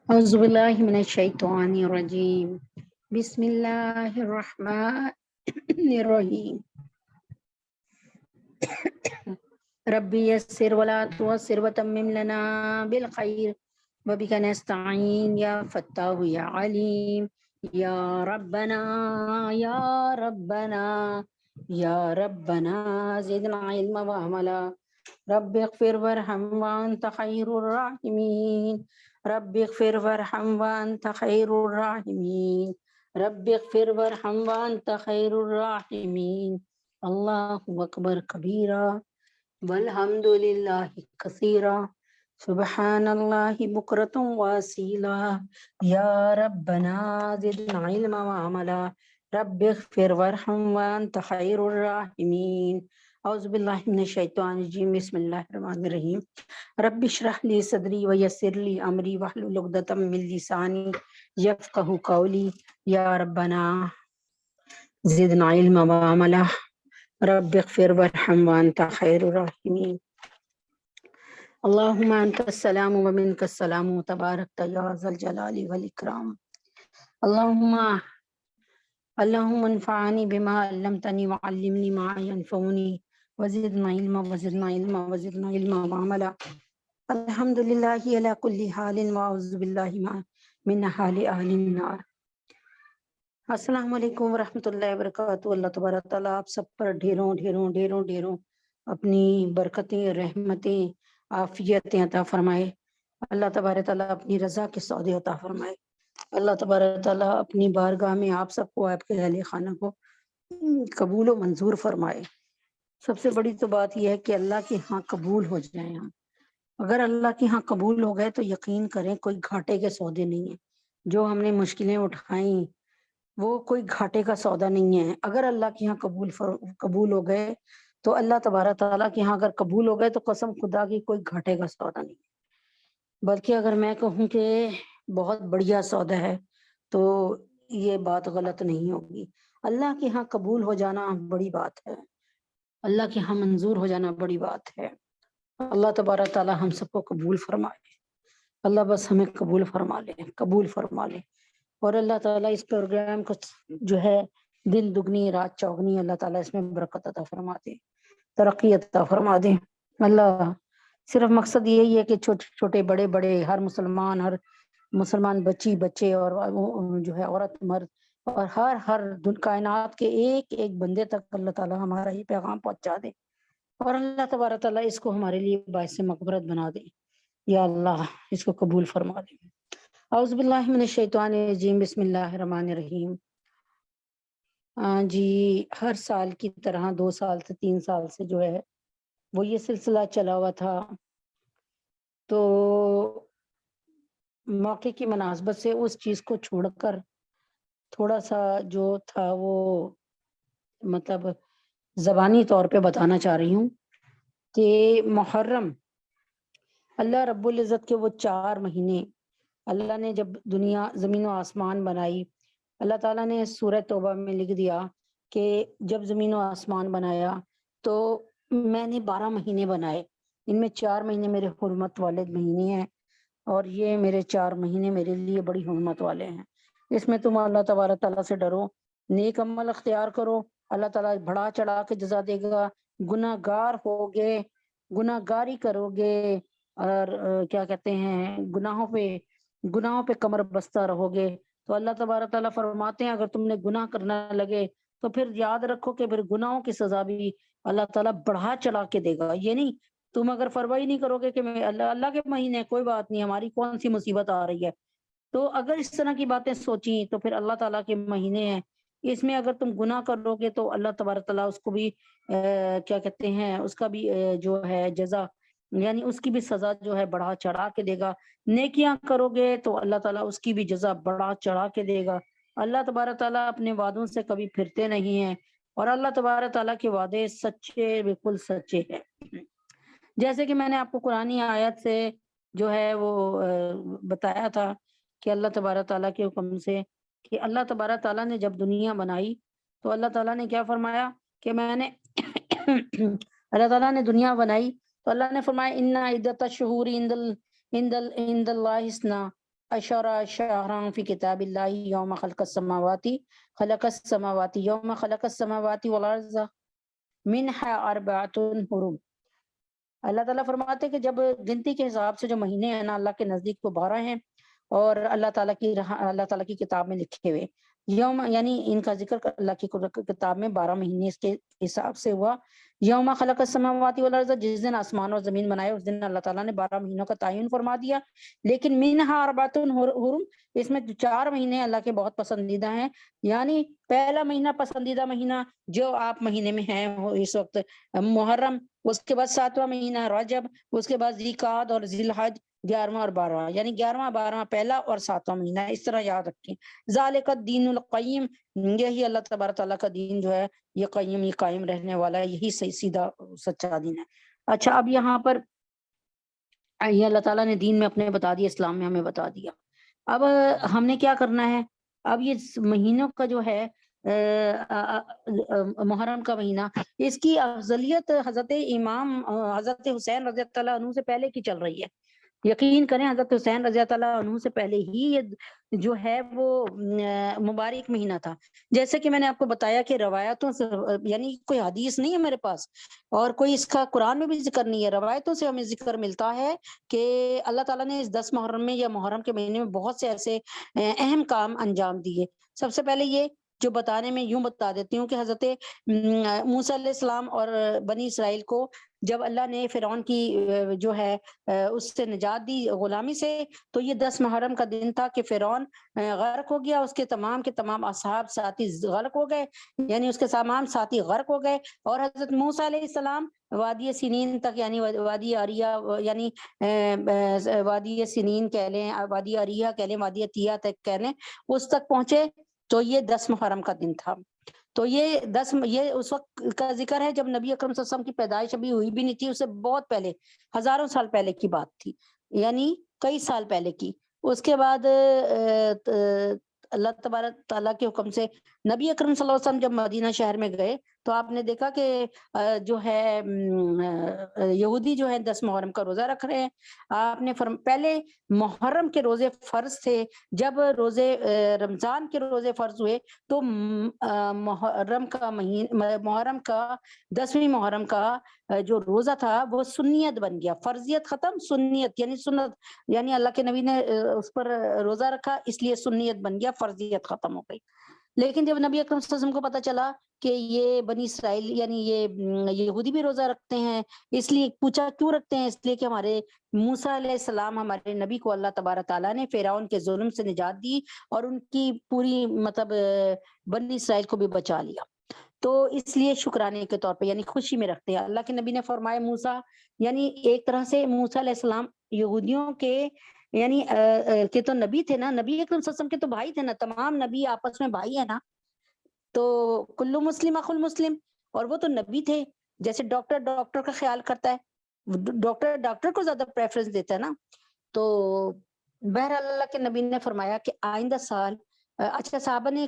أعوذ بالله من الشيطان الرجيم. بسم الله الرحمن الرحيم. ربي يسر ولا تعسر وتمم لنا بالخير وبك نستعين يا فتاح يا عليم يا ربنا يا ربنا يا ربنا زدنا علما وعملا. رب اغفر وارحم وأنت خير الراحمين. رب اغفر وارحم وأنت خير الراحمين. رب اغفر وارحم وأنت خير الراحمين. الله أكبر كبيرا والحمد لله كثيرا سبحان الله بكرة واسيلا. يا ربنا زدنا علما وعملا. رب اغفر وارحم وأنت خير الراحمين. أعوذ بالله من الشيطان الرجيم. بسم الله الرحمن الرحيم. رب اشرح لي صدري ويسر لي أمري واحلل عقدة من لساني يفقهوا قولي. يا ربنا زدنا علما وعملا. رب اغفر وارحم وأنت خير الراحمين. اللهم أنت السلام ومنك السلام تبارك يا ذا الجلال والإكرام. اللهم انفعني بما علمتني وعلمني ما ينفعني وزدنا علما وزدنا علما وزدنا علما وعملا. الحمد لله على كل حال وأعوذ بالله من حال أهل النار. السلام علیکم ورحمۃ اللہ وبرکاتہ. اللہ تبارک تعالیٰ آپ سب پر ڈھیروں ڈھیروں ڈھیروں ڈھیروں اپنی برکتیں، رحمتیں، عافیتیں عطا فرمائے. اللہ تبارک تعالیٰ اپنی رضا کے سودے عطا فرمائے. اللہ تبارک تعالیٰ اپنی بارگاہ میں آپ سب کو، آپ کے اہل خانہ کو قبول و منظور فرمائے. سب سے بڑی تو بات یہ ہے کہ اللہ کے ہاں قبول ہو جائیں ہم. اگر اللہ کے ہاں قبول ہو گئے تو یقین کریں کوئی گھاٹے کے سودے نہیں ہیں. جو ہم نے مشکلیں اٹھائیں وہ کوئی گھاٹے کا سودا نہیں ہے. اگر اللہ کے یہاں قبول ہو گئے تو اللہ تبارک تعالیٰ کے یہاں اگر قبول ہو گئے تو قسم خدا کی کوئی گھاٹے کا سودا نہیں ہے. بلکہ اگر میں کہوں کہ بہت بڑھیا سودا ہے تو یہ بات غلط نہیں ہوگی. اللہ کے ہاں قبول ہو جانا بڑی بات ہے. اللہ کے ہاں منظور ہو جانا بڑی بات ہے. اللہ تبارک تعالیٰ ہم سب کو قبول فرمائے. اللہ بس ہمیں قبول فرما لے، قبول فرما لے. اور اللہ تعالیٰ اس پروگرام کو جو ہے دن دگنی رات چوگنی اللہ تعالیٰ اس میں برکت عطا فرما دے، ترقی عطا فرما دے. اللہ صرف مقصد یہی ہے کہ چھوٹے چھوٹے بڑے بڑے ہر مسلمان بچی بچے اور جو ہے عورت مرد اور ہر کائنات کے ایک ایک بندے تک اللہ تعالیٰ ہمارا یہ پیغام پہنچا دے. اور اللہ تبارک تعالیٰ اس کو ہمارے لیے باعث مغفرت بنا دے. یا اللہ اس کو قبول فرما دے. اعوذ باللہ من الشیطان الرجیم. بسم اللہ الرحمن الرحیم. جی ہر سال کی طرح 2 سال سے 3 سال سے جو ہے وہ یہ سلسلہ چلا ہوا تھا. تو موقع کی مناسبت سے اس چیز کو چھوڑ کر تھوڑا سا جو تھا وہ مطلب زبانی طور پہ بتانا چاہ رہی ہوں کہ محرم اللہ رب العزت کے وہ 4 مہینے اللہ نے جب دنیا زمین و آسمان بنائی، اللہ تعالیٰ نے سورہ توبہ میں لکھ دیا کہ جب زمین و آسمان بنایا تو میں نے 12 مہینے بنائے. ان میں 4 مہینے میرے حرمت والے مہینے ہیں اور یہ میرے 4 مہینے میرے لیے بڑی حرمت والے ہیں. اس میں تم اللہ تبارک تعالیٰ سے ڈرو، نیک عمل اختیار کرو. اللہ تعالیٰ بڑھا چڑھا کے جزا دے گا. گناہ گار ہوگے، گناہ گاری کرو گے اور کیا کہتے ہیں گناہوں پہ کمر بستہ رہو گے تو اللہ تبارک تعالیٰ فرماتے ہیں اگر تم نے گناہ کرنا لگے تو پھر یاد رکھو کہ پھر گناہوں کی سزا بھی اللہ تعالیٰ بڑھا چڑھا کے دے گا. یہ نہیں تم اگر فرواہی نہیں کرو گے کہ میں اللہ کے مہینے کوئی بات نہیں، ہماری کون سی مصیبت آ رہی ہے. تو اگر اس طرح کی باتیں سوچیں تو پھر اللہ تعالیٰ کے مہینے ہیں، اس میں اگر تم گناہ کرو گے تو اللہ تبارک تعالیٰ اس کو بھی کیا کہتے ہیں اس کا بھی جو ہے جزا یعنی اس کی بھی سزا جو ہے بڑھا چڑھا کے دے گا. نیکیاں کرو گے تو اللہ تعالیٰ اس کی بھی جزا بڑھا چڑھا کے دے گا. اللہ تبارک تعالیٰ اپنے وعدوں سے کبھی پھرتے نہیں ہیں اور اللہ تبارک تعالیٰ کے وعدے سچے، بالکل سچے ہیں. جیسے کہ میں نے آپ کو قرآنی آیت سے جو ہے وہ بتایا تھا کہ اللہ تبارک تعالیٰ کے حکم سے کہ اللہ تبارک تعالیٰ نے جب دنیا بنائی تو اللہ تعالیٰ نے کیا فرمایا کہ میں نے اللہ تعالیٰ نے دنیا بنائی تو اللہ نے فرمایا ان عدت الشہور عند اللہ اثنا اشرا شهرا في كتاب الله يوم خلق السماوات يوم خلق السماوات والارض منها اربعۃ حرم. اللہ تعالیٰ فرماتے ہیں کہ جب گنتی کے حساب سے جو مہینے ہیں نا اللہ کے نزدیک وہ 12 ہیں اور اللہ تعالیٰ کی کتاب میں لکھے ہوئے یوم، یعنی ان کا ذکر اللہ کی کتاب میں 12 مہینے اس کے حساب سے ہوا. یوم خلق السماوات والارض، جس دن آسمان اور زمین بنائے اس دن اللہ تعالیٰ نے 12 مہینوں کا تعین فرما دیا. لیکن منہا اربعۃ حرم، اس میں 4 مہینے اللہ کے بہت پسندیدہ ہیں. یعنی پہلا مہینہ پسندیدہ مہینہ جو آپ مہینے میں ہیں اس وقت محرم، اس کے بعد 7واں مہینہ رجب، اس کے بعد ذیقعد اور ذی الحج 11واں اور 12واں، یعنی 11واں 12واں پہلا اور 7واں مہینہ، اس طرح یاد رکھیں. ذالک الدین القیم، یہی اللہ تبارک تعالیٰ کا دین جو ہے یہ قیم، یہ قائم رہنے والا ہے، یہی صحیح سیدھا سچا دین ہے. اچھا، اب یہاں پر یہ اللہ تعالیٰ نے دین میں اپنے بتا دیا، اسلام میں ہمیں بتا دیا. اب ہم نے کیا کرنا ہے؟ اب یہ مہینوں کا جو ہے محرم کا مہینہ، اس کی افضلیت حضرت امام حضرت حسین رضی اللہ عنہ سے پہلے کی چل رہی ہے. یقین کریں حضرت حسین رضی اللہ عنہ سے پہلے ہی یہ جو ہے وہ مبارک مہینہ تھا. جیسے کہ میں نے آپ کو بتایا کہ روایتوں سے، یعنی کوئی حدیث نہیں ہے میرے پاس اور کوئی اس کا قرآن میں بھی ذکر نہیں ہے، روایتوں سے ہمیں ذکر ملتا ہے کہ اللہ تعالیٰ نے اس 10 محرم میں یا محرم کے مہینے میں بہت سے ایسے اہم کام انجام دیے. سب سے پہلے یہ جو بتانے میں یوں بتا دیتی ہوں کہ حضرت موسیٰ علیہ السلام اور بنی اسرائیل کو جب اللہ نے فرعون کی جو ہے اس سے نجات دی غلامی سے، تو یہ 10 محرم کا دن تھا کہ فرعون غرق ہو گیا، اس کے تمام اصحاب ساتھی غرق ہو گئے، یعنی اس کے تمام ساتھی غرق ہو گئے. اور حضرت موسیٰ علیہ السلام وادی سنین تک، یعنی وادی عریہ، یعنی وادی سنین کہہ لیں، وادی عریہ کہہ لیں، وادی عطیہ تک کہہ لیں، اس تک پہنچے تو یہ 10 محرم کا دن تھا. تو یہ اس وقت کا ذکر ہے جب نبی اکرم صلی اللہ علیہ وسلم کی پیدائش ابھی ہوئی بھی نہیں تھی، اس سے بہت پہلے، ہزاروں سال پہلے کی بات تھی، یعنی کئی سال پہلے کی. اس کے بعد اللہ تبارک تعالیٰ کے حکم سے نبی اکرم صلی اللہ علیہ وسلم جب مدینہ شہر میں گئے تو آپ نے دیکھا کہ جو ہے یہودی جو ہے 10 محرم کا روزہ رکھ رہے ہیں. آپ نے پہلے محرم کے روزے فرض تھے، جب روزے رمضان کے روزے فرض ہوئے تو محرم کا 10ویں محرم کا جو روزہ تھا وہ سنیت بن گیا. فرضیت ختم، سنیت یعنی سنت، یعنی اللہ کے نبی نے اس پر روزہ رکھا اس لیے سنیت بن گیا، فرضیت ختم ہو گئی. لیکن جب نبی اکرم صلی اللہ علیہ وسلم کو پتہ چلا کہ یہ بنی اسرائیل یعنی یہ یہودی بھی روزہ رکھتے ہیں، اس لیے پوچھا کیوں رکھتے ہیں؟ اس لیے کہ ہمارے موسیٰ علیہ السلام، ہمارے نبی کو اللہ تبارک تعالیٰ نے فرعون کے ظلم سے نجات دی اور ان کی پوری بنی اسرائیل کو بھی بچا لیا. تو اس لیے شکرانے کے طور پہ یعنی خوشی میں رکھتے ہیں. اللہ کے نبی نے فرمایا موسیٰ، یعنی ایک طرح سے موسیٰ علیہ السلام یہودیوں کے یعنی کہ تو نبی تھے نا، نبی اکرم صلی اللہ علیہ وسلم کے تو بھائی تھے نا، تمام نبی آپس میں بھائی ہیں نا، تو کلو مسلم اخو المسلم، اور وہ تو نبی تھے. جیسے ڈاکٹر کا خیال کرتا ہے، ڈاکٹر کو زیادہ پریفرنس دیتا ہے نا. تو بہرحال اللہ کے نبی نے فرمایا کہ آئندہ سال، اچھا صحابہ نے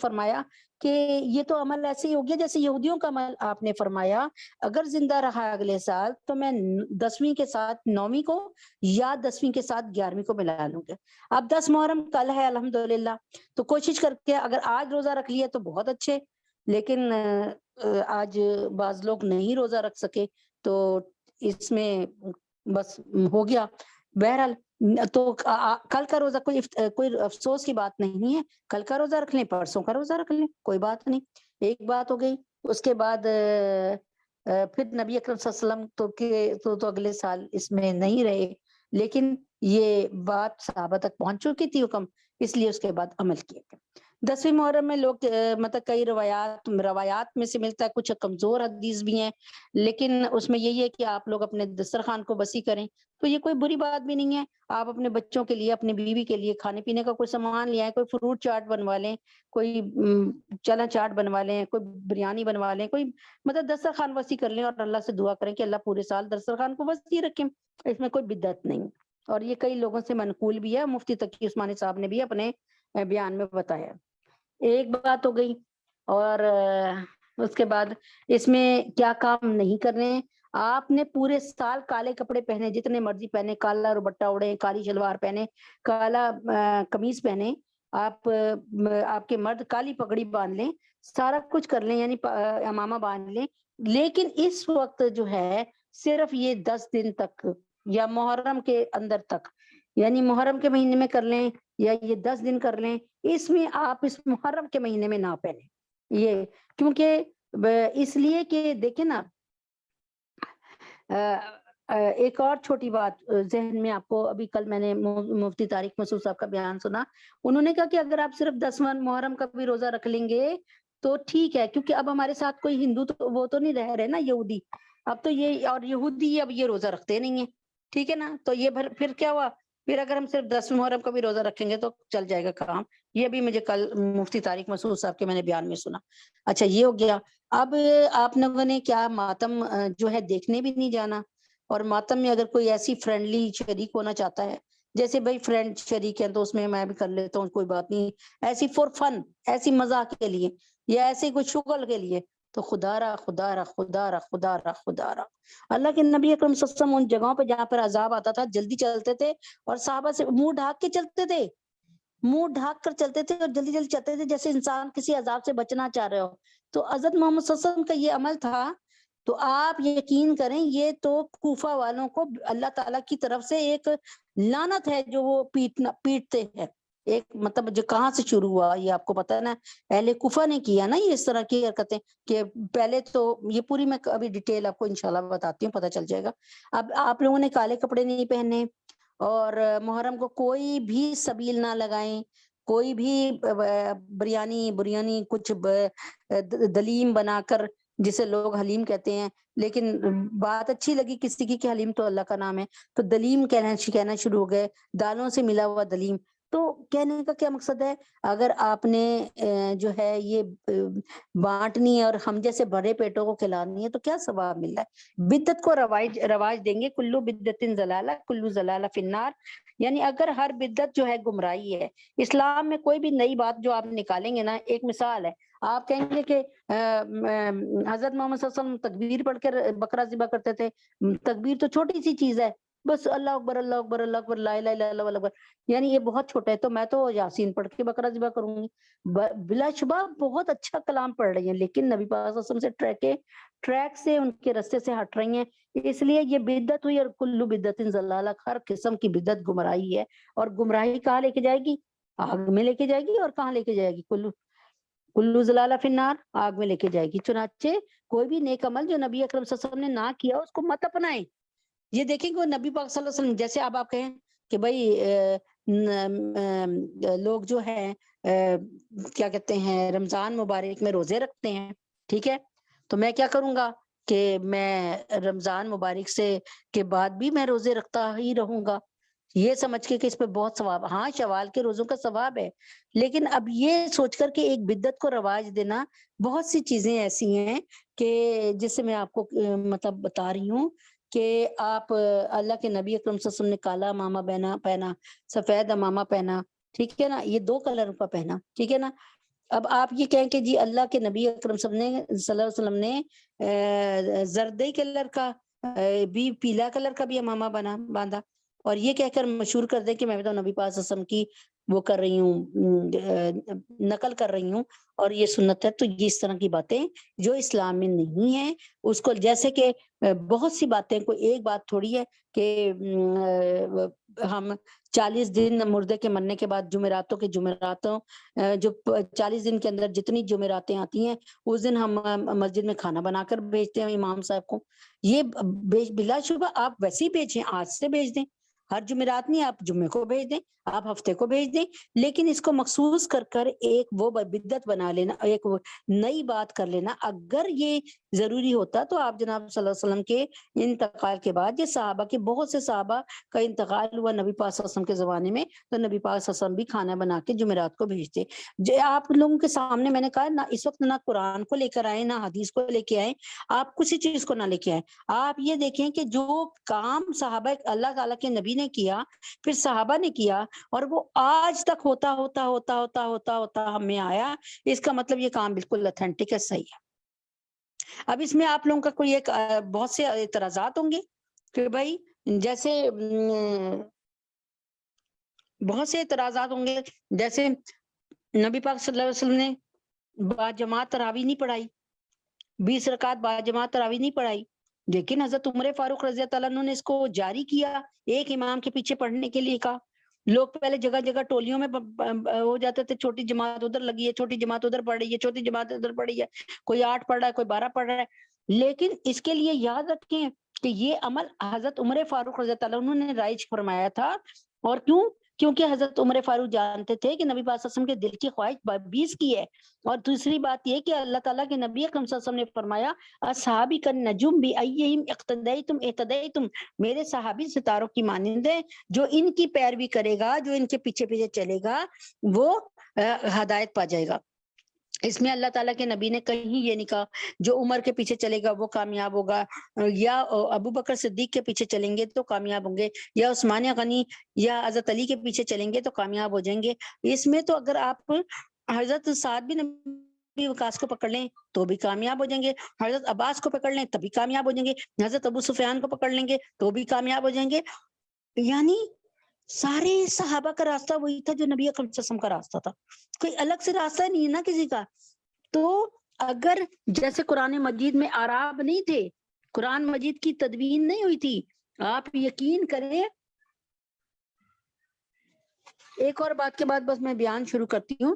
فرمایا کہ یہ تو عمل ایسے ہی ہو گیا جیسے یہودیوں کا عمل. آپ نے فرمایا اگر زندہ رہا اگلے سال تو میں 10ویں کے ساتھ 9ویں کو یا 10ویں کے ساتھ 11ویں کو ملا لوں گا. اب 10 محرم کل ہے الحمدللہ، تو کوشش کر کے اگر آج روزہ رکھ لیا تو بہت اچھے، لیکن آج بعض لوگ نہیں روزہ رکھ سکے تو اس میں بس ہو گیا. بہرحال تو کل کا روزہ کوئی افسوس کی بات نہیں ہے، کل کا روزہ رکھ لیں، پرسوں کا روزہ رکھ لیں، کوئی بات نہیں. ایک بات ہو گئی. اس کے بعد پھر نبی اکرم صلی اللہ علیہ وسلم تو اگلے سال اس میں نہیں رہے، لیکن یہ بات صحابہ تک پہنچ چکی تھی حکم، اس لیے اس کے بعد عمل کیا گیا. 10ویں محرم میں لوگ کئی روایات میں سے ملتا ہے، کچھ کمزور حدیث بھی ہیں، لیکن اس میں یہی ہے کہ آپ لوگ اپنے دسترخوان کو وسیع کریں. تو یہ کوئی بری بات بھی نہیں ہے. آپ اپنے بچوں کے لیے، اپنی بیوی کے لیے کھانے پینے کا کوئی سامان لے آئیں، کوئی فروٹ چاٹ بنوا لیں، کوئی چنا چاٹ بنوا لیں، کوئی بریانی بنوا لیں، کوئی دسترخوان وسیع کر لیں اور اللہ سے دعا کریں کہ اللہ پورے سال دسترخوان کو وسیع رکھیں. اس میں کوئی بدعت نہیں، اور یہ کئی لوگوں سے منقول بھی ہے، مفتی تقی عثمانی صاحب نے بھی اپنے بیان میں بتایا. ایک بات ہو گئی. اور اس کے بعد اس میں کیا کام نہیں کرنے ہیں. آپ نے پورے سال کالے کپڑے پہنے، جتنے مرضی پہنے، کالا دوپٹہ اوڑھیں، کالی شلوار پہنے، کالا قمیص پہنے، آپ کے مرد کالی پگڑی باندھ لیں، سارا کچھ کر لیں، یعنی امامہ باندھ لیں، لیکن اس وقت جو ہے صرف یہ 10 دن تک یا محرم کے اندر تک، یعنی محرم کے مہینے میں کر لیں یا یہ 10 دن کر لیں، اس میں آپ اس محرم کے مہینے میں نہ پہنیں یہ، کیونکہ اس لیے کہ دیکھیں نا، ایک اور چھوٹی بات ذہن میں، آپ کو ابھی کل میں نے مفتی طارق مسعود صاحب کا بیان سنا، انہوں نے کہا کہ اگر آپ صرف 10واں محرم کا بھی روزہ رکھ لیں گے تو ٹھیک ہے، کیونکہ اب ہمارے ساتھ کوئی ہندو تو وہ تو نہیں رہ رہے نا، یہودی، اب تو یہ اور یہودی اب یہ روزہ رکھتے نہیں ہیں، ٹھیک ہے نا، تو یہ پھر کیا ہوا، پھر اگر ہم صرف 10 محرم کا بھی روزہ رکھیں گے تو چل جائے گا کام، یہ بھی مجھے کل مفتی طارق مسعود صاحب کے میں نے بیان میں سنا۔ اچھا یہ ہو گیا، اب آپ لوگوں نے کیا ماتم جو ہے دیکھنے بھی نہیں جانا، اور ماتم میں اگر کوئی ایسی فرینڈلی شریک ہونا چاہتا ہے، جیسے بھائی فرینڈ شریک ہیں تو اس میں میں بھی کر لیتا ہوں، کوئی بات نہیں، ایسی فور فن، ایسی مزاق کے لیے یا ایسے کوئی شغل کے لیے، تو خدا را خدا را خدا را خدا را خدا را، اللہ کے نبی اکرم صلی اللہ علیہ وسلم ان جگہوں پہ جہاں پر عذاب آتا تھا جلدی چلتے تھے، اور صحابہ سے منہ ڈھانک کے چلتے تھے، منہ ڈھانک کر چلتے تھے اور جلدی جلدی چلتے تھے، جیسے انسان کسی عذاب سے بچنا چاہ رہے ہو۔ تو حضرت محمد صلی اللہ علیہ وسلم کا یہ عمل تھا، تو آپ یقین کریں یہ تو کوفہ والوں کو اللہ تعالیٰ کی طرف سے ایک لعنت ہے جو وہ پیٹتے ہیں، ایک مطلب جو کہاں سے شروع ہوا یہ آپ کو پتا ہے نا، اہل کوفہ نے کیا نا یہ اس طرح کی حرکتیں، کہ پہلے تو یہ پوری میں ابھی ڈیٹیل آپ کو انشاءاللہ بتاتی ہوں، پتہ چل جائے گا۔ اب آپ لوگوں نے کالے کپڑے نہیں پہنے، اور محرم کو کوئی بھی سبیل نہ لگائیں، کوئی بھی بریانی کچھ دلیم بنا کر، جسے لوگ حلیم کہتے ہیں، لیکن بات اچھی لگی کسی کی کہ حلیم تو اللہ کا نام ہے، تو دلیم کہنا شروع ہو گئے، دالوں سے ملا ہوا دلیم۔ تو کہنے کا کیا مقصد ہے، اگر آپ نے جو ہے یہ بانٹنی ہے اور ہم جیسے بڑے پیٹوں کو کھلانی ہے تو کیا ثواب مل رہا ہے، بدعت کو رواج دیں گے، کلو بدعت ضلالہ کلو ضلالہ فی النار، یعنی اگر ہر بدعت جو ہے گمراہی ہے، اسلام میں کوئی بھی نئی بات جو آپ نکالیں گے نا، ایک مثال ہے، آپ کہیں گے کہ حضرت محمد صلی اللہ علیہ وسلم تکبیر پڑھ کر بکرا ذبح کرتے تھے، تکبیر تو چھوٹی سی چیز ہے، بس اللہ اکبر اللہ اکبر اللہ اکبر لا الہ الا اللہ واللہ اکبر، یعنی یہ بہت چھوٹا ہے، تو میں تو یاسین پڑھ کے بکرا ذبح کروں گی، بلا شبہ بہت اچھا کلام پڑھ رہی ہیں، لیکن نبی پاک صلی اللہ علیہ وسلم سے ٹریک سے، ان کے رستے سے ہٹ رہی ہیں، اس لیے یہ بدعت ہوئی، اور کلو بدعت ضلالہ، ہر قسم کی بدعت گمراہی ہے، اور گمراہی کہاں لے کے جائے گی، آگ میں لے کے جائے گی، اور کہاں لے کے جائے گی، کلو ضلالہ فی النار، آگ میں لے کے جائے گی۔ چنانچہ کوئی بھی نیک عمل جو نبی اکرم صلی اللہ علیہ وسلم نے نہ کیا اس کو مت اپنائیں، یہ دیکھیں کہ وہ نبی پاک صلی اللہ علیہ وسلم، جیسے اب آپ کہیں کہ بھائی لوگ جو ہیں کیا کہتے ہیں رمضان مبارک میں روزے رکھتے ہیں، ٹھیک ہے، تو میں کیا کروں گا کہ میں رمضان مبارک سے کے بعد بھی میں روزے رکھتا ہی رہوں گا، یہ سمجھ کے کہ اس پہ بہت ثواب، ہاں شوال کے روزوں کا ثواب ہے، لیکن اب یہ سوچ کر کہ ایک بدعت کو رواج دینا، بہت سی چیزیں ایسی ہیں کہ جس سے میں آپ کو مطلب بتا رہی ہوں کہ آپ اللہ کے نبی اکرم صلی اللہ علیہ وسلم نے کالا امامہ پہنا، سفید امامہ پہنا، ٹھیک ہے نا، یہ 2 کلر کا پہنا، ٹھیک ہے نا، اب آپ یہ کہیں کہ جی اللہ کے نبی اکرم صلی اللہ علیہ وسلم نے زردی کلر کا بھی، پیلا کلر کا بھی امامہ باندھا، اور یہ کہہ کر مشہور کر دیں کہ میں تو نبی پاک صلی اللہ علیہ وسلم کی وہ کر رہی ہوں، نقل کر رہی ہوں، اور یہ سنت ہے، تو یہ اس طرح کی باتیں جو اسلام میں نہیں ہیں، اس کو جیسے کہ بہت سی باتیں، کوئی ایک بات تھوڑی ہے کہ ہم 40 دن مردے کے مرنے کے بعد جمعراتوں جو 40 دن کے اندر جتنی جمعراتیں آتی ہیں اس دن ہم مسجد میں کھانا بنا کر بھیجتے ہیں امام صاحب کو، یہ بلا شبہ آپ ویسے ہی بھیجیں، آج سے بھیج دیں، ہر جمعرات نہیں، آپ جمعے کو بھیج دیں، آپ ہفتے کو بھیج دیں، لیکن اس کو مخصوص کر کر ایک وہ بدعت بنا لینا، ایک وہ نئی بات کر لینا، اگر یہ ضروری ہوتا تو آپ جناب صلی اللہ علیہ وسلم کے انتقال کے بعد، یہ صحابہ کے بہت سے صحابہ کا انتقال ہوا نبی پاک صلی اللہ علیہ وسلم کے زمانے میں، تو نبی پاک صلی اللہ علیہ وسلم بھی کھانا بنا کے جمعرات کو بھیجتے، آپ لوگوں کے سامنے میں نے کہا نہ اس وقت نہ قرآن کو لے کر آئے، نہ حدیث کو لے کے آئے، آپ کسی چیز کو نہ لے کے آئے، آپ یہ دیکھیں کہ جو کام صحابہ اللہ تعالیٰ کے نبی نے کیا، پھر صحابہ نے کیا، اور وہ آج تک ہوتا ہوتا ہوتا ہوتا ہوتا ہوتا ہمیں آیا، اس کا مطلب یہ کام بالکل اتھینٹک ہے، صحیح ہے۔ اب اس میں آپ لوگوں کا کوئی ایک بہت سے اعتراضات ہوں گے کہ بھائی جیسے بہت سے اعتراضات ہوں گے، جیسے نبی پاک صلی اللہ علیہ وسلم نے با جماعت تراویح نہیں پڑھائی، 20 رکعت با جماعت تراویح نہیں پڑھائی، لیکن حضرت عمر فاروق رضی اللہ عنہ نے اس کو جاری کیا، ایک امام کے پیچھے پڑھنے کے لیے کہا۔ لوگ پہلے جگہ جگہ ٹولیوں میں ہو جاتے تھے، چھوٹی جماعت ادھر لگی ہے، چھوٹی جماعت ادھر پڑھ رہی ہے، چھوٹی جماعت ادھر پڑھ رہی ہے، کوئی 8 پڑھ رہا ہے، کوئی 12 پڑھ رہا ہے، لیکن اس کے لیے یاد رکھیں کہ یہ عمل حضرت عمر فاروق رضی اللہ عنہ نے رائج فرمایا تھا۔ اور کیوں؟ کیونکہ حضرت عمر فاروق جانتے تھے کہ نبی پاک صلی اللہ علیہ وسلم کے دل کی خواہش 20 کی ہے، اور دوسری بات یہ کہ اللہ تعالیٰ کے نبی اکرم صلی اللہ علیہ وسلم نے فرمایا اصحابی کا نجوم بھی ایہم اقتدیتم اہتدیتم، میرے صحابی ستاروں کی مانند ہیں، جو ان کی پیروی کرے گا، جو ان کے پیچھے پیچھے چلے گا، وہ ہدایت پا جائے گا۔ اس میں اللہ تعالیٰ کے نبی نے کہیں یہ نہیں کہا جو عمر کے پیچھے چلے گا وہ کامیاب ہوگا، یا ابو بکر صدیق کے پیچھے چلیں گے تو کامیاب ہوں گے، یا عثمان غنی یا حضرت علی کے پیچھے چلیں گے تو کامیاب ہو جائیں گے۔ اس میں تو اگر آپ حضرت سعد بن ابی وقاص کو پکڑ لیں تو بھی کامیاب ہو جائیں گے، حضرت عباس کو پکڑ لیں تبھی کامیاب ہو جائیں گے، حضرت ابو سفیان کو پکڑ لیں گے تو بھی کامیاب ہو جائیں گے۔ یعنی سارے صحابہ کا راستہ وہی تھا جو نبی اکرم صلی اللہ علیہ وسلم کا راستہ تھا، کوئی الگ سے راستہ نہیں ہے نا کسی کا۔ تو اگر جیسے قرآن مجید میں آراب نہیں تھے، قرآن مجید کی تدوین نہیں ہوئی تھی، آپ یقین کریں۔ ایک اور بات کے بعد بس میں بیان شروع کرتی ہوں۔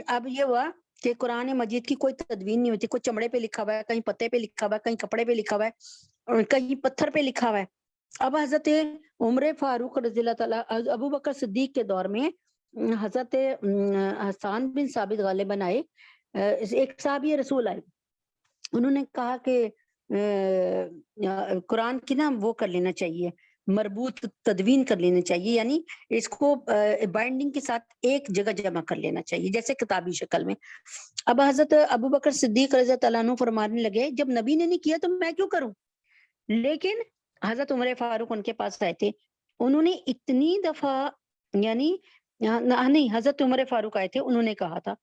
اب یہ ہوا کہ قرآن مجید کی کوئی تدوین نہیں ہوتی، کوئی چمڑے پہ لکھا ہوا ہے، کہیں پتے پہ لکھا ہوا ہے، کہیں کپڑے پہ لکھا ہوا ہے، اور کہیں پتھر پہ لکھا ہوا ہے۔ اب حضرت عمر فاروق رضی اللہ تعالیٰ ابو بکر صدیق کے دور میں حضرت حسان بن ثابت غالباً آئے، ایک صحابی رسول آئے، انہوں نے کہا کہ قرآن کی نا وہ کر لینا چاہیے، مربوط تدوین کر لینا چاہیے، یعنی اس کو بائنڈنگ کے ساتھ ایک جگہ جمع کر لینا چاہیے جیسے کتابی شکل میں۔ اب حضرت ابو بکر صدیق رضی اللہ عنہ فرمانے لگے جب نبی نے نہیں کیا تو میں کیوں کروں؟ لیکن حضرت عمر فاروق ان کے پاس آئے تھے، انہوں نے اتنی دفعہ یعنی نہیں، حضرت عمر فاروق آئے تھے، انہوں نے کہا تھا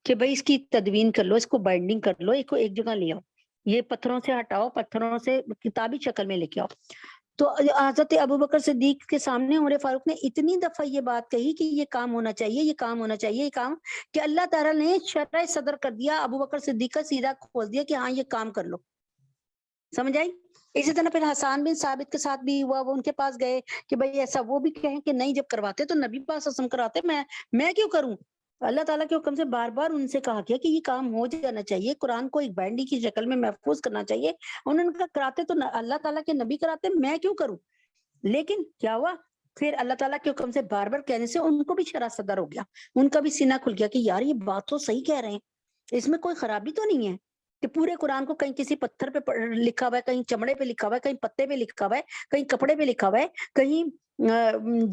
کہ بھائی اس کی تدوین کر لو، اس کو بائنڈنگ کر لو، اس کو ایک جگہ لے آؤ، یہ پتھروں سے ہٹاؤ، پتھروں سے کتابی شکل میں لے کے آؤ۔ تو حضرت ابو بکر صدیق کے سامنے عمر فاروق نے اتنی دفعہ یہ بات کہی کہ یہ کام ہونا چاہیے، یہ کام ہونا چاہیے، یہ کام، کہ اللہ تعالیٰ نے شرح صدر کر دیا، ابو بکر صدیق کا سیدھا کھول دیا کہ ہاں یہ کام کر لو۔ سمجھ آئی؟ اسی طرح پھر حسان بن ثابت کے ساتھ بھی ہوا، وہ ان کے پاس گئے کہ بھائی ایسا، وہ بھی کہیں کہ نہیں، جب کرواتے تو نبی پاک صلی اللہ علیہ وسلم کراتے، میں کیوں کروں؟ اللہ تعالیٰ کے حکم سے بار بار ان سے کہا گیا کہ یہ کام ہو جانا چاہیے، قرآن کو ایک بائنڈی کی شکل میں محفوظ کرنا چاہیے، انہوں نے کہا کراتے تو اللہ تعالیٰ کے نبی کراتے، میں کیوں کروں؟ لیکن کیا ہوا، پھر اللہ تعالیٰ کے حکم سے بار بار کہنے سے ان کو بھی شرح صدر ہو گیا، ان کا بھی سینہ کھل گیا کہ یار یہ بات تو صحیح کہہ رہے ہیں، اس میں کوئی خرابی تو نہیں ہے کہ پورے قرآن کو کہیں کسی پتھر پہ لکھا ہوا ہے، کہیں چمڑے پہ لکھا ہوا ہے، کہیں پتے پہ لکھا ہوا ہے، کہیں کپڑے پہ لکھا ہوا ہے، کہیں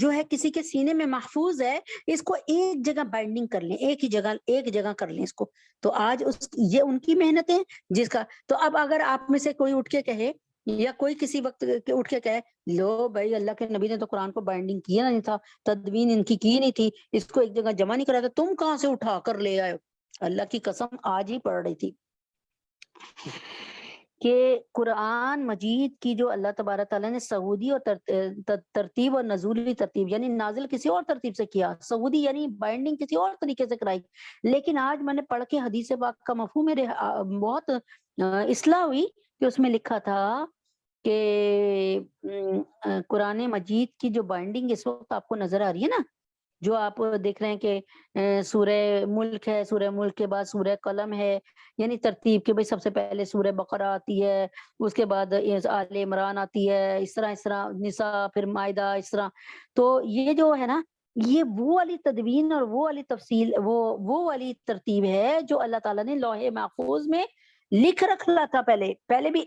جو ہے کسی کے سینے میں محفوظ ہے، اس کو ایک جگہ بائنڈنگ کر لیں، ایک جگہ کر لیں اس کو۔ تو آج یہ ان کی محنت ہے جس کا، تو اب اگر آپ میں سے کوئی اٹھ کے کہے یا کوئی کسی وقت اٹھ کے کہے لو بھائی اللہ کے نبی نے تو قرآن کو بائنڈنگ کیا نہیں تھا، تدوین ان کی نہیں تھی، اس کو ایک جگہ جمع نہیں کرا تھا، تم کہاں سے اٹھا کر لے آئے؟ اللہ کی قسم آج ہی پڑھ رہی تھی کہ قرآن مجید کی جو اللہ تبارک تعالیٰ نے سعودی اور ترتیب اور نزولی ترتیب، یعنی نازل کسی اور ترتیب سے کیا، سعودی یعنی بائنڈنگ کسی اور طریقے سے کرائی، لیکن آج میں نے پڑھ کے حدیث پاک کا مفہوم میرے بہت اصلاح ہوئی کہ اس میں لکھا تھا کہ قرآن مجید کی جو بائنڈنگ اس وقت آپ کو نظر آ رہی ہے نا، جو آپ دیکھ رہے ہیں کہ سورہ ملک ہے، سورہ ملک کے بعد سورہ قلم ہے، یعنی ترتیب کہ بھئی سب سے پہلے سورہ بقرہ آتی ہے، اس کے بعد آل عمران آتی ہے، اس طرح نساء، پھر مائدہ، اس طرح۔ تو یہ جو ہے نا، یہ وہ والی تدوین اور وہ والی تفصیل، وہ والی ترتیب ہے جو اللہ تعالیٰ نے لوح محفوظ میں لکھ رکھا تھا پہلے بھی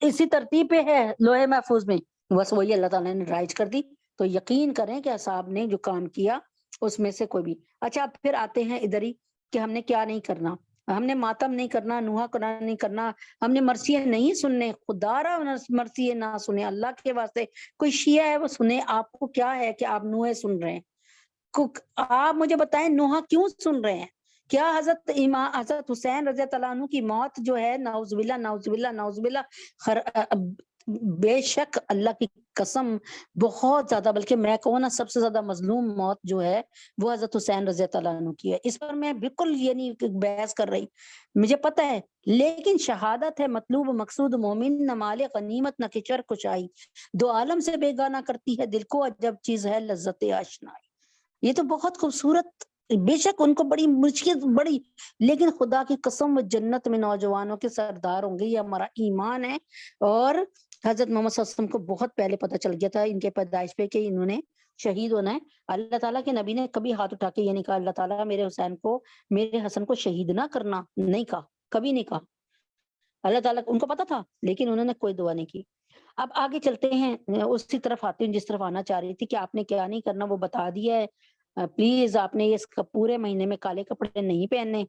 اسی ترتیب پہ ہے لوح محفوظ میں، بس وہی اللہ تعالیٰ نے رائج کر دی۔ تو یقین کریں کہ اصحاب نے جو کام کیا اس میں سے کوئی بھی۔ اچھا پھر آتے ہیں ادھر ہی کہ ہم نے کیا نہیں کرنا، ہم نے ماتم نہیں کرنا، نوحہ قرآن نہیں کرنا، ہم نے مرثیے نہیں سننے، خدا را مرثیے نہ سنے، اللہ کے واسطے کوئی شیعہ ہے وہ سنے، آپ کو کیا ہے کہ آپ نوحے سن رہے ہیں؟ آپ مجھے بتائیں نوحہ کیوں سن رہے ہیں؟ کیا حضرت حسین رضی اللہ عنہ کی موت جو ہے، نعوذ باللہ نعوذ باللہ نعوذ باللہ، بے شک اللہ کی قسم بہت زیادہ، بلکہ میں کہوں نا سب سے زیادہ مظلوم موت جو ہے وہ حضرت حسین رضی اللہ عنہ کی ہے. اس پر میں بالکل یہ نہیں بحث کر رہی، مجھے پتہ ہے، لیکن شہادت ہے مطلوب مقصود مومن، نہ مال غنیمت نہ کچر کچائی، دو عالم سے بیگانہ کرتی ہے دل کو، عجب چیز ہے لذت آشنائی. یہ تو بہت خوبصورت، بے شک ان کو بڑی مشکل بڑی، لیکن خدا کی قسم وہ جنت میں نوجوانوں کے سردار ہوں گے، یہ ہمارا ایمان ہے. اور حضرت محمد صلی اللہ علیہ وسلم کو بہت پہلے پتہ چل گیا تھا ان کے پیدائش پہ کہ انہوں نے شہید ہونا ہے. اللہ تعالیٰ کے نبی نے کبھی ہاتھ اٹھا کے یہ نہیں کہا اللہ تعالیٰ میرے حسین کو، میرے حسن کو شہید نہ کرنا، نہیں کہا، کبھی نہیں کہا. اللہ تعالیٰ ان کو پتا تھا، لیکن انہوں نے کوئی دعا نہیں کی. اب آگے چلتے ہیں، اسی طرف آتے ہیں جس طرف آنا چاہ رہی تھی کہ آپ نے کیا نہیں کرنا وہ بتا دیا ہے. پلیز آپ نے اس پورے مہینے میں کالے کپڑے نہیں پہننے.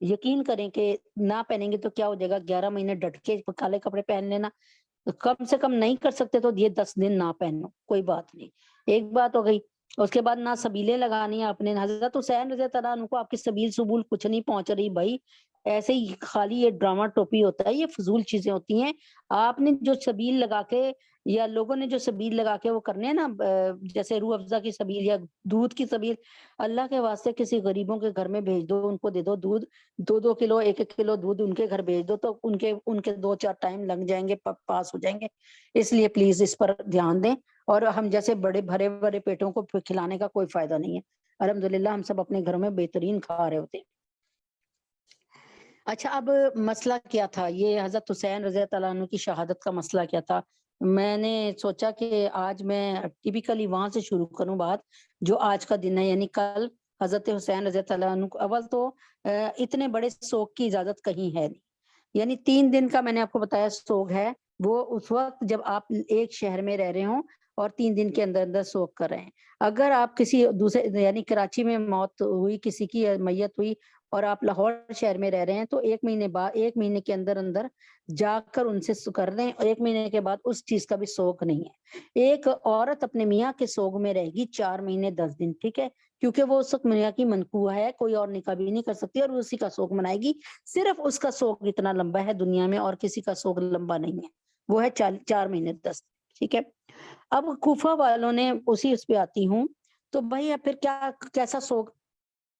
یقین کریں کہ نہ پہنیں گے تو کیا ہو جائے گا، 11 مہینے ڈٹ کے کالے کپڑے پہن لینا. کم سے کم نہیں کر سکتے تو یہ 10 دن نہ پہنو، کوئی بات نہیں، ایک بات ہو گئی. اس کے بعد نہ سبیلیں لگانی آپ نے. حضرت حسین رضی اللہ عنہ کو آپ کی سبیل سبول کچھ نہیں پہنچ رہی بھائی، ایسے ہی خالی یہ ڈرامہ ٹوپی ہوتا ہے، یہ فضول چیزیں ہوتی ہیں. آپ نے جو سبیل لگا کے یا لوگوں نے جو سبیل لگا کے وہ کرنے ہیں نا، جیسے روح افزا کی سبیل یا دودھ کی سبیل، اللہ کے واسطے کسی غریبوں کے گھر میں بھیج دو، ان کو دے دو دودھ، 2 کلو 1 کلو دودھ ان کے گھر بھیج دو، تو ان کے 2-4 ٹائم لگ جائیں گے، پاس ہو جائیں گے. اس لیے پلیز اس پر دھیان دیں. اور ہم جیسے بڑے بھرے بڑے پیٹوں کو کھلانے کا کوئی فائدہ نہیں ہے. الحمدللہ ہم سب اپنے گھروں میں بہترین کھا رہے ہوتے ہیں. اچھا، اب مسئلہ کیا تھا، یہ حضرت حسین رضی اللہ عنہ کی شہادت کا مسئلہ کیا تھا. میں نے سوچا کہ آج میں ٹیپیکلی وہاں سے شروع کروں بات جو آج کا دن ہے، یعنی کل حضرت حسین رضی اللہ عنہ کو. اول تو اتنے بڑے سوگ کی اجازت کہیں ہے نہیں، یعنی 3 دن کا میں نے آپ کو بتایا سوگ ہے، وہ اس وقت جب آپ ایک شہر میں رہ رہے ہوں اور 3 دن کے اندر اندر سوگ کر رہے ہیں. اگر آپ کسی دوسرے یعنی کراچی میں موت ہوئی کسی کی، میت ہوئی، اور آپ لاہور شہر میں رہ رہے ہیں، تو 1 مہینے کے اندر اندر جا کر ان سے کر دیں، اور 1 مہینے کے بعد اس چیز کا بھی سوگ نہیں ہے. ایک عورت اپنے میاں کے سوگ میں رہے گی 4 مہینے 10 دن، ٹھیک ہے، کیونکہ وہ اس وقت میاں کی منقوہ ہے، کوئی اور نکاح بھی نہیں کر سکتی، اور اسی کا سوگ منائے گی. صرف اس کا سوگ اتنا لمبا ہے دنیا میں، اور کسی کا سوگ لمبا نہیں ہے، وہ ہے 4 مہینے 10 دن، ٹھیک ہے. اب کوفہ والوں نے اسی اس پہ آتی ہوں، تو بھائی اب پھر کیسا سوگ.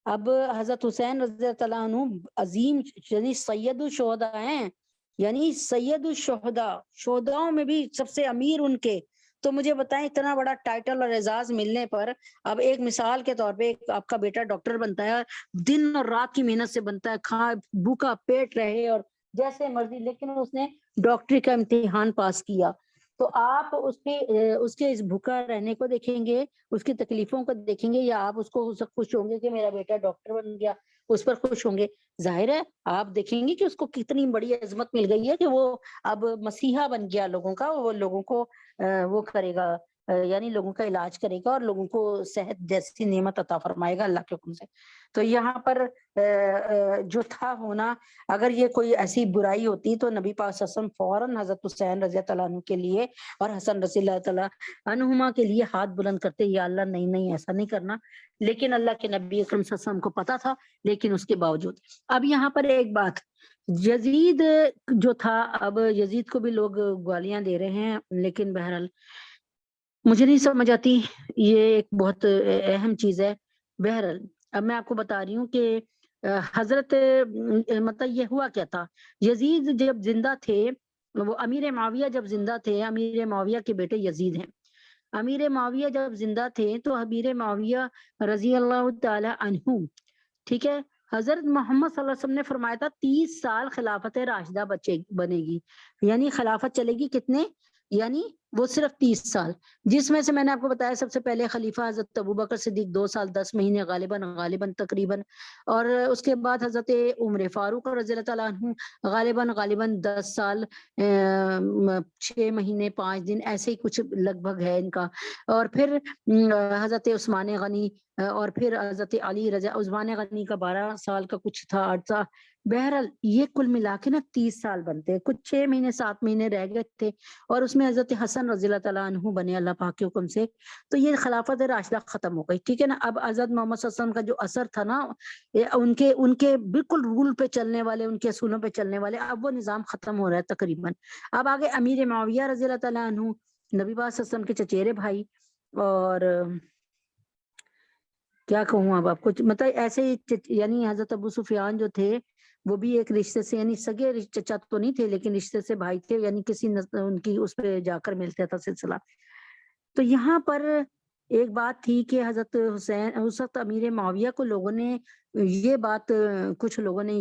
اب حضرت حسین رضی اللہ عنہ عظیم یعنی سید الشہداء ہیں، یعنی سید الشہداء، شہداؤں میں بھی سب سے امیر ان کے. تو مجھے بتائیں اتنا بڑا ٹائٹل اور اعزاز ملنے پر، اب ایک مثال کے طور پہ آپ کا بیٹا ڈاکٹر بنتا ہے، دن اور رات کی محنت سے بنتا ہے، کھا بھوکا پیٹ رہے اور جیسے مرضی، لیکن اس نے ڈاکٹری کا امتحان پاس کیا. تو آپ اس کے اس بھوکا رہنے کو دیکھیں گے، اس کی تکلیفوں کو دیکھیں گے، یا آپ اس کو خوش ہوں گے کہ میرا بیٹا ڈاکٹر بن گیا، اس پر خوش ہوں گے؟ ظاہر ہے آپ دیکھیں گے کہ اس کو کتنی بڑی عظمت مل گئی ہے کہ وہ اب مسیحا بن گیا لوگوں کا، وہ لوگوں کو وہ کرے گا، یعنی لوگوں کا علاج کرے گا اور لوگوں کو صحت جیسی نعمت عطا فرمائے گا اللہ کے حکم سے. تو یہاں پر جو تھا ہونا، اگر یہ کوئی ایسی برائی ہوتی تو نبی پاک صلی اللہ علیہ وسلم فوراً حضرت حسین رضی اللہ عنہ کے لیے اور حسن رضی اللہ تعالیٰ عنہما کے لیے ہاتھ بلند کرتے، یا اللہ نہیں ایسا نہیں کرنا. لیکن اللہ کے نبی اکرم صلی اللہ علیہ وسلم کو پتا تھا، لیکن اس کے باوجود. اب یہاں پر ایک بات، یزید جو تھا، اب یزید کو بھی لوگ گالیاں دے رہے ہیں، لیکن بہرحال مجھے نہیں سمجھ آتی، یہ ایک بہت اہم چیز ہے. بہرحال اب میں آپ کو بتا رہی ہوں کہ حضرت مطلب یہ ہوا کیا تھا. یزید جب زندہ تھے، وہ امیر معاویہ جب زندہ تھے، امیر معاویہ کے بیٹے یزید ہیں، امیر معاویہ جب زندہ تھے تو امیر معاویہ رضی اللہ تعالی عنہ، ٹھیک ہے، حضرت محمد صلی اللہ علیہ وسلم نے فرمایا تھا 30 سال خلافت راشدہ بنے گی، یعنی خلافت چلے گی کتنے، یعنی وہ صرف 30 سال، جس میں سے میں نے آپ کو بتایا سب سے پہلے خلیفہ حضرت ابوبکر صدیق 2 سال 10 مہینے غالباً تقریباً، اور اس کے بعد حضرت عمر فاروق رضی اللہ تعالیٰ عنہ غالباً 10 سال 6 مہینے 5 دن ایسے ہی کچھ لگ بھگ ہے ان کا، اور پھر حضرت عثمان غنی، اور پھر حضرت علی رضا. عثمان غنی کا 12 سال کا کچھ تھا عرصہ. بہرحال یہ کل ملا کے نا 30 سال بنتے، کچھ 6 مہینے 7 مہینے رہ گئے تھے، اور اس میں حضرت حسن حسن رضی اللہ تعالیٰ عنہ بنے اللہ پاک کے حکم سے، تو یہ خلافت راشدہ ختم ہو گئی، ٹھیک ہے نا۔ اب حضرت محمد صلی اللہ علیہ وسلم کا جو اثر تھا نا، ان کے بالکل رول پہ چلنے والے، ان کے اصولوں پہ چلنے والے، اب وہ نظام ختم ہو رہا ہے تقریباً۔ اب آگے امیر معاویہ رضی اللہ تعالیٰ عنہ، نبی پاک صلی اللہ علیہ وسلم کے چچیرے بھائی، اور کیا کہوں اب آپ کو، مطلب ایسے ہی یعنی حضرت ابو سفیان جو تھے وہ بھی ایک رشتے سے، یعنی سگے چچا تو نہیں تھے لیکن رشتے سے بھائی تھے، یعنی کسی ان کی اس پہ جا کر ملتا تھا سلسلہ۔ تو یہاں پر ایک بات تھی کہ حضرت حسین، اس وقت امیر معاویہ کو لوگوں نے یہ بات، کچھ لوگوں نے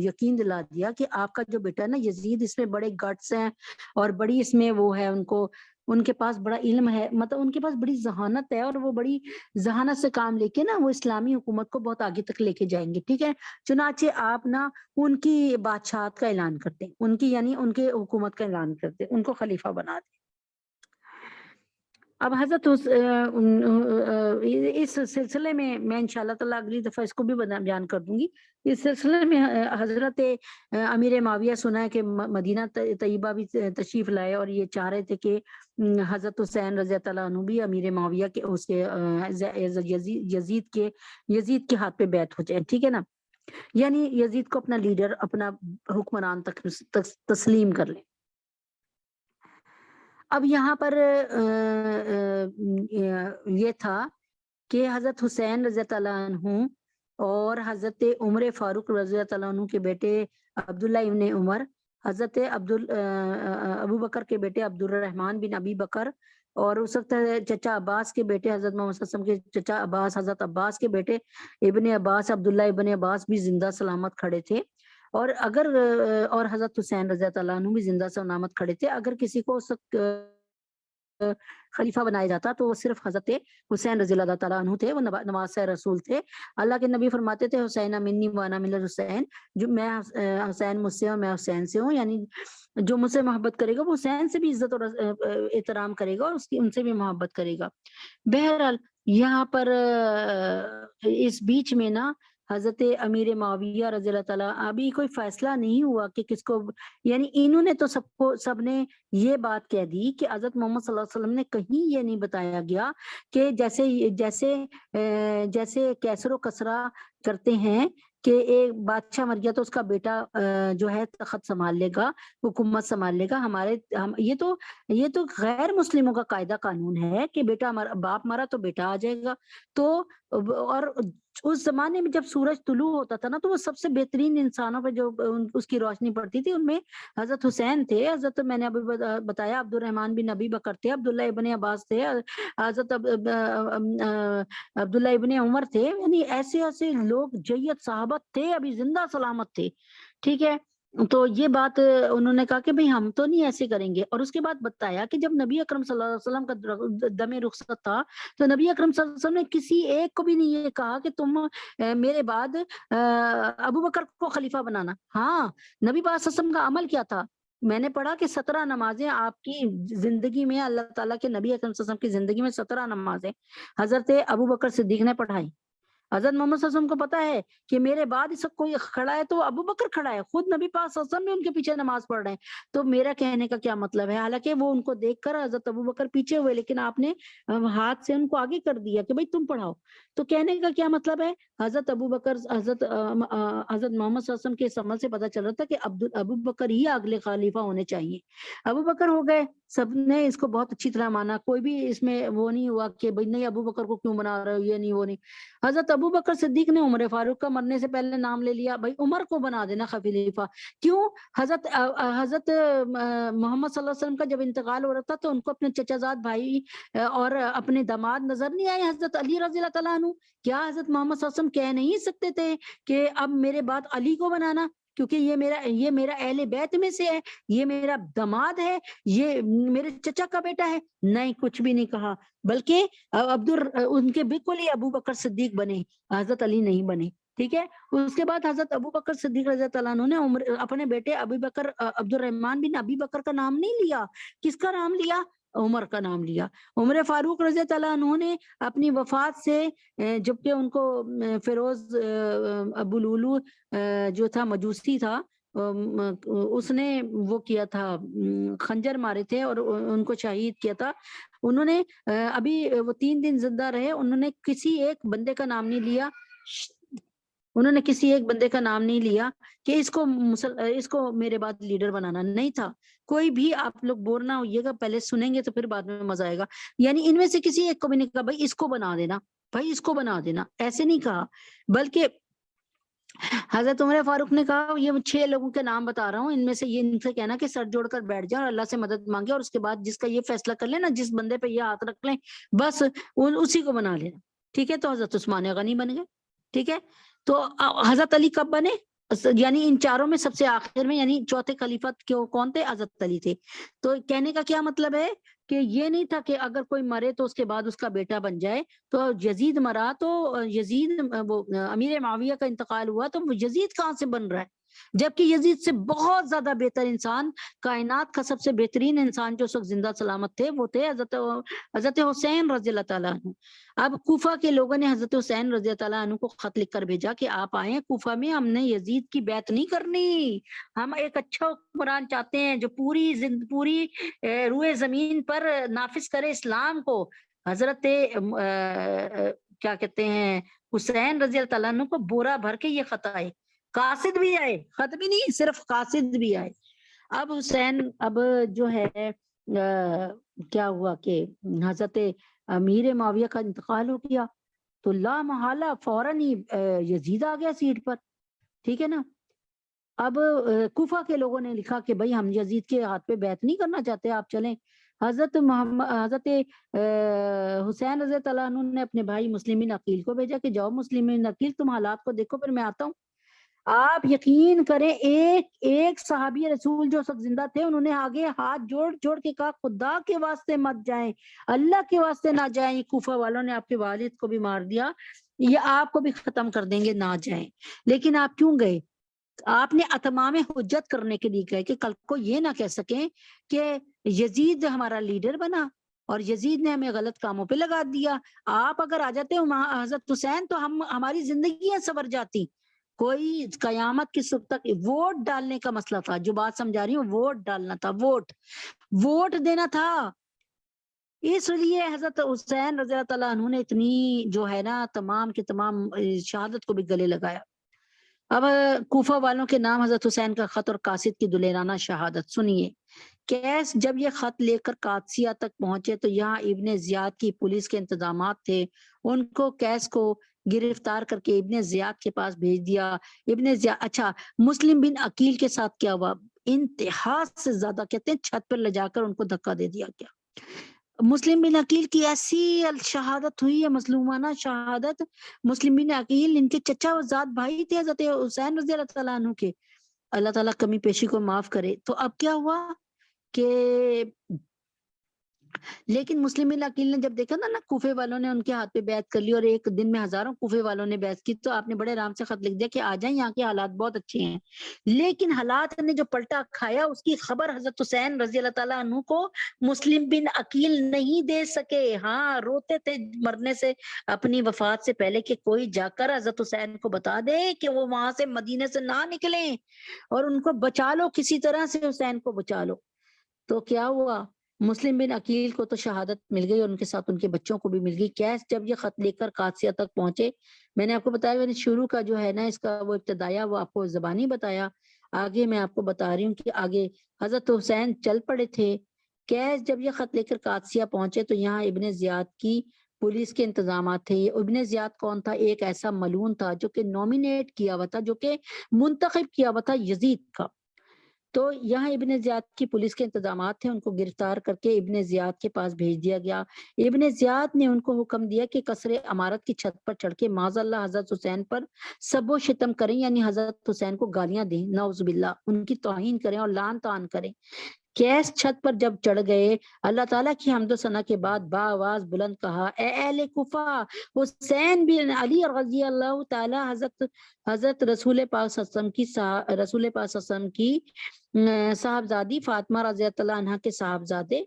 یقین دلا دیا کہ آپ کا جو بیٹا ہے نا یزید، اس میں بڑے گٹس ہیں اور بڑی اس میں وہ ہے، ان کے پاس بڑا علم ہے، مطلب ان کے پاس بڑی ذہانت ہے، اور وہ بڑی ذہانت سے کام لے کے نا وہ اسلامی حکومت کو بہت آگے تک لے کے جائیں گے، ٹھیک ہے۔ چنانچہ آپ نا ان کی بادشاہت کا اعلان کرتے ہیں، ان کی یعنی ان کے حکومت کا اعلان کرتے ہیں، ان کو خلیفہ بنا دیں۔ اب حضرت اس سلسلے میں انشاءاللہ تعالیٰ اگلی دفعہ اس کو بھی بیان کر دوں گی۔ اس سلسلے میں حضرت امیر معاویہ سنا ہے کہ مدینہ طیبہ بھی تشریف لائے، اور یہ چاہ رہے تھے کہ حضرت حسین رضی اللہ عنہ بھی امیر معاویہ کے اس کے یزید کے ہاتھ پہ بیعت ہو جائے، ٹھیک ہے نا، یعنی یزید کو اپنا لیڈر، اپنا حکمران تسلیم کر لیں۔ اب یہاں پر یہ تھا کہ حضرت حسین رضی اللہ عنہ اور حضرت عمر فاروق رضی اللہ عنہ کے بیٹے عبداللہ ابن عمر، حضرت ابو بکر کے بیٹے عبد الرحمن بن ابی بکر، اور اس وقت چچا عباس کے بیٹے حضرت محمد صلی اللہ علیہ وسلم کے چچا عباس، حضرت عباس کے بیٹے ابن عباس، عبداللہ ابن عباس بھی زندہ سلامت کھڑے تھے، اور حضرت حسین رضی اللہ عنہ بھی زندہ سلامت کھڑے تھے۔ اگر کسی کو اس وقت خلیفہ بنایا جاتا تو وہ صرف حضرت حسین رضی اللہ تعالیٰ عنہ تھے، وہ نواسہ رسول تھے۔ اللہ کے نبی فرماتے تھے حسین منی وانا من الحسین، جو میں حسین مجھ سے ہوں، میں حسین سے ہوں، یعنی جو مجھ سے محبت کرے گا وہ حسین سے بھی عزت اور احترام کرے گا، اور ان سے بھی محبت کرے گا۔ بہرحال یہاں پر اس بیچ میں نا حضرت امیر معاویہ رضی اللہ تعالیٰ، ابھی کوئی فیصلہ نہیں ہوا کہ کس کو، یعنی انہوں نے تو سب نے یہ بات کہہ دی کہ حضرت محمد صلی اللہ علیہ وسلم نے کہیں یہ نہیں بتایا گیا کہ جیسے کیسر و کسرا کرتے ہیں کہ ایک بادشاہ مر گیا تو اس کا بیٹا جو ہے تخت سنبھال لے گا، حکومت سنبھال لے گا۔ یہ تو غیر مسلموں کا قاعدہ قانون ہے کہ بیٹا باپ مرا تو بیٹا آ جائے گا۔ تو اور اس زمانے میں جب سورج طلوع ہوتا تھا نا تو وہ سب سے بہترین انسانوں پہ جو اس کی روشنی پڑتی تھی، ان میں حضرت حسین تھے، حضرت میں نے ابھی بتایا عبد الرحمن بن نبی بکر تھے، عبداللہ ابن عباس تھے، حضرت عبداللہ ابن عمر تھے، یعنی ایسے لوگ جیت صحابت تھے، ابھی زندہ سلامت تھے، ٹھیک ہے۔ تو یہ بات انہوں نے کہا کہ بھئی ہم تو نہیں ایسے کریں گے۔ اور اس کے بعد بتایا کہ جب نبی اکرم صلی اللہ علیہ وسلم کا دم رخصت تھا تو نبی اکرم صلی اللہ علیہ وسلم نے کسی ایک کو بھی نہیں یہ کہا کہ تم میرے بعد ابو بکر کو خلیفہ بنانا۔ ہاں، نبی پاک صلی اللہ علیہ وسلم کا عمل کیا تھا؟ میں نے پڑھا کہ 17 نمازیں آپ کی زندگی میں، اللہ تعالیٰ کے نبی اکرم صلی اللہ علیہ وسلم کی زندگی میں 17 نمازیں حضرت ابو بکر صدیق نے پڑھائی۔ حضرت محمد صلی اللہ علیہ وسلم کو پتا ہے کہ میرے بعد اس وقت کوئی کھڑا ہے تو ابو بکر کھڑا ہے، خود نبی پاک صلی اللہ علیہ وسلم بھی ان کے پیچھے نماز پڑھ رہے ہیں۔ تو میرا کہنے کا کیا مطلب ہے، حالانکہ وہ ان کو دیکھ کر حضرت ابو بکر پیچھے ہوئے، لیکن آپ نے ہاتھ سے ان کو آگے کر دیا کہ بھئی تم پڑھاؤ۔ تو کہنے کا کیا مطلب ہے، حضرت ابو بکر، حضرت محمد صلی اللہ علیہ وسلم کے اس عمل سے پتہ چل رہا تھا کہ ابو بکر ہی اگلے خلیفہ ہونے چاہیے۔ ابو بکر ہو گئے، سب نے اس کو بہت اچھی طرح مانا، کوئی بھی اس میں وہ نہیں ہوا کہ بھئی نہیں ابو بکر کو کیوں بنا رہے ہو، یہ نہیں وہ نہیں۔ حضرت ابو بکر صدیق نے عمر فاروق کا مرنے سے پہلے نام لے لیا، بھئی عمر کو بنا دینا خلیفہ۔ کیوں؟ حضرت محمد صلی اللہ علیہ وسلم کا جب انتقال ہو رہا تھا تو ان کو اپنے چچا زاد بھائی اور اپنے داماد نظر نہیں آئے حضرت علی رضی اللہ تعالیٰ عنہ؟ کیا حضرت محمد صلی اللہ علیہ وسلم کہہ نہیں سکتے تھے کہ اب میرے بعد علی کو بنانا، کیونکہ یہ میرا اہل بیت میں سے ہے، یہ میرا داماد ہے، یہ میرے چچا کا بیٹا ہے؟ نہیں، کچھ بھی نہیں کہا، بلکہ ان کے بالکل ہی ابو بکر صدیق بنے، حضرت علی نہیں بنے، ٹھیک ہے۔ اس کے بعد حضرت ابو بکر صدیق رضی اللہ عنہ نے اپنے بیٹے ابو بکر عبد الرحمن بن ابی بکر کا نام نہیں لیا، کس کا نام لیا؟ عمر کا نام لیا۔ عمر فاروق رضی اللہ عنہ نے اپنی وفات سے جبکہ ان کو فیروز ابو لولو جو تھا مجوسی تھا، اس نے وہ کیا تھا، خنجر مارے تھے اور ان کو شہید کیا تھا، انہوں نے ابھی وہ 3 دن زندہ رہے، انہوں نے کسی ایک بندے کا نام نہیں لیا، انہوں نے کسی ایک بندے کا نام نہیں لیا کہ اس کو میرے بعد لیڈر بنانا نہیں تھا کوئی بھی۔ آپ لوگ بور نہ ہوئیے گا، پہلے سنیں گے تو پھر بعد میں مزہ آئے گا۔ یعنی ان میں سے کسی ایک کو بھی نہیں کہا بھائی اس کو بنا دینا، بھائی اس کو بنا دینا، ایسے نہیں کہا، بلکہ حضرت عمر فاروق نے کہا یہ 6 لوگوں کے نام بتا رہا ہوں، ان میں سے یہ ان سے کہنا کہ سر جوڑ کر بیٹھ جائیں اور اللہ سے مدد مانگے، اور اس کے بعد جس کا یہ فیصلہ کر لیں نا، جس بندے پہ یہ ہاتھ رکھ لیں، بس اسی کو بنا لینا، ٹھیک ہے؟ تو حضرت عثمان غنی بن گئے، ٹھیک ہے؟ تو حضرت علی کب بنے؟ یعنی ان چاروں میں سب سے آخر میں، یعنی چوتھے خلیفت کون تھے؟ حضرت علی تھے۔ تو کہنے کا کیا مطلب ہے کہ یہ نہیں تھا کہ اگر کوئی مرے تو اس کے بعد اس کا بیٹا بن جائے، تو یزید مرا تو یزید وہ امیر معاویہ کا انتقال ہوا تو یزید کہاں سے بن رہا ہے؟ جبکہ یزید سے بہت زیادہ بہتر انسان، کائنات کا سب سے بہترین انسان جو اس وقت زندہ سلامت تھے، وہ تھے حضرت حسین رضی اللہ تعالیٰ عنہ۔ اب کوفہ کے لوگوں نے حضرت حسین رضی اللہ تعالیٰ عنہ کو خط لکھ کر بھیجا کہ آپ آئیں کوفہ میں، ہم نے یزید کی بیعت نہیں کرنی، ہم ایک اچھا حکمران چاہتے ہیں جو پوری روئے زمین پر نافذ کرے اسلام کو۔ حضرت کیا کہتے ہیں حسین رضی اللہ تعالیٰ عنہ کو بورا بھر کے یہ خط آئے، قاصد بھی آئے، خط بھی نہیں صرف قاصد بھی آئے۔ اب حسین اب جو ہے کیا ہوا کہ حضرت امیر معاویہ کا انتقال ہو گیا، تو لا محالہ فوراً ہی یزید آ گیا سیٹ پر، ٹھیک ہے نا؟ اب کوفہ کے لوگوں نے لکھا کہ بھائی ہم یزید کے ہاتھ پہ بیعت نہیں کرنا چاہتے، آپ چلیں۔ حضرت حسین رضی اللہ عنہ نے اپنے بھائی مسلم بن عقیل کو بھیجا کہ جاؤ مسلم بن عقیل تم حالات کو دیکھو پھر میں آتا ہوں۔ آپ یقین کریں ایک صحابی رسول جو سب زندہ تھے، انہوں نے آگے ہاتھ جوڑ کے کہا خدا کے واسطے مت جائیں، اللہ کے واسطے نہ جائیں، کوفہ والوں نے آپ کے والد کو بھی مار دیا، یہ آپ کو بھی ختم کر دیں گے، نہ جائیں۔ لیکن آپ کیوں گئے؟ آپ نے اتمام حجت کرنے کے لیے گئے کہ کل کو یہ نہ کہہ سکیں کہ یزید ہمارا لیڈر بنا اور یزید نے ہمیں غلط کاموں پہ لگا دیا۔ آپ اگر آ جاتے حضرت حسین تو ہماری زندگیاں سنور جاتی۔ کوئی قیامت کی صبح تک ووٹ ڈالنے کا مسئلہ تھا، جو بات سمجھا رہی ہوں، ووٹ ڈالنا تھا، ووٹ دینا تھا۔ اس لیے حضرت حسین رضی اللہ تعالیٰ عنہ نے اتنی جو ہے نا تمام کے تمام شہادت کو بھی گلے لگایا۔ اب کوفہ والوں کے نام حضرت حسین کا خط اور قاصد کی دلیرانہ شہادت سنیے۔ کیس جب یہ خط لے کر قادسیہ تک پہنچے تو یہاں ابن زیاد کی پولیس کے انتظامات تھے، ان کو کیس کو گرفتار کر کے ابن زیاد کے پاس بھیج دیا۔ ابن زیاد اچھا مسلم بن عقیل کے ساتھ کیا ہوا؟ انتہا سے زیادہ کہتے ہیں چھت پر لے جا کر ان کو دھکا دے دیا گیا۔ مسلم بن عقیل کی ایسی شہادت ہوئی ہے، مظلومانہ شہادت۔ مسلم بن عقیل ان کے چچا و زاد بھائی تھے حضرت حسین رضی اللہ تعالیٰ عنہ کے، اللہ تعالیٰ کمی پیشی کو معاف کرے۔ تو اب کیا ہوا کہ لیکن مسلم بن عقیل نے جب دیکھا نا کوفے والوں نے ان کے ہاتھ پہ بیعت کر لی اور ایک دن میں ہزاروں کوفے والوں نے بیعت کی، تو آپ نے بڑے آرام سے خط لکھ دیا کہ آ جائیں، یہاں کے حالات بہت اچھے ہیں۔ لیکن حالات نے جو پلٹا کھایا اس کی خبر حضرت حسین رضی اللہ تعالیٰ عنہ کو مسلم بن عقیل نہیں دے سکے۔ ہاں روتے تھے مرنے سے اپنی وفات سے پہلے کہ کوئی جا کر حضرت حسین کو بتا دے کہ وہ وہاں سے مدینے سے نہ نکلیں اور ان کو بچا لو، کسی طرح سے حسین کو بچا لو۔ تو کیا ہوا؟ مسلم بن عقیل کو تو شہادت مل گئی اور ان کے ساتھ ان کے بچوں کو بھی مل گئی۔ کیس جب یہ خط لے کر قادسیہ تک پہنچے، میں نے آپ کو بتایا، میں نے شروع کا جو ہے نا اس کا وہ ابتدایہ وہ آپ کو زبانی بتایا، آگے میں آپ کو بتا رہی ہوں کہ آگے حضرت حسین چل پڑے تھے۔ کیس جب یہ خط لے کر قادسیہ پہنچے تو یہاں ابن زیاد کی پولیس کے انتظامات تھے۔ ابن زیاد کون تھا؟ ایک ایسا ملعون تھا جو کہ نومینیٹ کیا ہوا تھا، جو کہ منتخب کیا ہوا تھا یزید کا۔ تو یہاں ابن زیاد کی پولیس کے انتظامات تھے، ان کو گرفتار کر کے ابن زیاد کے پاس بھیج دیا گیا۔ ابن زیاد نے ان کو حکم دیا کہ قصر امارت کی چھت پر چڑھ کے معاذ اللہ حضرت حسین پر سب و شتم کریں، یعنی حضرت حسین کو گالیاں دیں، نعوذ باللہ، ان کی توہین کریں اور لعن طعن کریں۔ کیس چھت پر جب چڑھ گئے، اللہ تعالیٰ کی حمد و ثنا کے بعد با آواز بلند کہا، اے اہل کوفہ، حسین بن علی رضی اللہ تعالی حضرت رسول پاک صلی اللہ علیہ وسلم کی صاحبزادی فاطمہ رضی اللہ عنہ کے صاحبزادے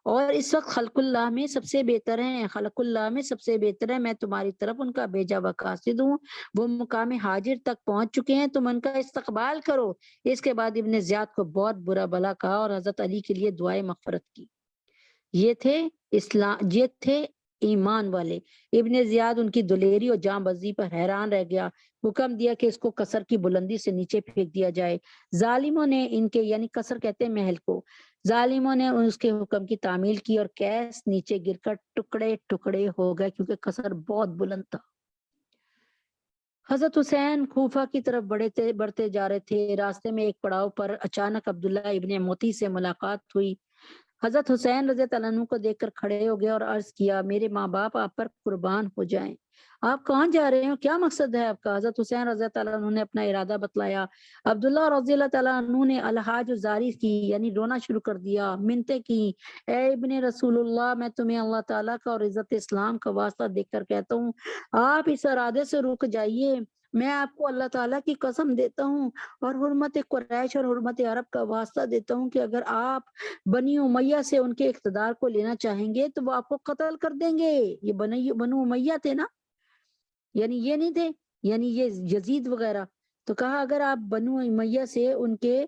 اور اس وقت خلق اللہ میں سب سے بہتر ہیں، خلق اللہ میں سب سے بہتر ہے، میں تمہاری طرف ان کا بھیجا ہوا قاصد ہوں، وہ مقام حاضر تک پہنچ چکے ہیں، تم ان کا استقبال کرو۔ اس کے بعد ابن زیاد کو بہت برا بھلا کہا اور حضرت علی کے لیے دعائیں مغفرت کی۔ یہ تھے ایمان والے۔ ابن زیاد ان کی دلیری اور جاں بازی پر حیران رہ گیا، حکم دیا کہ اس کو قصر کی بلندی سے نیچے پھینک دیا جائے۔ ظالموں نے ان کے، یعنی قصر کہتے ہیں محل کو، ظالموں نے اس کے حکم کی تعمیل کی اور کیس نیچے گر کر ٹکڑے ٹکڑے ہو گئے، کیونکہ قصر بہت بلند تھا۔ حضرت حسین کوفہ کی طرف بڑھتے جا رہے تھے، راستے میں ایک پڑاؤ پر اچانک عبداللہ ابن موتی سے ملاقات ہوئی۔ حضرت حسین رضی اللہ عنہ کو دیکھ کر کھڑے ہو گئے اور عرض کیا، میرے ماں باپ آپ پر قربان ہو جائیں، آپ کہاں جا رہے ہیں، کیا مقصد ہے آپ کا؟ حضرت حسین رضی اللہ عنہ نے اپنا ارادہ بتلایا۔ عبداللہ رضی اللہ تعالیٰ عنہ نے الحاج زاری کی، یعنی رونا شروع کر دیا، منتیں کی، اے ابن رسول اللہ، میں تمہیں اللہ تعالیٰ کا اور عزت اسلام کا واسطہ دیکھ کر کہتا ہوں، آپ اس ارادے سے رک جائیے، میں آپ کو اللہ تعالیٰ کی قسم دیتا ہوں اور حرمت قریش اور حرمت عرب کا واسطہ دیتا ہوں کہ اگر آپ بنی امیہ سے ان کے اقتدار کو لینا چاہیں گے تو وہ آپ کو قتل کر دیں گے۔ یہ بنو امیہ تھے نا، یعنی یہ نہیں تھے، یعنی یہ یزید وغیرہ۔ تو کہا اگر آپ بنو امیہ سے ان کے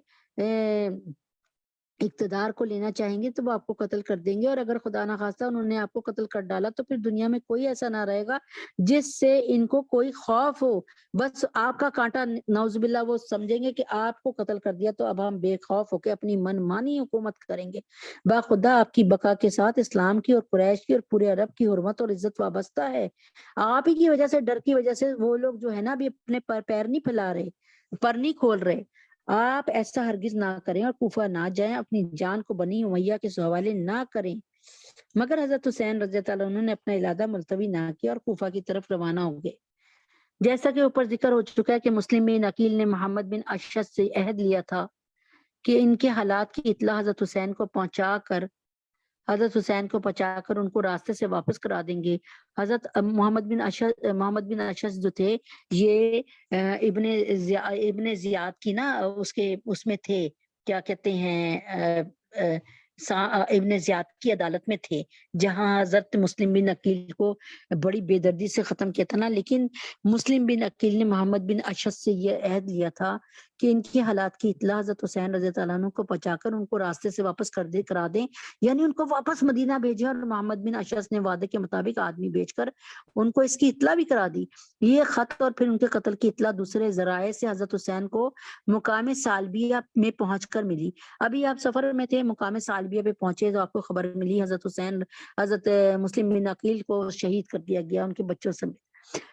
اقتدار کو لینا چاہیں گے تو وہ آپ کو قتل کر دیں گے، اور اگر خدا نخواستہ انہوں نے آپ کو قتل کر ڈالا تو پھر دنیا میں کوئی ایسا نہ رہے گا جس سے ان کو کوئی خوف ہو، بس آپ کا کانٹا، نعوذ باللہ، وہ سمجھیں گے کہ آپ کو قتل کر دیا تو اب ہم بے خوف ہو کے اپنی من مانی حکومت کریں گے۔ باخدا آپ کی بقا کے ساتھ اسلام کی اور قریش کی اور پورے عرب کی حرمت اور عزت وابستہ ہے۔ آپ ہی کی وجہ سے، ڈر کی وجہ سے وہ لوگ جو ہے نا ابھی اپنے پیر نہیں پھیلا رہے، پر نہیں کھول رہے۔ آپ ایسا ہرگز نہ کریں اور کوفہ نہ جائیں، اپنی جان کو بنی امیہ کے حوالے نہ کریں۔ مگر حضرت حسین رضی اللہ عنہ نے اپنا ارادہ ملتوی نہ کیا اور کوفہ کی طرف روانہ ہو گئے۔ جیسا کہ اوپر ذکر ہو چکا ہے کہ مسلم بن عقیل نے محمد بن اشعث سے عہد لیا تھا کہ ان کے حالات کی اطلاع حضرت حسین کو پہنچا کر ان کو راستے سے واپس کرا دیں گے۔ حضرت محمد بن اشعث جو تھے، یہ ابن زیاد کی نا اس میں تھے، کیا کہتے ہیں، ابن زیاد کی عدالت میں تھے، جہاں حضرت مسلم بن عقیل کو بڑی بے دردی سے ختم کیا تھا نا۔ لیکن مسلم بن عقیل نے محمد بن اشعث سے یہ عہد لیا تھا کہ ان کی حالات کی اطلاع حضرت حسین رضی اللہ عنہ کو پہنچا کر ان کو راستے سے واپس کرا دیں، یعنی ان کو واپس مدینہ بھیجے۔ اور محمد بن اشعث نے وعدے کے مطابق آدمی بھیج کر ان کو اس کی اطلاع بھی کرا دی۔ یہ خط اور پھر ان کے قتل کی اطلاع دوسرے ذرائع سے حضرت حسین کو مقام سالبیہ میں پہنچ کر ملی۔ ابھی آپ سفر میں تھے، مقام سالبیہ پہ پہنچے تو آپ کو خبر ملی حضرت مسلم بن عقیل کو شہید کر دیا گیا ان کے بچوں سمیت۔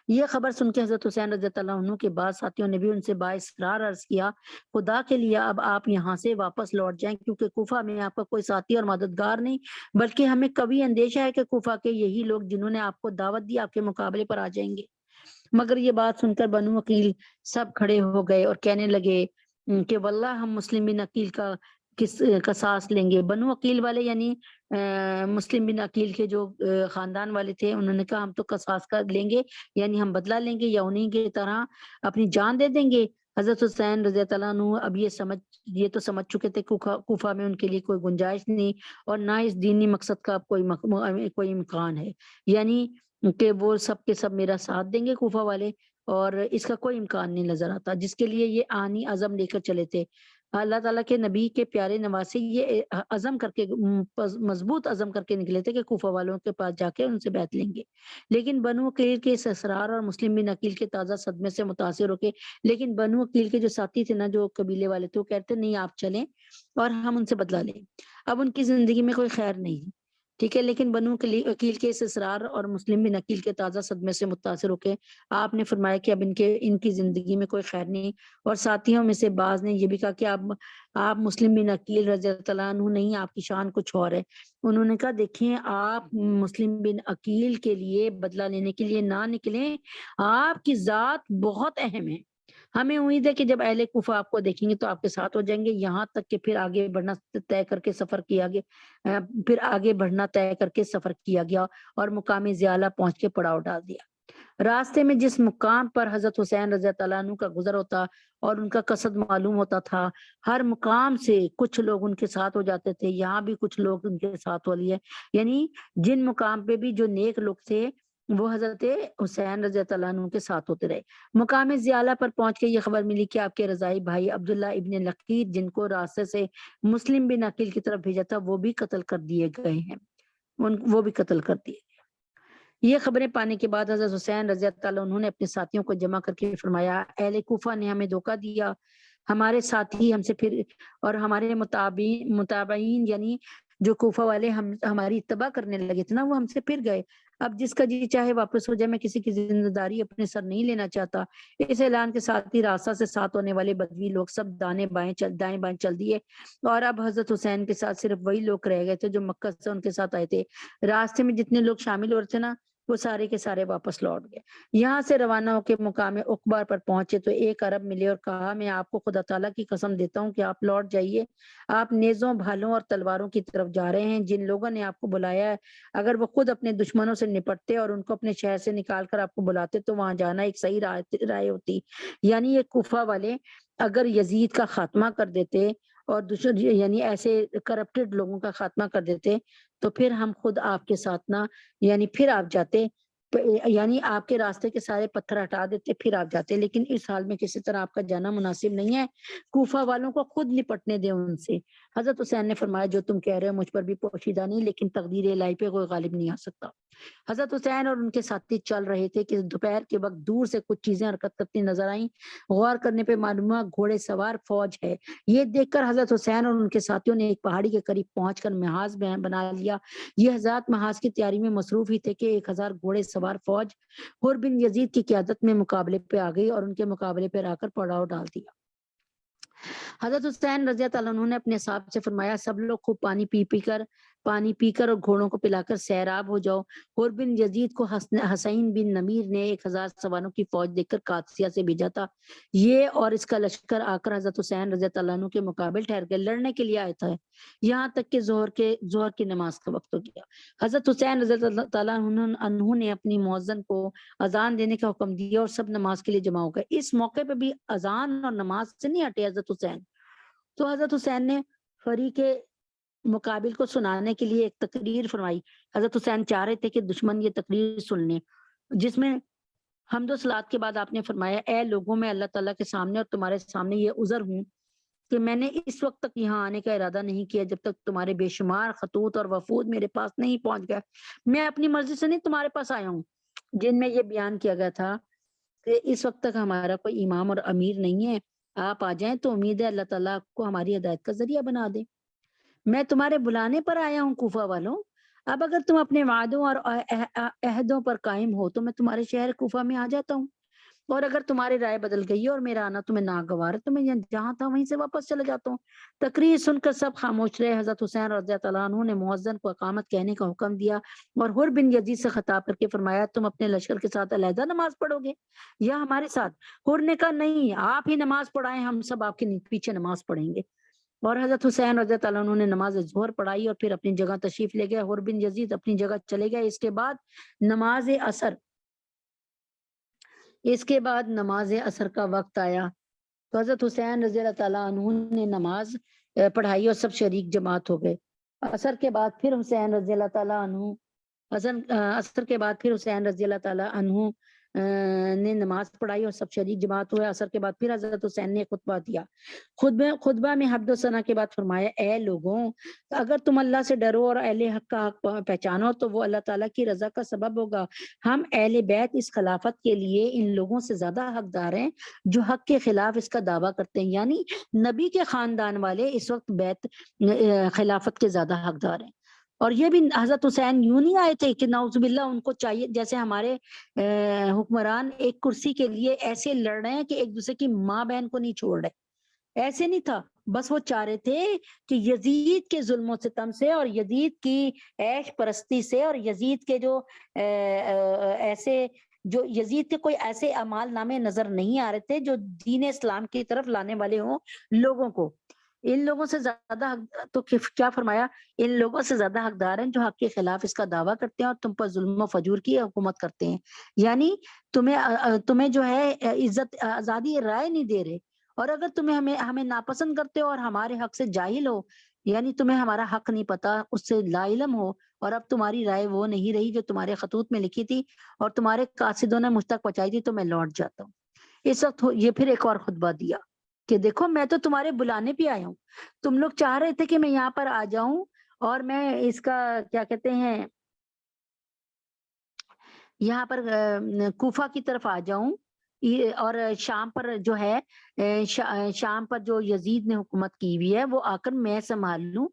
یہ خبر سن کے حضرت حسین رضی اللہ عنہ کے بعد ساتھیوں نے بھی ان سے بااصرار عرض کیا، خدا کے لیے اب آپ یہاں سے واپس لوٹ جائیں، کیونکہ کوفہ میں آپ کا کوئی ساتھی اور مددگار نہیں، بلکہ ہمیں کبھی اندیشہ ہے کہ کوفہ کے یہی لوگ جنہوں نے آپ کو دعوت دی آپ کے مقابلے پر آ جائیں گے۔ مگر یہ بات سن کر بنو عقیل سب کھڑے ہو گئے اور کہنے لگے کہ واللہ ہم مسلم بن عقیل کا قصاص لیں گے۔ بنو عقیل والے یعنی مسلم بن عقیل کے جو خاندان والے تھے، انہوں نے کہا ہم تو قصاص کا لیں گے، یعنی ہم بدلہ لیں گے یا انہیں کی طرح اپنی جان دے دیں گے۔ حضرت حسین رضی اللہ عنہ اب یہ تو سمجھ چکے تھے کوفہ میں ان کے لیے کوئی گنجائش نہیں اور نہ اس دینی مقصد کا کوئی امکان ہے، یعنی کہ وہ سب کے سب میرا ساتھ دیں گے کوفہ والے، اور اس کا کوئی امکان نہیں نظر آتا، جس کے لیے یہ آنی عزم لے کر چلے تھے۔ اللہ تعالیٰ کے نبی کے پیارے نواسے یہ عزم کر کے، مضبوط عزم کر کے نکلے تھے کہ کوفہ والوں کے پاس جا کے ان سے بیعت لیں گے۔ لیکن بنو عقیل کے اس اسرار اور مسلم بن عقیل کے تازہ صدمے سے متاثر ہو کے، لیکن بنو عقیل کے جو ساتھی تھے نا، جو قبیلے والے تھے، وہ کہتے نہیں آپ چلیں اور ہم ان سے بدلہ لیں، اب ان کی زندگی میں کوئی خیر نہیں، ٹھیک ہے۔ لیکن بنو عقیل کے اس اسرار اور مسلم بن عقیل کے تازہ صدمے سے متاثر ہو کے آپ نے فرمایا کہ اب ان کی زندگی میں کوئی خیر نہیں، اور ساتھیوں میں سے بعض نے یہ بھی کہا کہ آپ مسلم بن عقیل رضی اللہ عنہ نہیں، آپ کی شان کچھ اور ہے۔ انہوں نے کہا دیکھیں، آپ مسلم بن عقیل کے لیے بدلہ لینے کے لیے نہ نکلیں، آپ کی ذات بہت اہم ہے، ہمیں امید ہے کہ جب اہل کوفہ آپ کو دیکھیں گے تو آپ کے ساتھ ہو جائیں گے، یہاں تک کہ پھر آگے بڑھنا طے کر کے سفر کیا گیا اور مقام زیالہ پہنچ کے پڑاؤ ڈال دیا۔ راستے میں جس مقام پر حضرت حسین رضی اللہ عنہ کا گزر ہوتا اور ان کا قصد معلوم ہوتا تھا. ہر مقام سے کچھ لوگ ان کے ساتھ ہو جاتے تھے، یہاں بھی کچھ لوگ ان کے ساتھ ہو لیے. یعنی جن مقام پہ بھی جو نیک لوگ تھے وہ حضرت حسین رضی اللہ عنہ کے ساتھ ہوتے رہے. مقام زیالہ پر پہنچ کے یہ خبر ملی کہ آپ کے رضائی بھائی عبداللہ ابن لقید، جن کو راستے سے مسلم بن عقیل کی طرف بھیجا تھا، وہ بھی قتل کر دیے گئے ہیں. وہ بھی قتل کر دیے. یہ خبریں پانے کے بعد حضرت حسین رضی اللہ عنہ نے اپنے ساتھیوں کو جمع کر کے فرمایا، اہل کوفہ نے ہمیں دھوکہ دیا، ہمارے ساتھی ہم سے پھر اور ہمارے متابعین یعنی جو کوفہ والے ہماری اتباع کرنے لگے تھے نا، وہ ہم سے پھر گئے. اب جس کا جی چاہے واپس ہو جائے، میں کسی کی ذمہ داری اپنے سر نہیں لینا چاہتا. اس اعلان کے ساتھ ہی راستہ سے ساتھ ہونے والے بدوی لوگ سب دائیں بائیں چل دیے، اور اب حضرت حسین کے ساتھ صرف وہی لوگ رہ گئے تھے جو مکہ سے ان کے ساتھ آئے تھے. راستے میں جتنے لوگ شامل ہو رہے تھے نا، وہ سارے کے سارے واپس لوٹ گئے. یہاں سے روانہ ہو کے مقام عقبہ پر پہنچے تو ایک عرب ملے اور کہا، میں آپ کو خدا تعالیٰ کی قسم دیتا ہوں کہ آپ لوٹ جائیے. آپ نیزوں، بھالوں اور تلواروں کی طرف جا رہے ہیں. جن لوگوں نے آپ کو بلایا ہے، اگر وہ خود اپنے دشمنوں سے نپٹتے اور ان کو اپنے شہر سے نکال کر آپ کو بلاتے تو وہاں جانا ایک صحیح رائے ہوتی. یعنی یہ کوفہ والے اگر یزید کا خاتمہ کر دیتے اور یعنی ایسے کرپٹڈ لوگوں کا خاتمہ کر دیتے تو پھر ہم خود آپ کے ساتھ نہ، یعنی پھر آپ جاتے، یعنی آپ کے راستے کے سارے پتھر ہٹا دیتے، پھر آپ جاتے. لیکن اس حال میں کسی طرح آپ کا جانا مناسب نہیں ہے. کوفہ والوں کو خود نپٹنے دیں ان سے. حضرت حسین نے فرمایا، جو تم کہہ رہے ہو مجھ پر بھی پوشیدہ نہیں، لیکن تقدیر الہی پہ کوئی غالب نہیں آ سکتا. حضرت حسین اور ان کے ساتھی چل رہے تھے کہ دوپہر کے وقت دور سے کچھ چیزیں حرکت کرتی نظر آئیں. غور کرنے پہ معلوم ہوا گھوڑے سوار فوج ہے. یہ دیکھ کر حضرت حسین اور ان کے ساتھیوں نے ایک پہاڑی کے قریب پہنچ کر محاذ بنا لیا. یہ حضرات محاذ کی تیاری میں مصروف ہی تھے کہ 1000 گھوڑے سوار فوج حر بن یزید کی قیادت میں مقابلے پہ آ گئی اور ان کے مقابلے پہ آ کر پڑاؤ ڈال دیا. حضرت حسین رضی اللہ عنہ نے اپنے صاحب سے فرمایا، سب لوگ خوب پانی پی کر اور گھوڑوں کو پلا کر سیراب ہو جاؤ. حر بن یزید کو حسین بن نمیر نے 1000 سواروں کی فوج دیکھ کر قادسیہ سے بھیجا تھا. یہ اور اس کا لشکر آ کر حضرت حسین رضی اللہ عنہ کے مقابل ٹھہر کے لڑنے کے لیے آیا تھا، یہاں تک کہ ظہر کی نماز کا وقت ہو گیا. حضرت حسین رضی اللہ عنہ نے اپنی مؤذن کو اذان دینے کا حکم دیا اور سب نماز کے لیے جمع ہو گئے. اس موقع پہ بھی اذان اور نماز سے نہیں ہٹے حضرت حسین. تو حضرت حسین نے فریق مقابل کو سنانے کے لیے ایک تقریر فرمائی. حضرت حسین چاہ رہے تھے کہ دشمن یہ تقریر سن لیں، جس میں حمد و صلات کے بعد آپ نے فرمایا، اے لوگوں، میں اللہ تعالیٰ کے سامنے اور تمہارے سامنے یہ عذر ہوں کہ میں نے اس وقت تک یہاں آنے کا ارادہ نہیں کیا جب تک تمہارے بے شمار خطوط اور وفود میرے پاس نہیں پہنچ گئے. میں اپنی مرضی سے نہیں تمہارے پاس آیا ہوں. جن میں یہ بیان کیا گیا تھا کہ اس وقت تک ہمارا کوئی امام اور امیر نہیں ہے، آپ آ جائیں تو امید ہے اللہ تعالیٰ آپ کو ہماری ہدایت کا ذریعہ بنا دے. میں تمہارے بلانے پر آیا ہوں کوفہ والوں. اب اگر تم اپنے وعدوں اور عہدوں پر قائم ہو تو میں تمہارے شہر کوفہ میں آ جاتا ہوں، اور اگر تمہاری رائے بدل گئی ہے اور میرا آنا تمہیں ناگوار ہے تو میں جہاں تھا وہیں سے واپس چلا جاتا ہوں. تقریر سن کر سب خاموش رہے. حضرت حسین رضی اللہ عنہ نے مؤذن کو اقامت کہنے کا حکم دیا اور حر بن یزید سے خطاب کر کے فرمایا، تم اپنے لشکر کے ساتھ علیحدہ نماز پڑھو گے یا ہمارے ساتھ؟ حر نے کہا، نہیں، آپ ہی نماز پڑھائیں، ہم سب آپ کے پیچھے نماز پڑھیں گے. اور حضرت حسین رضی اللہ عنہ نے نماز ظہر پڑھائی اور پھر اپنی جگہ تشریف لے گئے. حر بن یزید اپنی جگہ چلے گئے. اس کے بعد نماز عصر کا وقت آیا تو حضرت حسین رضی اللہ تعالیٰ عنہ نے نماز پڑھائی اور سب شریک جماعت ہو گئے. عصر کے بعد پھر حسین رضی اللہ تعالیٰ عنہ نے نماز پڑھائی اور سب شریک جماعت ہوئے. عصر کے بعد پھر حضرت حسین نے خطبہ دیا. خطبہ میں حمد و ثنا کے بعد فرمایا، اے لوگوں، اگر تم اللہ سے ڈرو اور اہل حق کا حق پہچانو تو وہ اللہ تعالیٰ کی رضا کا سبب ہوگا. ہم اہل بیت اس خلافت کے لیے ان لوگوں سے زیادہ حقدار ہیں جو حق کے خلاف اس کا دعویٰ کرتے ہیں. یعنی نبی کے خاندان والے اس وقت بیت خلافت کے زیادہ حقدار ہیں. اور یہ بھی حضرت حسین یوں نہیں آئے تھے کہ نعوذ باللہ ان کو چاہیے جیسے ہمارے حکمران ایک کرسی کے لیے ایسے لڑ رہے ہیں کہ ایک دوسرے کی ماں بہن کو نہیں چھوڑ رہے. ایسے نہیں تھا. بس وہ چاہ رہے تھے کہ یزید کے ظلم و ستم سے اور یزید کی عیش پرستی سے اور یزید کے جو یزید کے کوئی ایسے اعمال نامے نظر نہیں آ رہے تھے جو دین اسلام کی طرف لانے والے ہوں لوگوں کو. ان لوگوں سے زیادہ تو کیا فرمایا، ان لوگوں سے زیادہ حقدار ہیں جو حق کے خلاف اس کا دعویٰ کرتے ہیں اور تم پر ظلم و فجور کی حکومت کرتے ہیں. یعنی تمہیں جو ہے عزت آزادی رائے نہیں دے رہے اور اگر تمہیں ہمیں ناپسند کرتے ہو اور ہمارے حق سے جاہل ہو، یعنی تمہیں ہمارا حق نہیں پتا، اس سے لا علم ہو، اور اب تمہاری رائے وہ نہیں رہی جو تمہارے خطوط میں لکھی تھی اور تمہارے قاصدوں نے مجھ تک پہنچائی تھی، تو میں لوٹ جاتا ہوں۔ اس وقت یہ پھر ایک اور خطبہ دیا کہ دیکھو میں تو تمہارے بلانے پہ آیا ہوں، تم لوگ چاہ رہے تھے کہ میں یہاں پر آ جاؤں اور میں اس کا کیا کہتے ہیں یہاں پر کوفہ کی طرف آ جاؤں، اور شام پر جو ہے شام پر جو یزید نے حکومت کی ہوئی ہے وہ آ کر میں سنبھال لوں،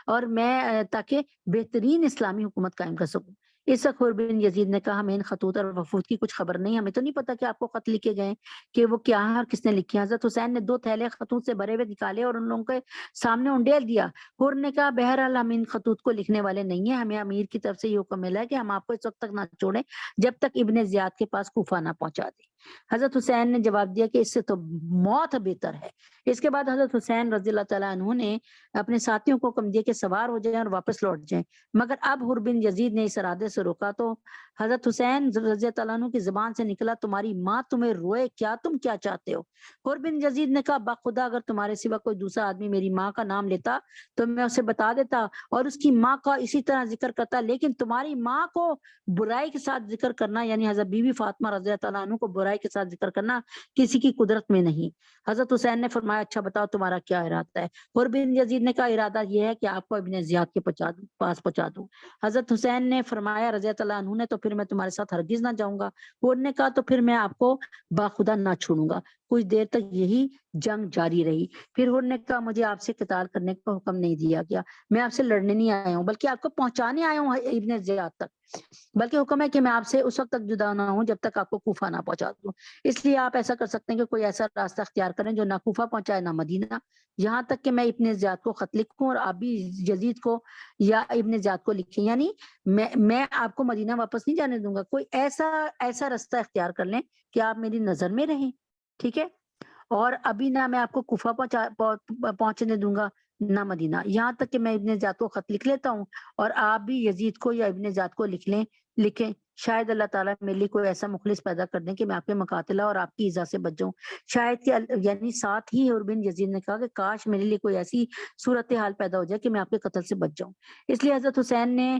اور میں تاکہ بہترین اسلامی حکومت قائم کر سکوں۔ اس وقت حر بن یزید نے کہا ہمیں ان خطوط اور وفود کی کچھ خبر نہیں، ہمیں تو نہیں پتا کہ آپ کو خط لکھے گئے کہ وہ کیا ہے اور کس نے لکھے ہیں۔ حضرت حسین نے 2 تھیلے خطوط سے بھرے ہوئے نکالے اور ان لوگوں کے سامنے انڈیل دیا۔ حر نے کہا بہرحال ہم ان خطوط کو لکھنے والے نہیں ہیں، ہمیں امیر کی طرف سے یہ حکم ملا ہے کہ ہم آپ کو اس وقت تک نہ چھوڑیں جب تک ابن زیاد کے پاس کوفہ نہ پہنچا دیں۔ حضرت حسین نے جواب دیا کہ اس سے تو موت بہتر ہے۔ اس کے بعد حضرت حسین رضی اللہ تعالیٰ عنہ نے اپنے ساتھیوں کو حکم دیا کہ سوار ہو جائیں اور واپس لوٹ جائیں، مگر اب حر بن یزید نے اس ارادے سے روکا تو حضرت حسین رضی اللہ عنہ کی زبان سے نکلا تمہاری ماں تمہیں روئے کیا، تم کیا چاہتے ہو؟ حر بن یزید نے کہا بخدا اگر تمہارے سوا کوئی دوسرا آدمی میری ماں کا نام لیتا تو میں اسے بتا دیتا اور اس کی ماں کا اسی طرح ذکر کرتا، لیکن تمہاری ماں کو برائی کے ساتھ ذکر کرنا، یعنی حضرت بی بی فاطمہ رضی اللہ عنہ کو برائی کے ساتھ ذکر کرنا کسی کی قدرت میں نہیں۔ حضرت حسین نے فرمایا اچھا بتاؤ تمہارا کیا ارادہ ہے؟ حر بن یزید نے کہا ارادہ یہ ہے کہ آپ کو ابن زیاد کے پاس پہنچا دوں۔ حضرت حسین نے فرمایا رضی اللہ عنہ نے تو پھر میں تمہارے ساتھ ہرگز نہ جاؤں گا۔ حر نے کہا تو پھر میں آپ کو باخدا نہ چھوڑوں گا۔ کچھ دیر تک یہی جنگ جاری رہی، پھر حر نے کہا مجھے آپ سے قتال کرنے کا حکم نہیں دیا گیا، میں آپ سے لڑنے نہیں آیا ہوں بلکہ آپ کو پہنچانے آیا ہوں ابن زیاد تک، بلکہ حکم ہے کہ میں آپ سے اس وقت تک جدا نہ ہوں جب تک آپ کو کوفہ نہ پہنچا دوں۔ اس لیے آپ ایسا کر سکتے ہیں کہ کوئی ایسا راستہ اختیار کریں جو نہ کوفہ پہنچائے نہ مدینہ، یہاں تک کہ میں ابن زیاد کو خط لکھوں اور آپ بھی یزید کو یا ابن زیاد کو لکھیں، یعنی میں آپ کو مدینہ واپس نہیں جانے دوں گا، کوئی ایسا راستہ اختیار کر لیں کہ آپ میری نظر میں رہیں، ٹھیک ہے؟ اور ابھی نہ میں آپ کو کوفہ پہنچنے دوں گا نہ مدینہ، یہاں تک کہ میں ابن زیاد کو خط لکھ لیتا ہوں اور آپ بھی یزید کو یا ابن زیاد کو لکھیں، شاید اللہ تعالیٰ میرے لیے کوئی ایسا مخلص پیدا کر دیں کہ میں آپ کے مقاتلہ اور آپ کی ایذا سے بچ جاؤں، شاید کہ یعنی ساتھ ہی حر بن یزید نے کہا کہ کاش میرے لیے کوئی ایسی صورتحال پیدا ہو جائے کہ میں آپ کے قتل سے بچ جاؤں۔ اس لیے حضرت حسین نے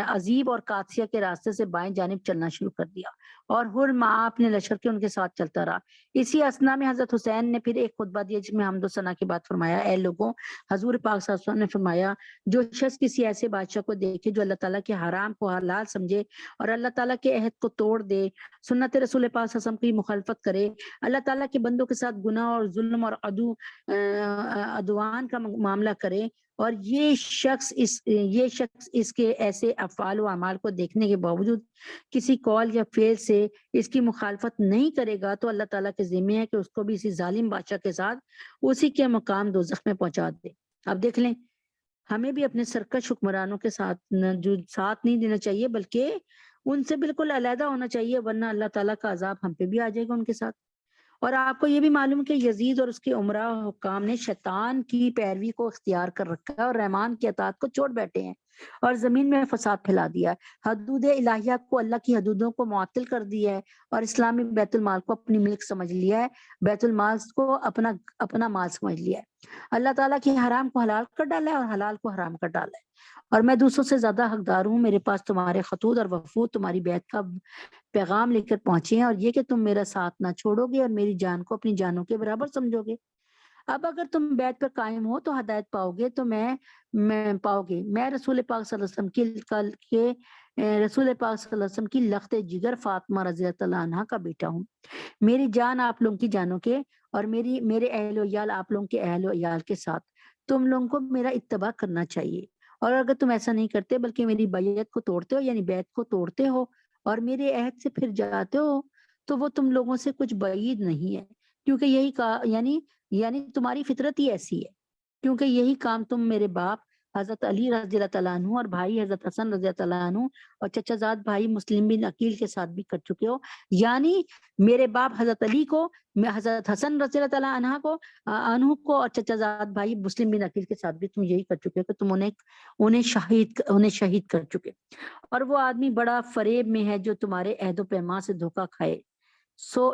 عزیب اور قادسیہ کے راستے سے بائیں جانب چلنا شروع کر دیا اور حر مع اپنے لشکر کے ان کے ساتھ چلتا رہا۔ اسی اسنا میں حضرت حسین نے پھر ایک خطبہ دیا جس میں حمد و ثنا کی بات فرمایا، اے لوگوں، حضور پاک صلی اللہ علیہ وسلم نے فرمایا جو شخص کسی ایسے بادشاہ کو دیکھے جو اللہ تعالیٰ کے حرام کو حلال سمجھے اور اللہ تعالیٰ کے عہد کو توڑ دے، سنت رسول پاک صلی اللہ علیہ وسلم کی مخالفت کرے، اللہ تعالیٰ کے بندوں کے ساتھ گناہ اور ظلم اور عدوان کا معاملہ کرے، اور یہ شخص اس کے ایسے افعال و اعمال کو دیکھنے کے باوجود کسی قول یا فعل سے اس کی مخالفت نہیں کرے گا تو اللہ تعالیٰ کے ذمہ ہے کہ اس کو بھی اسی ظالم بادشاہ کے ساتھ اسی کے مقام دوزخ میں پہنچا دے۔ اب دیکھ لیں ہمیں بھی اپنے سرکش حکمرانوں کے ساتھ جو ساتھ نہیں دینا چاہیے بلکہ ان سے بالکل علیحدہ ہونا چاہیے، ورنہ اللہ تعالیٰ کا عذاب ہم پہ بھی آ جائے گا ان کے ساتھ۔ اور آپ کو یہ بھی معلوم کہ یزید اور اس کے عمرہ حکام نے شیطان کی پیروی کو اختیار کر رکھا ہے اور رحمان کی اطاعت کو چھوڑ بیٹھے ہیں اور زمین میں فساد پھیلا دیا ہے، حدود الہیہ کو اللہ کی حدودوں کو معطل کر دیا ہے اور اسلامی بیت المال کو اپنی ملک سمجھ لیا ہے، بیت المال کو اپنا مال سمجھ لیا ہے، اللہ تعالیٰ کی حرام کو حلال کر ڈالا ہے اور حلال کو حرام کر ڈالا ہے، اور میں دوسروں سے زیادہ حقدار ہوں، میرے پاس تمہارے خطوط اور وفود تمہاری بیعت کا پیغام لے کر پہنچے ہیں اور یہ کہ تم میرا ساتھ نہ چھوڑو گے اور میری جان کو اپنی جانوں کے برابر سمجھو گے۔ اب اگر تم بیعت پر قائم ہو تو ہدایت پاؤ گے، تو میں رسول پاک صلی اللہ علیہ وسلم کی لخت جگر فاطمہ رضی اللہ عنہا کا بیٹا ہوں، میری جان آپ لوگوں کی جانوں کے اور میرے اہل و عیال آپ لوگوں کے اہل و عیال کے ساتھ، تم لوگوں کو میرا اتباع کرنا چاہیے، اور اگر تم ایسا نہیں کرتے بلکہ میری بیعت کو توڑتے ہو، یعنی بیعت کو توڑتے ہو اور میرے عہد سے پھر جاتے ہو، تو وہ تم لوگوں سے کچھ بعید نہیں ہے، کیونکہ یعنی تمہاری فطرت ہی ایسی ہے، کیونکہ یہی کام تم میرے باپ حضرت علی رضی اللہ تعالیٰ عنہ اور بھائی حضرت حسن رضی اللہ عنہ اور چچا زاد بھائی مسلم بن عقیل کے ساتھ بھی کر چکے ہو، یعنی میرے باپ حضرت علی کو، حضرت حسن رضی اللہ تعالیٰ عنہ کو اور چچا زاد بھائی مسلم بن عقیل کے ساتھ بھی تم یہی کر چکے ہو کہ تم انہیں شہید کر چکے، اور وہ آدمی بڑا فریب میں ہے جو تمہارے عہد و پیمان سے دھوکہ کھائے،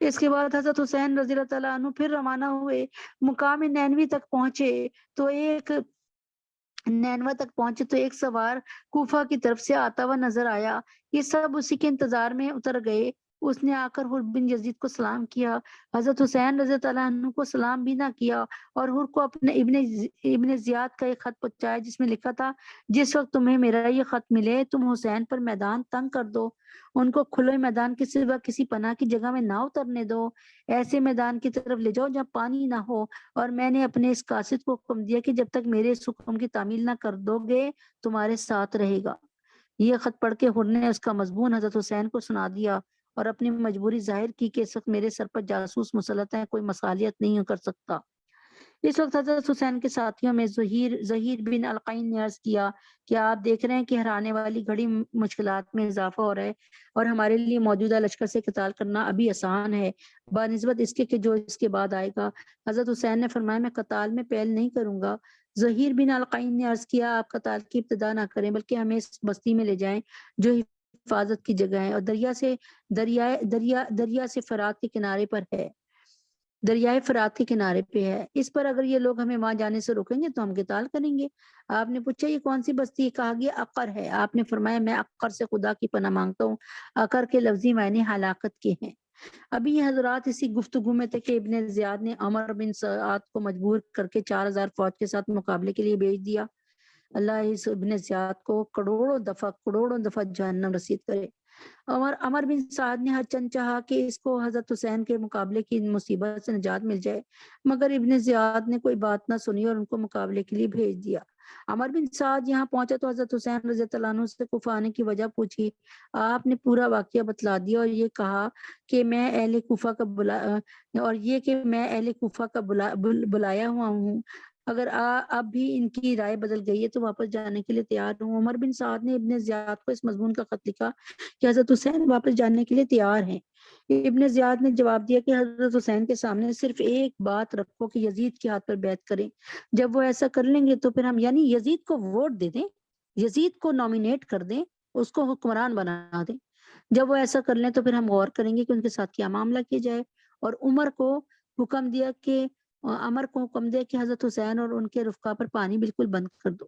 اس کے بعد حضرت حسین رضی اللہ تعالیٰ عنہ پھر روانہ ہوئے، مقام نینوی تک پہنچے تو ایک سوار کوفہ کی طرف سے آتا ہوا نظر آیا۔ یہ سب اسی کے انتظار میں اتر گئے۔ اس نے آ کر حر بن یزید کو سلام کیا۔ حضرت حسین رضی اللہ عنہ کو سلام بھی نہ کیا اور حر کو اپنے ابن زیاد کا ایک خط پہنچایا جس میں لکھا تھا، جس وقت تمہیں میرا یہ خط ملے تم حسین پر میدان تنگ کر دو، ان کو کھلے میدان کے سوا کسی پناہ کی جگہ میں نہ اترنے دو، ایسے میدان کی طرف لے جاؤ جہاں پانی نہ ہو، اور میں نے اپنے اس قاصد کو حکم دیا کہ جب تک میرے اس حکم کی تعمیل نہ کر دو گے تمہارے ساتھ رہے گا۔ یہ خط پڑھ کے حر نے اس کا مضمون حضرت حسین کو سنا دیا اور اپنی مجبوری ظاہر کی کہ اس وقت میرے سر پر جاسوس مسلط ہیں، کوئی مصالحت نہیں کر سکتا۔ اس وقت حضرت حسین کے ساتھیوں میں ظہیر بن القین نے عرض کیا کہ آپ دیکھ رہے ہیں کہ ہرانے والی گھڑی مشکلات میں اضافہ ہو رہا ہے اور ہمارے لیے موجودہ لشکر سے قتال کرنا ابھی آسان ہے بنسبت اس کے کہ جو اس کے بعد آئے گا۔ حضرت حسین نے فرمایا میں قتال میں پہل نہیں کروں گا۔ ظہیر بن القین نے عرض کیا آپ قتال کی ابتدا نہ کریں بلکہ ہمیں اس بستی میں لے جائیں جو حفاظت کی جگہ ہے اور دریا سے فرات کے کنارے پر ہے، دریائے فرات کے کنارے پہ ہے، اس پر اگر یہ لوگ ہمیں وہاں جانے سے روکیں گے تو ہم قتال کریں گے۔ آپ نے پوچھا یہ کون سی بستی ہے؟ کہا گیا عقر ہے۔ آپ نے فرمایا میں عقر سے خدا کی پناہ مانگتا ہوں، عقر کے لفظی معنی ہلاکت کے ہیں۔ ابھی یہ حضرات اسی گفتگو میں تھے کہ ابن زیاد نے عمر بن سعد کو مجبور کر کے 4000 فوج کے ساتھ مقابلے کے لیے بھیج دیا۔ اللہ اس ابن زیاد کو کروڑوں دفعہ جہنم رسید کرے۔ عمر بن سعد نے ہر چند چاہا کہ اس کو حضرت حسین کے مقابلے کی مصیبت سے نجات مل جائے، مگر ابن زیاد نے کوئی بات نہ سنی اور ان کو مقابلے کے لیے بھیج دیا۔ عمر بن سعد یہاں پہنچا تو حضرت حسین رضی اللہ عنہ سے کوفہ آنے کی وجہ پوچھی۔ آپ نے پورا واقعہ بتلا دیا اور یہ کہا کہ میں اہل کوفہ کا بلایا ہوا ہوں، اگر اب بھی ان کی رائے بدل گئی ہے تو واپس جانے کے لیے تیار ہوں۔ عمر بن سعد نے ابن زیاد کو اس مضمون کا خط لکھا کہ حضرت حسین واپس جانے کے لیے تیار ہیں۔ ابن زیاد نے جواب دیا کہ حضرت حسین کے سامنے صرف ایک بات رکھو کہ یزید کے ہاتھ پر بیعت کریں، جب وہ ایسا کر لیں گے تو پھر ہم یعنی یزید کو ووٹ دے دیں، یزید کو نامینیٹ کر دیں، اس کو حکمران بنا دیں، جب وہ ایسا کر لیں تو پھر ہم غور کریں گے کہ ان کے ساتھ کیا معاملہ کیا جائے۔ اور عمر کو حکم دیا کہ حضرت حسین اور ان کے رفقا پر پانی بالکل بند کر دو۔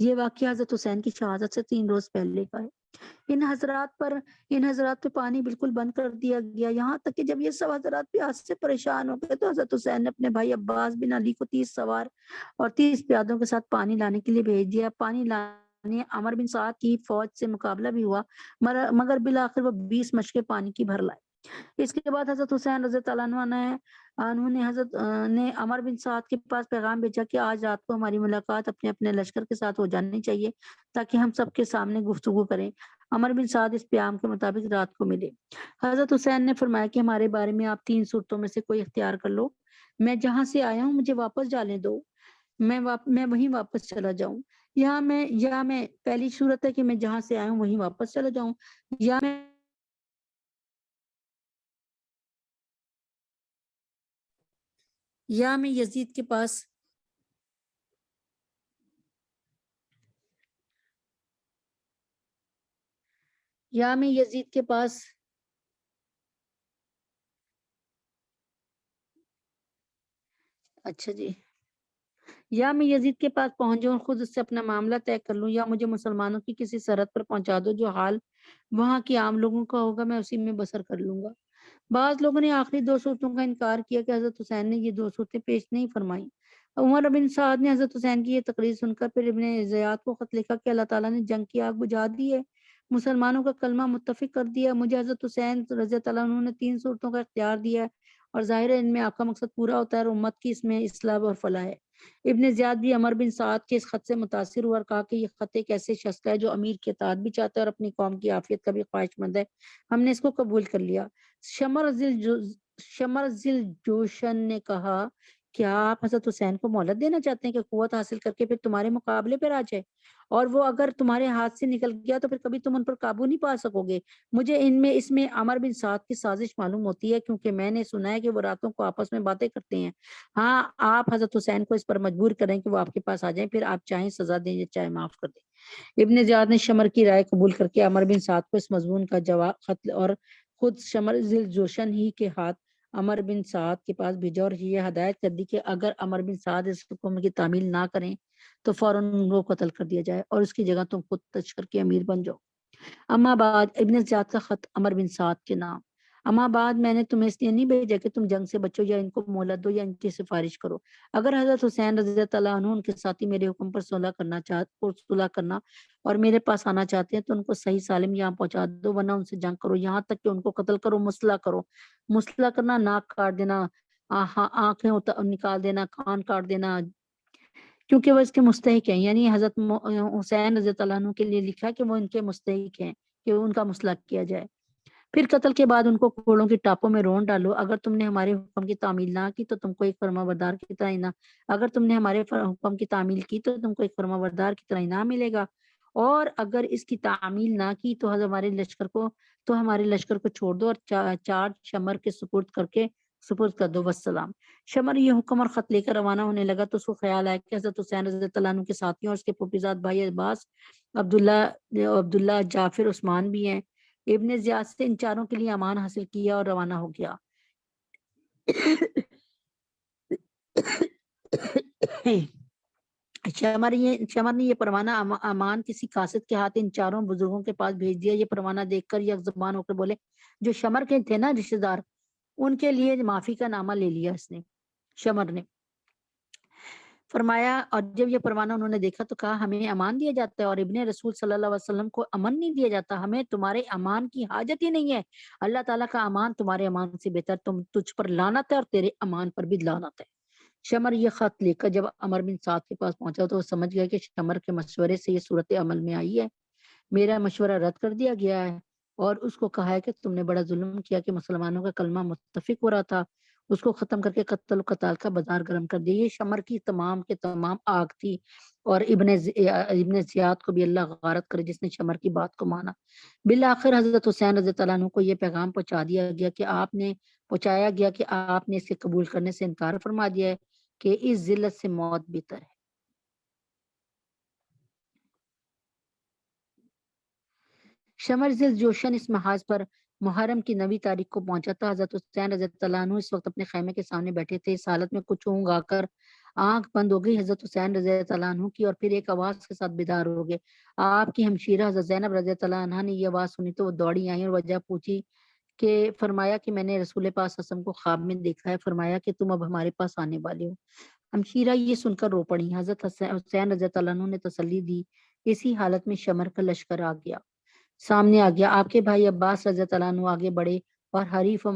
یہ واقعہ حضرت حسین کی شہادت سے 3 روز پہلے کا ہے۔ ان حضرات پہ پانی بالکل بند کر دیا گیا، یہاں تک کہ جب یہ سب حضرات پیاس سے پریشان ہو گئے تو حضرت حسین نے اپنے بھائی عباس بن علی کو 30 سوار اور 30 پیادوں کے ساتھ پانی لانے کے لیے بھیج دیا۔ پانی لانے عمر بن سعد کی فوج سے مقابلہ بھی ہوا، مگر بالآخر وہ 20 مشقیں پانی کی بھر لائے۔ اس کے بعد حضرت حسین رضی اللہ عنہ نے عمر بن سعد کے پاس پیغام بھیجا کہ آج رات کو ہماری ملاقات اپنے اپنے لشکر کے ساتھ ہو جانی چاہیے تاکہ ہم سب کے سامنے گفتگو کریں۔ عمر بن سعد اس پیام کے مطابق رات کو ملے۔ حضرت حسین نے فرمایا کہ ہمارے بارے میں آپ 3 صورتوں میں سے کوئی اختیار کر لو، میں جہاں سے آیا ہوں مجھے واپس جانے دو، میں وہیں واپس چلا جاؤں، یا میں پہلی صورت ہے کہ میں جہاں سے آیا ہوں وہیں واپس چلا جاؤں، یا میں یزید کے پاس پہنچ جاؤں اور خود اس سے اپنا معاملہ طے کر لوں، یا مجھے مسلمانوں کی کسی سرحد پر پہنچا دو جو حال وہاں کی عام لوگوں کا ہوگا، میں اسی میں بسر کر لوں گا۔ بعض لوگوں نے آخری 2 صورتوں کا انکار کیا کہ حضرت حسین نے یہ 2 صورتیں پیش نہیں فرمائی۔ عمر بن سعد نے حضرت حسین کی یہ تقریر سن کر پھر ابن زیاد کو خط لکھا کہ اللہ تعالیٰ نے جنگ کی آگ بجھا دی ہے، مسلمانوں کا کلمہ متفق کر دیا، مجھے حضرت حسین رضی اللہ عنہ نے 3 صورتوں کا اختیار دیا ہے اور ظاہر ہے ان میں آپ کا مقصد پورا ہوتا ہے اور امت کی اس میں اصلاح اور فلاح ہے۔ ابن زیاد بھی عمر بن سعد کے اس خط سے متاثر ہوا اور کہا کہ یہ خط ایک ایسے شخص کا ہے جو امیر کی اطاعت بھی چاہتا ہے اور اپنی قوم کی عافیت کا بھی خواہش مند ہے، ہم نے اس کو قبول کر لیا۔ شمر ذل جوشن نے کہا کیا آپ حضرت حسین کو مہلت دینا چاہتے ہیں کہ قوت حاصل کر کے پھر تمہارے مقابلے پر آ جائے، اور وہ اگر تمہارے ہاتھ سے نکل گیا تو پھر کبھی تم ان پر قابو نہیں پا سکو گے؟ مجھے اس میں عمر بن سعد کی سازش معلوم ہوتی ہے، کیونکہ میں نے سنا ہے کہ وہ راتوں کو آپس میں باتیں کرتے ہیں۔ ہاں، آپ حضرت حسین کو اس پر مجبور کریں کہ وہ آپ کے پاس آ جائیں، پھر آپ چاہیں سزا دیں یا چاہے معاف کر دیں۔ ابن زیاد نے شمر کی رائے قبول کر کے عمر بن سعد کو اس مضمون کا جواب خط اور خود شمر ذل جوشن ہی کے ہاتھ عمر بن سعد کے پاس بھیجا اور یہ ہدایت کر دی کہ اگر عمر بن سعد اس حکم کی تعمیل نہ کریں تو فوراً ان کو قتل کر دیا جائے اور اس کی جگہ تم خود لشکر کے امیر بن جاؤ۔ اما بعد، ابن زیاد کا خط عمر بن سعد کے نام۔ اما بعد، میں نے تمہیں اس لیے نہیں بھیجا کہ تم جنگ سے بچو یا ان کو مہلت دو یا ان کی سفارش کرو۔ اگر حضرت حسین رضی اللہ عنہ ان کے ساتھی میرے حکم پر صلح کرنا اور میرے پاس آنا چاہتے ہیں تو ان کو صحیح سالم یہاں پہنچا دو، ورنہ ان سے جنگ کرو یہاں تک کہ ان کو قتل کرو، مسلح کرو۔ مسلح کرنا ناک کاٹ دینا، آنکھیں نکال دینا، کان کاٹ دینا، کیونکہ وہ اس کے مستحق ہیں، یعنی حضرت حسین رضی اللہ عنہ کے لیے لکھا کہ وہ ان کے مستحق ہیں کہ ان کا مسلح کیا جائے۔ پھر قتل کے بعد ان کو کوڑوں کی ٹاپوں میں رون ڈالو۔ اگر تم نے ہمارے حکم کی تعمیل نہ کی تو تم کو ایک فرمانبردار کی طرح انعام، اگر تم نے ہمارے حکم کی تعمیل کی تو تم کو ایک فرمانبردار کی طرح انعام ملے گا، اور اگر اس کی تعمیل نہ کی تو ہمارے لشکر کو چھوڑ دو اور چارج شمر کے سپرد کر دو، والسلام۔ شمر یہ حکم اور خط لے کر روانہ ہونے لگا تو اس کو خیال آیا کہ حضرت حسین رضی اللہ عنہ کے ساتھیوں اور اس کے پھوپھیزاد بھائی عباس، عبداللہ، جعفر، عثمان بھی ہیں۔ ابن زیاد سے ان چاروں کے لیے امان حاصل کیا اور روانہ ہو گیا۔ شمر نے یہ پروانہ امان کسی قاصد کے ہاتھ ان چاروں بزرگوں کے پاس بھیج دیا۔ یہ پروانہ دیکھ کر یک زبان ہو کر بولے، جو شمر کے تھے نا رشتہ دار، ان کے لیے معافی کا نامہ لے لیا اس نے، شمر نے فرمایا۔ اور جب یہ پروانہ انہوں نے دیکھا تو کہا، ہمیں امان دیا جاتا ہے اور ابن رسول صلی اللہ علیہ وسلم کو امن نہیں دیا جاتا، ہمیں تمہارے امان کی حاجت ہی نہیں ہے، اللہ تعالیٰ کا امان تمہارے امان سے بہتر، تجھ پر لعنت ہے اور تیرے امان پر بھی لعنت ہے۔ شمر یہ خط لے کر جب عمر بن سعد کے پاس پہنچا تو وہ سمجھ گیا کہ شمر کے مشورے سے یہ صورت عمل میں آئی ہے، میرا مشورہ رد کر دیا گیا ہے، اور اس کو کہا ہے کہ تم نے بڑا ظلم کیا کہ مسلمانوں کا کلمہ متفق ہو رہا تھا، اس کو ختم کر کے قتل و قتال کا بازار گرم کر دیا۔ یہ شمر کی تمام کے تمام آگ تھی، اور ابن زیاد کو بھی اللہ غارت کرے جس نے شمر کی بات کو مانا۔ بالآخر حضرت حسین رضی اللہ عنہ کو یہ پیغام پہنچایا گیا کہ آپ نے اسے قبول کرنے سے انکار فرما دیا ہے کہ اس ذلت سے موت بہتر ہے۔ شمر ذل جوشن اس محاذ پر محرم کی 9 تاریخ کو پہنچا تھا۔ حضرت حسین رضی اللہ عنہ اس وقت اپنے خیمے کے سامنے بیٹھے تھے، اس حالت میں کچھ اونگ آ کر آنکھ بند ہو گئی حضرت حسین رضی اللہ عنہ کی، اور پھر ایک آواز کے ساتھ بیدار ہو گئے۔ آپ کی ہمشیرہ حضرت زینب رضی اللہ عنہ نے یہ آواز سنی تو وہ دوڑی آئی اور وجہ پوچھی کہ فرمایا کہ میں نے رسول پاک صلی اللہ علیہ وسلم کو خواب میں دیکھا ہے، فرمایا کہ تم اب ہمارے پاس آنے والے ہو۔ ہمشیرہ یہ سن کر رو پڑی۔ حضرت حسین رضی اللہ عنہ نے تسلی دی۔ اسی حالت میں شمر کا لشکر سامنے آ گیا۔ آپ کے بھائی عباس رضی اللہ عنہ آگے بڑھے اور حریف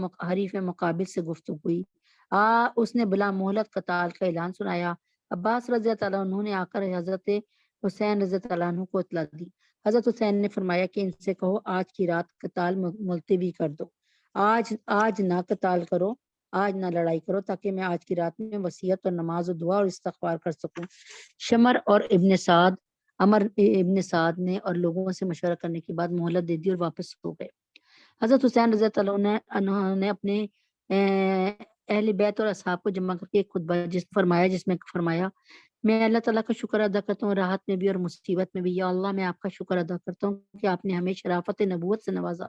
مقابل سے گفتگو ہوئی۔ اس نے بلا مہلت قتال کا اعلان سنایا۔ عباس رضی اللہ عنہ نے آ کر حضرت حسین رضی اللہ عنہ کو اطلاع دی۔ حضرت حسین نے فرمایا کہ ان سے کہو آج کی رات قتال ملتوی کر دو، آج نہ قتال کرو، آج نہ لڑائی کرو، تاکہ میں آج کی رات میں وصیت اور نماز و دعا اور استغفار کر سکوں۔ شمر اور عمر ابن سعد نے اور لوگوں سے مشورہ کرنے کے بعد مہلت دے دی اور واپس ہو گئے۔ حضرت حسین رضی اللہ عنہ نے اپنے اہل بیت اور اصحاب کو جمع کر کے ایک خطبہ جس میں فرمایا، میں اللہ تعالیٰ کا شکر ادا کرتا ہوں راحت میں بھی اور مصیبت میں بھی۔ یا اللہ، میں آپ کا شکر ادا کرتا ہوں کہ آپ نے ہمیں شرافت نبوت سے نوازا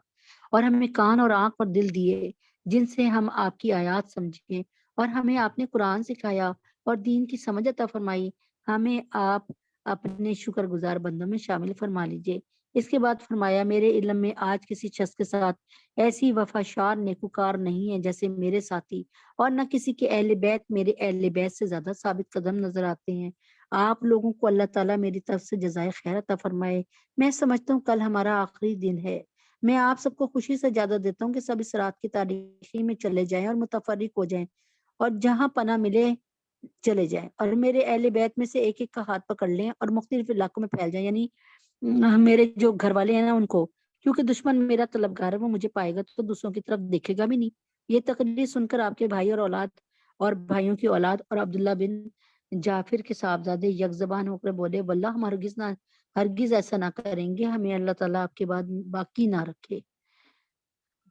اور ہمیں کان اور آنکھ اور دل دیے جن سے ہم آپ کی آیات سمجھیں، اور ہمیں آپ نے قرآن سکھایا اور دین کی سمجھ عطا فرمائی، ہمیں آپ اپنے شکر گزار بندوں میں شامل فرما لیجئے۔ اس کے بعد فرمایا، میرے علم میں آج کسی شخص کے ساتھ ایسی وفاشار نیکوکار نہیں ہے جیسے میرے ساتھی، اور نہ کسی کے اہل بیت میرے اہل بیت سے زیادہ ثابت قدم نظر آتے ہیں۔ آپ لوگوں کو اللہ تعالیٰ میری طرف سے جزائے خیر عطا فرمائے۔ میں سمجھتا ہوں کل ہمارا آخری دن ہے۔ میں آپ سب کو خوشی سے اجازت دیتا ہوں کہ سب اس رات کی تاریخی میں چلے جائیں اور متفرق ہو جائیں اور جہاں پناہ ملے چلے جائیں، اور میرے اہل بیت میں سے ایک ایک کا ہاتھ پکڑ لیں اور مختلف علاقوں میں پھیل جائیں، یعنی میرے جو گھر والے ہیں نا ان کو، کیونکہ دشمن میرا طلبگار ہے، وہ مجھے پائے گا تو دوسروں کی طرف دیکھے گا بھی نہیں۔ یہ تقریر سن کر آپ کے بھائی اور اولاد اور بھائیوں کی اولاد اور عبداللہ بن جعفر کے صاحبزادے یک زبان ہو کر بولے، واللہ ہم ہرگز ایسا نہ کریں گے، ہمیں اللہ تعالیٰ آپ کے بعد باقی نہ رکھے۔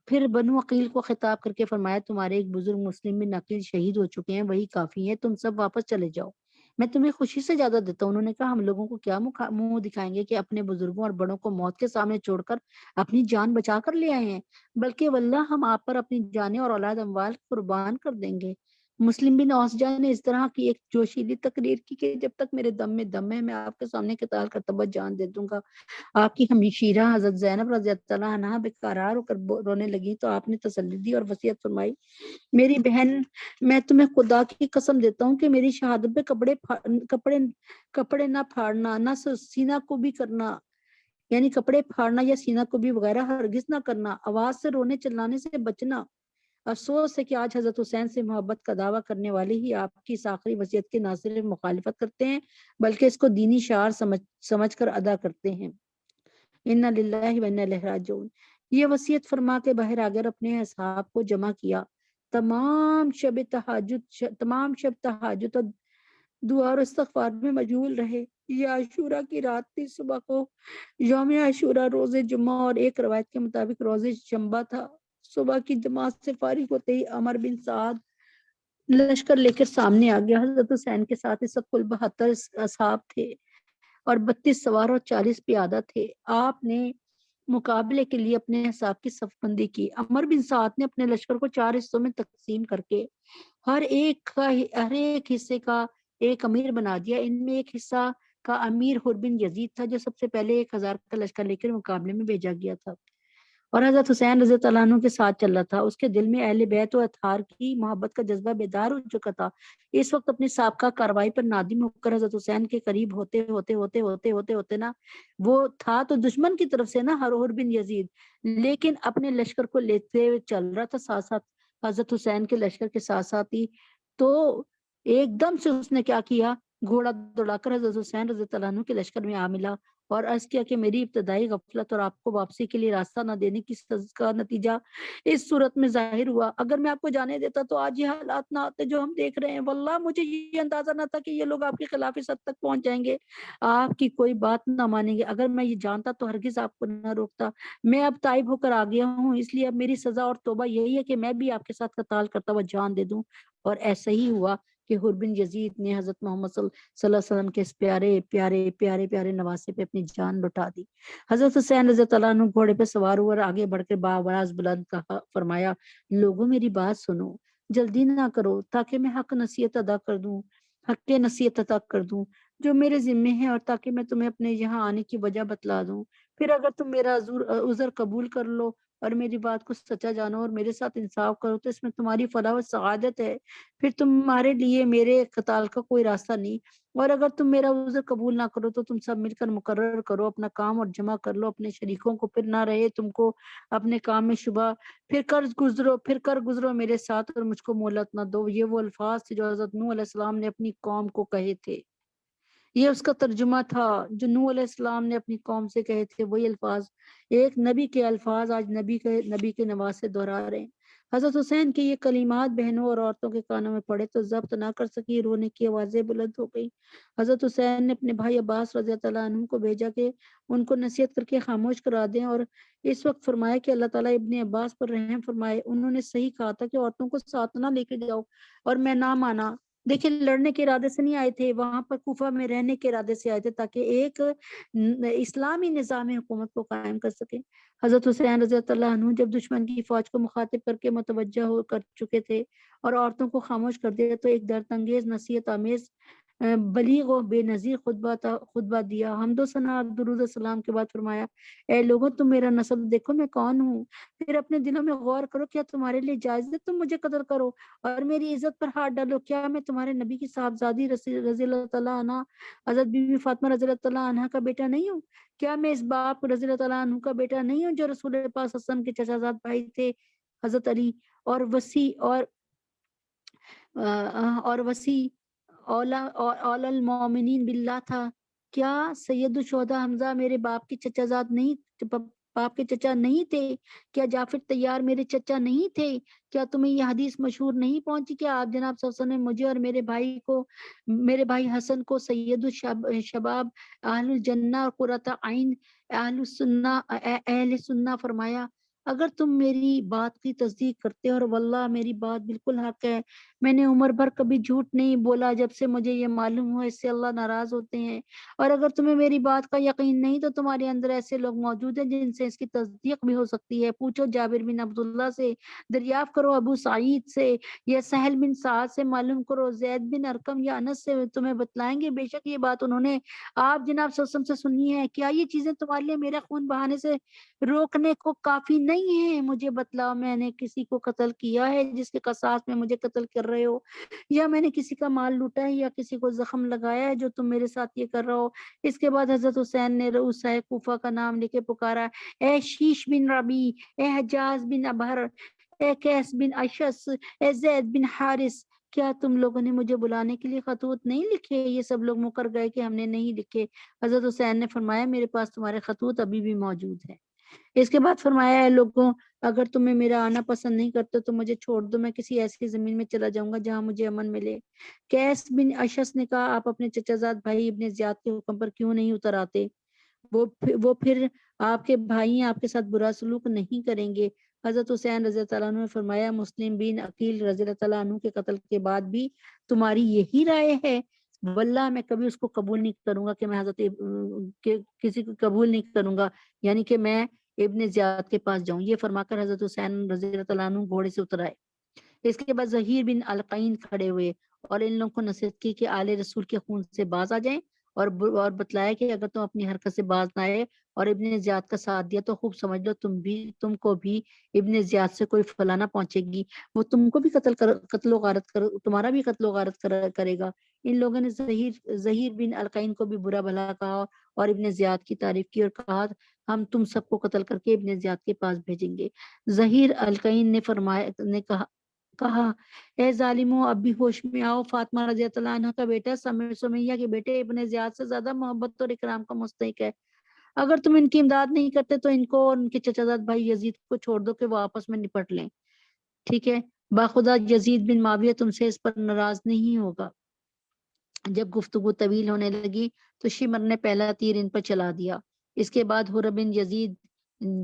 پھر بنو عقیل کو خطاب کر کے فرمایا، تمہارے ایک بزرگ مسلم بن عقیل شہید ہو چکے ہیں، وہی کافی ہیں، تم سب واپس چلے جاؤ۔ میں تمہیں خوشی سے زیادہ دیتا ہوں۔ انہوں نے کہا ہم لوگوں کو کیا منہ دکھائیں گے کہ اپنے بزرگوں اور بڑوں کو موت کے سامنے چھوڑ کر اپنی جان بچا کر لے آئے ہیں، بلکہ واللہ ہم آپ پر اپنی جانیں اور اولاد اموال قربان کر دیں گے۔ مسلم بن اوسجہ نے اس طرح کی ایک جوشیلی تقریر کی کہ جب تک میرے دم میں دم ہے میں آپ کے سامنے قتال کرتا ہوا جان دے دوں گا۔ آپ کی ہمشیرہ حضرت زینب رضی اللہ عنہا بے قرار ہو کر رونے لگی تو آپ نے تسلی دی اور وصیت فرمائی، میری بہن میں تمہیں خدا کی قسم دیتا ہوں کہ میری شہادت پہ کپڑے نہ پھاڑنا، نہ سینہ کو بھی کرنا، یعنی کپڑے پھاڑنا یا سینہ کو بھی وغیرہ ہرگز نہ کرنا، آواز سے رونے چلانے سے بچنا۔ افسوس ہے کہ آج حضرت حسین سے محبت کا دعویٰ کرنے والے ہی آپ کی اس آخری وصیت کی نہ صرف مخالفت کرتے ہیں بلکہ اس کو دینی شعار سمجھ کر ادا کرتے ہیں۔ انا للہ و انا الیہ راجعون۔ یہ وصیت فرما کے باہر آگر اپنے اصحاب کو جمع کیا، تمام شب تہجد اور دعا اور استغفار میں مشغول رہے۔ یہ عاشورہ کی رات تھی، صبح کو یوم عاشورہ روز جمعہ اور ایک روایت کے مطابق روز شنبہ تھا۔ صبح کی جماعت سے فارغ ہوتے ہی عمر بن سعد لشکر لے کر سامنے آ گیا۔ حضرت حسین کے ساتھ اس وقت کل 72 اصحاب تھے اور 32 سوار اور 40 پیادہ تھے۔ آپ نے مقابلے کے لیے اپنے اصحاب کی صف بندی کی۔ عمر بن سعد نے اپنے لشکر کو 4 حصوں میں تقسیم کر کے ہر ایک حصے کا ایک امیر بنا دیا۔ ان میں ایک حصہ کا امیر حر بن یزید تھا جو سب سے پہلے 1000 کا لشکر لے کر مقابلے میں بھیجا گیا تھا اور حضرت حسین رضی اللہ عنہ کے ساتھ چل رہا تھا۔ اس کے دل میں اہل بیت و اطہار کی محبت کا جذبہ بیدار ہو چکا تھا۔ اس وقت اپنی سابقہ کارروائی پر نادم ہو کر حضرت حسین کے قریب ہوتے نا وہ تھا تو دشمن کی طرف سے نا حر بن یزید، لیکن اپنے لشکر کو لیتے ہوئے چل رہا تھا ساتھ ساتھ حضرت حسین کے لشکر کے ساتھ ساتھ ہی۔ تو ایک دم سے اس نے کیا کیا، گھوڑا دوڑا کر حضرت حسین رضی اللہ عنہ کے لشکر میں آ ملا اور عرض کیا کہ میری ابتدائی غفلت اور آپ کو واپسی کے لیے راستہ نہ دینے کی کا نتیجہ اس صورت میں ظاہر ہوا۔ اگر میں آپ کو جانے دیتا تو آج یہ حالات نہ آتے جو ہم دیکھ رہے ہیں۔ واللہ مجھے یہ اندازہ نہ تھا کہ یہ لوگ آپ کے خلاف اس حد تک پہنچ جائیں گے، آپ کی کوئی بات نہ مانیں گے۔ اگر میں یہ جانتا تو ہرگز آپ کو نہ روکتا۔ میں اب تائب ہو کر آ گیا ہوں، اس لیے اب میری سزا اور توبہ یہی ہے کہ میں بھی آپ کے ساتھ قتال کرتا ہوا جان دے دوں۔ اور ایسا ہی ہوا کہ حر بن یزید نے حضرت محمد صلی اللہ علیہ وسلم کے اس پیارے نواسے پہ اپنی جان لٹا دی۔ حضرت حسین رضی اللہ عنہ گھوڑے پہ سوار ہوا اور آگے بڑھ کے باآواز بلند کہا فرمایا، لوگوں میری بات سنو، جلدی نہ کرو تاکہ میں حق نصیحت ادا کر دوں جو میرے ذمے ہے، اور تاکہ میں تمہیں اپنے یہاں آنے کی وجہ بتلا دوں۔ پھر اگر تم میرا عذر قبول کر لو اور میری بات کو سچا جانو اور میرے ساتھ انصاف کرو تو اس میں تمہاری فلاح و سعادت ہے، پھر تمہارے لیے میرے قتال کا کوئی راستہ نہیں۔ اور اگر تم میرا عذر قبول نہ کرو تو تم سب مل کر مقرر کرو اپنا کام اور جمع کر لو اپنے شریکوں کو، پھر نہ رہے تم کو اپنے کام میں شبہ، پھر کر گزرو میرے ساتھ اور مجھ کو مہلت نہ دو۔ یہ وہ الفاظ تھے جو حضرت نوح علیہ السلام نے اپنی قوم کو کہے تھے۔ یہ اس کا ترجمہ تھا جو نوح علیہ السلام نے اپنی قوم سے کہے تھے، وہی الفاظ ایک نبی کے الفاظ آج نبی کے نواسے دہرا رہے ہیں۔ حضرت حسین کے یہ کلمات بہنوں اور عورتوں کے کانوں میں پڑے تو ضبط نہ کر سکی، رونے کی آوازیں بلند ہو گئی۔ حضرت حسین نے اپنے بھائی عباس رضی اللہ عنہ کو بھیجا کہ ان کو نصیحت کر کے خاموش کرا دیں، اور اس وقت فرمایا کہ اللہ تعالیٰ ابن عباس پر رحم فرمائے، انہوں نے صحیح کہا تھا کہ عورتوں کو ساتھ نہ لے کے جاؤ، اور میں نہ مانا۔ دیکھیں لڑنے کے ارادے سے نہیں آئے تھے، وہاں پر کوفہ میں رہنے کے ارادے سے آئے تھے تاکہ ایک اسلامی نظام حکومت کو قائم کر سکیں۔ حضرت حسین رضی اللہ عنہ جب دشمن کی فوج کو مخاطب کر کے متوجہ ہو کر چکے تھے اور عورتوں کو خاموش کر دیا تو ایک درد انگیز نصیحت آمیز بلیغ و بے نظیر خطبہ دیا۔ حمد و ثنا اور درود و سلام کے بعد فرمایا، اے لوگوں تم میرا نسب دیکھو میں کون ہوں، پھر اپنے دلوں میں غور کرو، کیا تمہارے لیے جائز ہے تم مجھے قدر کرو اور میری عزت پر ہاتھ ڈالو؟ کیا میں تمہارے نبی کی صاحبزادی رضی اللہ تعالیٰ عنہ حضرت بی بی فاطمہ رضی اللہ تعالیٰ عنہ کا بیٹا نہیں ہوں؟ کیا میں اس باپ رضی اللہ تعالیٰ عنہ کا بیٹا نہیں ہوں جو رسول پاک حسن کے چچا زاد بھائی تھے حضرت علی، اور وسیع اولا المومنین باللہ تھا؟ کیا سید الشہداء حمزہ میرے باپ کے چچا نہیں تھے؟ کیا جعفر طیار میرے چچا نہیں تھے؟ کیا تمہیں یہ حدیث مشہور نہیں پہنچی کہ آپ جناب صلی اللہ علیہ وسلم نے مجھے اور میرے بھائی حسن کو سید الشباب اہل الجنہ اور قرۃ عین اہل سنہ فرمایا؟ اگر تم میری بات کی تصدیق کرتے ہو، اور واللہ میری بات بالکل حق ہے، میں نے عمر بھر کبھی جھوٹ نہیں بولا جب سے مجھے یہ معلوم ہوا، اس سے اللہ ناراض ہوتے ہیں۔ اور اگر تمہیں میری بات کا یقین نہیں تو تمہارے اندر ایسے لوگ موجود ہیں جن سے اس کی تصدیق بھی ہو سکتی ہے۔ پوچھو جابر بن عبداللہ سے، دریافت کرو ابو سعید سے، یا سہل بن سعد سے، معلوم کرو زید بن ارقم یا انس سے، تمہیں بتلائیں گے۔ بے شک یہ بات انہوں نے آپ جناب صلی اللہ علیہ وسلم سے سنی ہے۔ کیا یہ چیزیں تمہارے لیے میرا خون بہانے سے روکنے کو کافی نہیں ہے؟ مجھے بتلاؤ، میں نے کسی کو قتل کیا ہے جس کے قصاص میں مجھے قتل کر رہے ہو، یا میں نے کسی کا مال لوٹا ہے یا کسی کو زخم لگایا ہے جو تم میرے ساتھ یہ کر رہے ہو؟ اس کے بعد حضرت حسین نے رؤسائے کوفہ کا نام لے کے پکارا، اے شیش بن ربی، اے حجاز بن ابہر، اے قیس بن اشس، اے زید بن حارث، کیا تم لوگوں نے مجھے بلانے کے لیے خطوط نہیں لکھے؟ یہ سب لوگ مکر گئے کہ ہم نے نہیں لکھے۔ حضرت حسین نے فرمایا، میرے پاس تمہارے خطوط ابھی بھی موجود ہیں۔ اس کے بعد فرمایا، اے لوگوں، اگر تمہیں میرا آنا پسند نہیں کرتے تو مجھے چھوڑ دو، میں کسی ایسی زمین میں چلا جاؤں گا جہاں مجھے امن ملے۔ قیس بن اشس نے کہا، آپ اپنے چچا زاد بھائی ابن زیاد کے حکم پر کیوں نہیں اتر آتے؟ وہ پھر آپ کے بھائی ہیں، آپ کے ساتھ برا سلوک نہیں کریں گے۔ حضرت حسین رضی اللہ عنہ نے فرمایا، مسلم بن عقیل رضی اللہ عنہ کے قتل کے بعد بھی تمہاری یہی رائے ہے؟ واللہ میں کبھی اس کو قبول نہیں کروں گا کہ میں کسی کو قبول نہیں کروں گا، یعنی کہ میں ابن زیاد کے پاس جاؤں۔ یہ فرما کر حضرت حسین رضی اللہ عنہ گھوڑے سے اتر آئے۔ اس کے بعد ظہیر بن القین کھڑے ہوئے اور ان لوگوں کو نصیحت کی کہ آل رسول کے خون سے باز آ جائیں، اور بتلایا کہ اگر تم اپنی حرکت سے باز نہ آئے اور ابن زیاد کا ساتھ دیا تو خوب سمجھ لو تم کو بھی ابن زیاد سے کوئی فلانا پہنچے گی، وہ تم کو بھی قتل و غارت تمہارا بھی قتل و غارت کرے گا۔ ان لوگوں نے ظہیر بن القین کو بھی برا بھلا کہا اور ابن زیاد کی تعریف کی اور کہا، ہم تم سب کو قتل کر کے ابن زیاد کے پاس بھیجیں گے۔ ظہیر القین نے کہا، اے ظالموں، اب بھی ہوش میں آؤ، فاطمہ رضی اللہ عنہ کا بیٹا سمیہ کے بیٹے ابن زیاد سے زیادہ محبت اور اکرام کا مستحق ہے۔ اگر تم ان کی امداد نہیں کرتے تو ان کو اور ان کے چچا زاد بھائی یزید کو چھوڑ دو کہ وہ آپس میں نپٹ لیں، ٹھیک ہے؟ باخدا یزید بن معاویہ تم سے اس پر ناراض نہیں ہوگا۔ جب گفتگو طویل ہونے لگی تو شمر نے پہلا تیر ان پر چلا دیا۔ اس کے بعد حر بن یزید،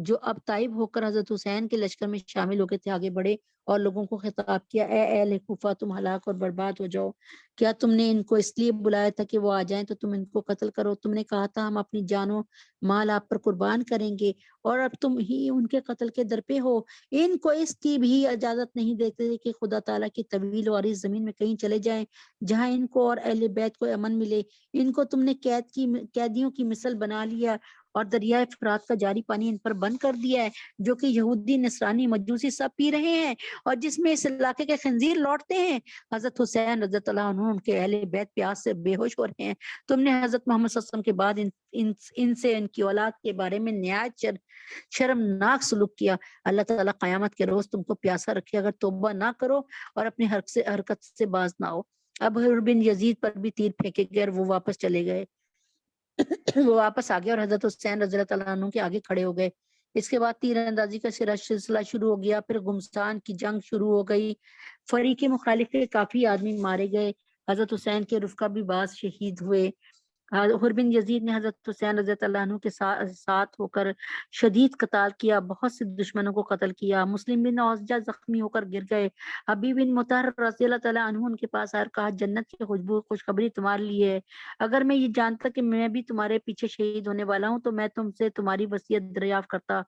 جو اب تائب ہو کر حضرت حسین کے لشکر میں شامل ہو گئے تھے، آگے بڑھے اور لوگوں کو خطاب کیا، اے اہل کوفہ، تم ہلاک اور برباد ہو جاؤ۔ کیا تم نے ان کو اس لیے بلایا تھا کہ وہ آ جائیں تو تم ان کو قتل کرو؟ تم نے کہا تھا ہم اپنی جان و مال آپ پر قربان کریں گے، اور اب تم ہی ان کے قتل کے در پہ ہو۔ ان کو اس کی بھی اجازت نہیں دیتے کہ خدا تعالیٰ کی طویل و عریض زمین میں کہیں چلے جائیں جہاں ان کو اور اہل بیت کو امن ملے۔ ان کو تم نے قیدیوں کی مثل بنا لیا اور دریائے فرات کا جاری پانی ان پر بند کر دیا ہے، جو کہ یہودی، نصرانی، مجوسی سب پی رہے ہیں، اور جس میں اس علاقے کے خنزیر لوٹتے ہیں۔ حضرت حسین رضی اللہ عنہ ان کے اہل بیت پیاس سے بے ہوش ہو رہے ہیں۔ تم نے حضرت محمد صلی اللہ علیہ وسلم کے بعد ان سے، ان کی اولاد کے بارے میں نہایت شرمناک سلوک کیا۔ اللہ تعالیٰ قیامت کے روز تم کو پیاسا رکھے اگر توبہ نہ کرو اور اپنی حرکت سے باز نہ ہو۔ اب حر بن یزید پر بھی تیر پھینکے گئے اور وہ واپس چلے گئے۔ وہ واپس آ گئے اور حضرت حسین رضی اللہ عنہ کے آگے کھڑے ہو گئے۔ اس کے بعد تیر اندازی کا سلسلہ شروع ہو گیا۔ پھر گمستان کی جنگ شروع ہو گئی۔ فریق مخالف کے کافی آدمی مارے گئے۔ حضرت حسین کے رفقا بھی بعض شہید ہوئے۔ حر بن یزید نے حضرت حسین رضی اللہ عنہ کے ساتھ ہو کر شدید قتال کیا، بہت سے دشمنوں کو قتل کیا۔ مسلم بن اوسجہ زخمی ہو کر گر گئے۔ حبیب بن مطہر رضی اللہ تعالیٰ عنہ ان کے پاس آئے اور کہا، جنت کی خوشخبری تمہارے لیے ہے۔ اگر میں یہ جانتا کہ میں بھی تمہارے پیچھے شہید ہونے والا ہوں تو میں تم سے تمہاری وصیت دریافت کرتا۔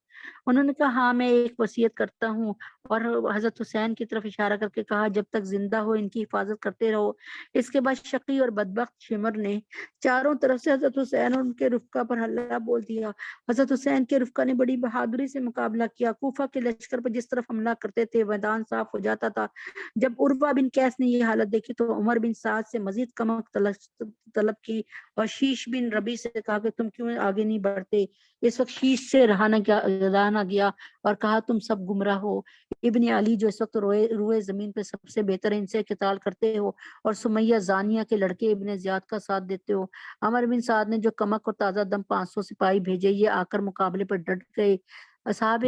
انہوں نے کہا، ہاں میں ایک وصیت کرتا ہوں، اور حضرت حسین کی طرف اشارہ کر کے کہا، جب تک زندہ ہو ان کی حفاظت کرتے رہو۔ اس کے بعد شقی اور بدبخت شمر نے چاروں طرف سے حضرت حسین اور ان کے رفقا پر حلہ بول دیا۔ حضرت حسین کے رفقا نے بڑی بہادری سے مقابلہ کیا۔ کوفہ کے لشکر پر جس طرف حملہ کرتے تھے میدان صاف ہو جاتا تھا۔ جب عروہ بن قیس نے یہ حالت دیکھی تو عمر بن سعد سے مزید کمک طلب کی اور شیش بن ربی سے کہا کہ تم کیوں آگے نہیں بڑھتے؟ اس وقت شیش سے رہا نہ گیا اور کہا، تم سب گمراہ ہو۔ ابن علی جو اس وقت روئے زمین پہ سب سے بہتر، ان سے قتال کرتے ہو اور سمیہ زانیہ کے لڑکے ابن زیاد کا ساتھ دیتے ہو۔ عمر بن سعد نے جو کمک اور تازہ دم 500 سپاہی بھیجے، یہ آ کر مقابلے پر ڈٹ گئے۔ اصحاب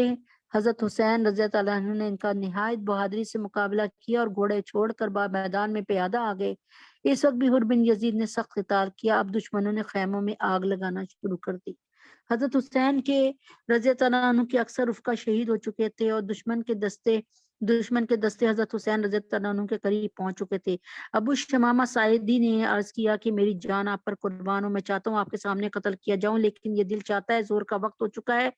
حضرت حسین رضی اللہ عنہ نے ان کا نہایت بہادری سے مقابلہ کیا اور گھوڑے چھوڑ کر میدان میں پیادہ آ گئے۔ اس وقت بھی حر بن یزید نے سخت قتال کیا۔ اب دشمنوں نے خیموں میں آگ لگانا شروع کر دی۔ حضرت حسین کے رضی اللہ عنہ کے اکثر رفقا شہید ہو چکے تھے اور دشمن کے دستے حضرت حسین رضی اللہ عنہ کے قریب پہنچ چکے تھے۔ ابو شمامہ ساعدی نے عرض کیا کہ میری جان آپ پر قربان ہو، میں چاہتا ہوں آپ کے سامنے قتل کیا جاؤں، لیکن یہ دل چاہتا ہے، زور کا وقت ہو چکا ہے،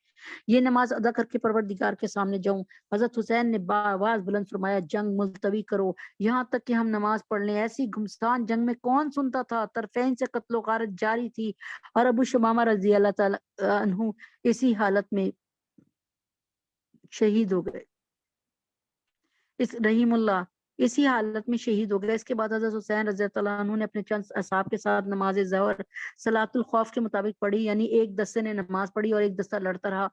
یہ نماز ادا کر کے پروردگار کے سامنے جاؤں۔ حضرت حسین نے بآواز بلند فرمایا، جنگ ملتوی کرو یہاں تک کہ ہم نماز پڑھ لیں۔ ایسی گھمسان جنگ میں کون سنتا تھا؟ طرفین سے قتل و غارت جاری تھی اور ابو شمامہ رضی اللہ تعالی عنہ اسی حالت میں شہید ہو گئے، رحیم اللہ اسی حالت میں شہید ہو گئے۔ اس کے بعد حضرت حسین رضی اللہ عنہ نے اپنے چند اصحاب کے ساتھ نماز ظہر صلاۃ الخوف کے مطابق پڑھی، یعنی ایک دستے نے نماز پڑھی اور ایک دستہ لڑتا رہا۔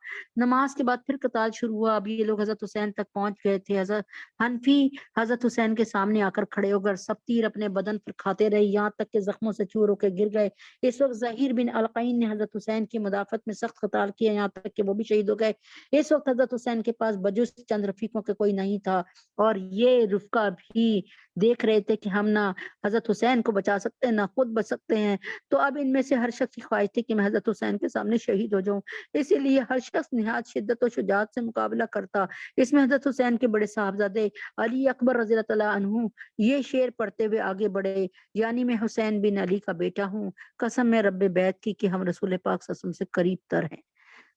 نماز کے بعد پھر قتال شروع ہوا۔ اب یہ لوگ حضرت حسین تک پہنچ گئے تھے۔ حضرت حنفی حضرت حسین کے سامنے آ کر کھڑے ہو کر سب تیر اپنے بدن پر کھاتے رہے، یہاں تک کہ زخموں سے چور ہو کے گر گئے۔ اس وقت ظہیر بن القین نے حضرت حسین کی مدافعت میں سخت قتال کیا، یہاں تک کہ وہ بھی شہید ہو گئے۔ اس وقت حضرت حسین کے پاس بجز چند رفیقوں کے کوئی نہیں تھا، اور یہ رفقا بھی دیکھ رہے تھے کہ ہم نہ حضرت حسین کو بچا سکتے ہیں نہ خود بچ سکتے ہیں، تو اب ان میں سے ہر شخص کی خواہش تھی کہ میں حضرت حسین کے سامنے شہید ہو جاؤں، اسی لیے ہر شخص نہایت شدت و شجاعت سے مقابلہ کرتا۔ اس میں حضرت حسین کے بڑے صاحبزادے علی اکبر رضی اللہ عنہ یہ شعر پڑھتے ہوئے آگے بڑھے، یعنی میں حسین بن علی کا بیٹا ہوں، قسم میں رب بیت کی کہ ہم رسول پاک صلی اللہ علیہ وسلم سے قریب تر ہیں۔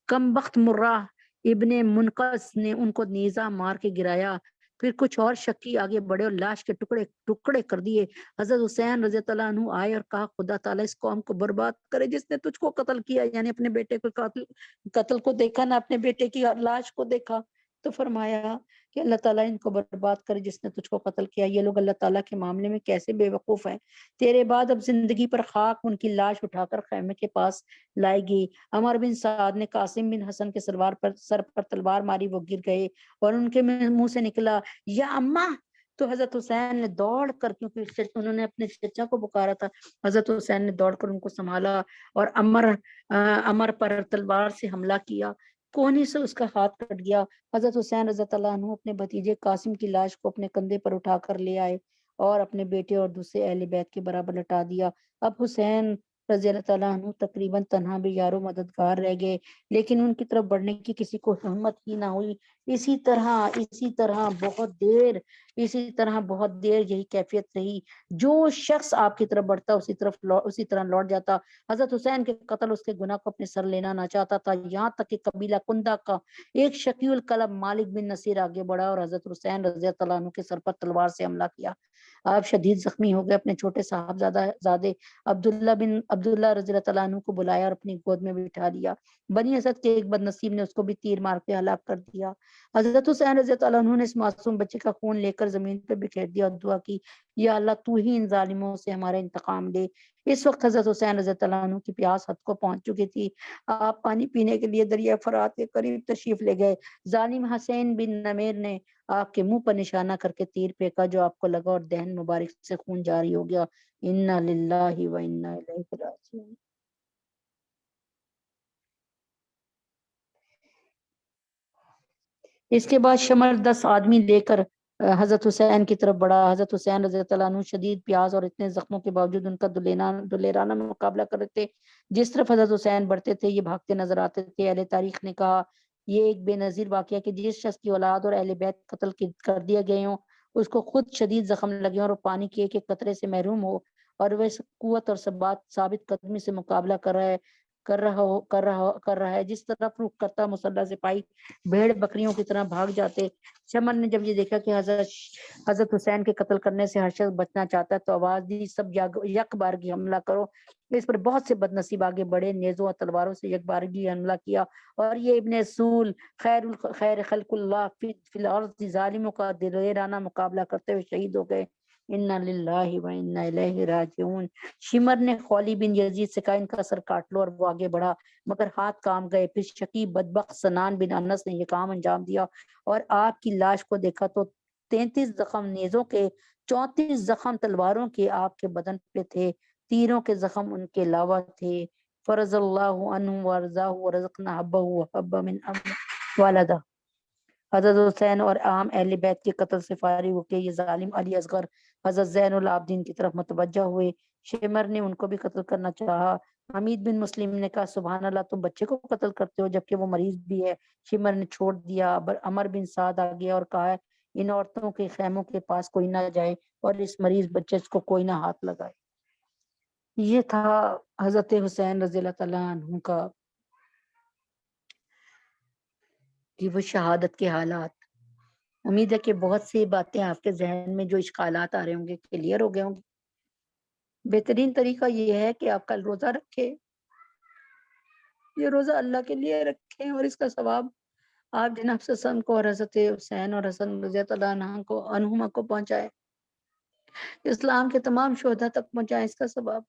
کم بخت مرہ ابن منقذ نے ان کو نیزہ مار کے گرایا، پھر کچھ اور شکی آگے بڑھے اور لاش کے ٹکڑے ٹکڑے کر دیے۔ حضرت حسین رضی اللہ عنہ آئے اور کہا، خدا تعالیٰ اس قوم کو برباد کرے جس نے تجھ کو قتل کیا، یعنی اپنے بیٹے کو قتل کو دیکھا نہ اپنے بیٹے کی لاش کو دیکھا، تو فرمایا کہ اللہ تعالیٰ ان کو برباد کرے جس نے تجھ کو قتل کیا۔ یہ لوگ اللہ تعالیٰ کے معاملے میں کیسے بے وقوف ہیں، تیرے بعد اب زندگی پر خاک ان کی لاش اٹھا کر خیمے کے پاس لائے گی۔ عمر بن سعد نے قاسم بن حسن کے سر پر تلوار ماری، وہ گر گئے اور ان کے منہ سے نکلا، یا اماں! تو حضرت حسین نے دوڑ کر، کیونکہ انہوں نے اپنے چچا کو پکارا تھا، حضرت حسین نے دوڑ کر ان کو سنبھالا اور عمر پر تلوار سے حملہ کیا، کوہنی سے اس کا ہاتھ کٹ گیا۔ حضرت حسین رضی اللہ عنہ اپنے بھتیجے قاسم کی لاش کو اپنے کندھے پر اٹھا کر لے آئے اور اپنے بیٹے اور دوسرے اہل بیت کے برابر لٹا دیا۔ اب حسین رضی اللہ عنہ تقریباً تنہا بھی یار و مددگار رہ گئے، لیکن ان کی طرف بڑھنے کی کسی کو ہمت ہی نہ ہوئی۔ اسی طرح بہت دیر یہی کیفیت رہی، جو شخص آپ کی طرف بڑھتا اسی طرح لوٹ جاتا۔ حضرت حسین کے قتل اس کے گناہ کو اپنے سر لینا نہ چاہتا تھا، یہاں تک کہ قبیلہ کندہ کا ایک شقی القلب مالک بن نصیر آگے بڑھا اور حضرت حسین رضی اللہ عنہ کے سر پر تلوار سے حملہ کیا۔ آپ شدید زخمی ہو گئے، اپنے چھوٹے صاحبزادے عبداللہ رضی اللہ عنہ کو بلایا اور اپنی گود میں بٹھا لیا۔ بنی اسد کے ایک بد نصیب نے اس کو بھی تیر مار کے ہلاک کر دیا۔ حضرت حسین رضی اللہ عنہ نے اس معصوم بچے کا خون لے کر زمین پہ بکھیر دیا اور دعا کی، یا اللہ تو ہی ان ظالموں سے ہمارا انتقام لے۔ اس وقت حضرت حسین رضی اللہ عنہ کی پیاس حد کو پہنچ چکی تھی، آپ پانی پینے کے لیے دریا فرات کے قریب تشریف لے گئے۔ ظالم حسین بن نمیر نے آپ کے منہ پر نشانہ کر کے تیر پھینکا جو آپ کو لگا اور دہن مبارک سے خون جاری ہو گیا۔ انا للہ و انا الیہ راجعون۔ اس کے بعد شمر 10 آدمی لے کر حضرت حسین کی طرف بڑھا۔ حضرت حسین رضی اللہ عنہ شدید پیاس اور اتنے زخموں کے باوجود ان کا دلیرانہ مقابلہ کر رہے تھے۔ جس طرف حضرت حسین بڑھتے تھے یہ بھاگتے نظر آتے تھے۔ اہل تاریخ نے کہا یہ ایک بے نظیر واقعہ کہ جس شخص کی اولاد اور اہل بیت قتل کر دیے گئے ہوں، اس کو خود شدید زخم لگے اور پانی کے ایک قطرے سے محروم ہو، اور وہ قوت اور ثابت قدمی سے مقابلہ کر رہا ہے۔ جس طرف رخ کرتا مسلح سپاہی بھیڑ بکریوں کی طرح بھاگ جاتے۔ شمر نے جب یہ دیکھا کہ حضرت حسین کے قتل کرنے سے ہر شخص بچنا چاہتا ہے تو آواز دی، سب یک بارگی حملہ کرو۔ اس پر بہت سے بد نصیب آگے بڑھے، نیزوں اور تلواروں سے یک بارگی حملہ کیا، اور یہ ابن رسول خیر خلق اللہ فی الارض ظالموں کا دلیرانہ مقابلہ کرتے ہوئے شہید ہو گئے۔ انا للہ و انا الیہ راجعون۔ شمر نے خولی بن یزید سے کہا ان کا سر کاٹ لو، اور وہ آگے بڑھا مگر ہاتھ کام گئے۔ پھر شقیب بدبخت سنان بن انس نے یہ کام انجام دیا اور آپ کی لاش کو دیکھا تو 33 زخم نیزوں کے، 34 زخم تلواروں کے آپ کے بدن پہ تھے، تیروں کے زخم ان کے علاوہ تھے۔ فرض اللہ عنہ وارضاہ ورزقنا حبہ وحب من والدہ۔ حضرت حسین اور عام اہل بیت کے قتل سے فارغ ہو کے یہ ظالم علی اصغر حضرت زین العابدین کی طرف متوجہ ہوئے۔ شمر نے ان کو بھی قتل کرنا چاہا، حمید بن مسلم نے کہا سبحان اللہ، تم بچے کو قتل کرتے ہو جبکہ وہ مریض بھی ہے۔ شمر نے چھوڑ دیا۔ عمر بن سعد آ گیا اور کہا ان عورتوں کے خیموں کے پاس کوئی نہ جائے اور اس مریض بچے کو کوئی نہ ہاتھ لگائے۔ یہ تھا حضرت حسین رضی اللہ تعالیٰ عنہ کا کہ وہ شہادت کے حالات۔ امید ہے کہ بہت سی باتیں آپ کے ذہن میں جو اشکالات آ رہے ہوں گے کلیئر ہو گئے ہوں گے۔ بہترین طریقہ یہ ہے کہ آپ کل روزہ رکھیں، یہ روزہ اللہ کے لیے رکھیں اور اس کا ثواب آپ جناب حسن کو اور حضرت حسین اور حسن رضی اللہ عنہما کو پہنچائے، اسلام کے تمام شہداء تک پہنچائے اس کا ثواب۔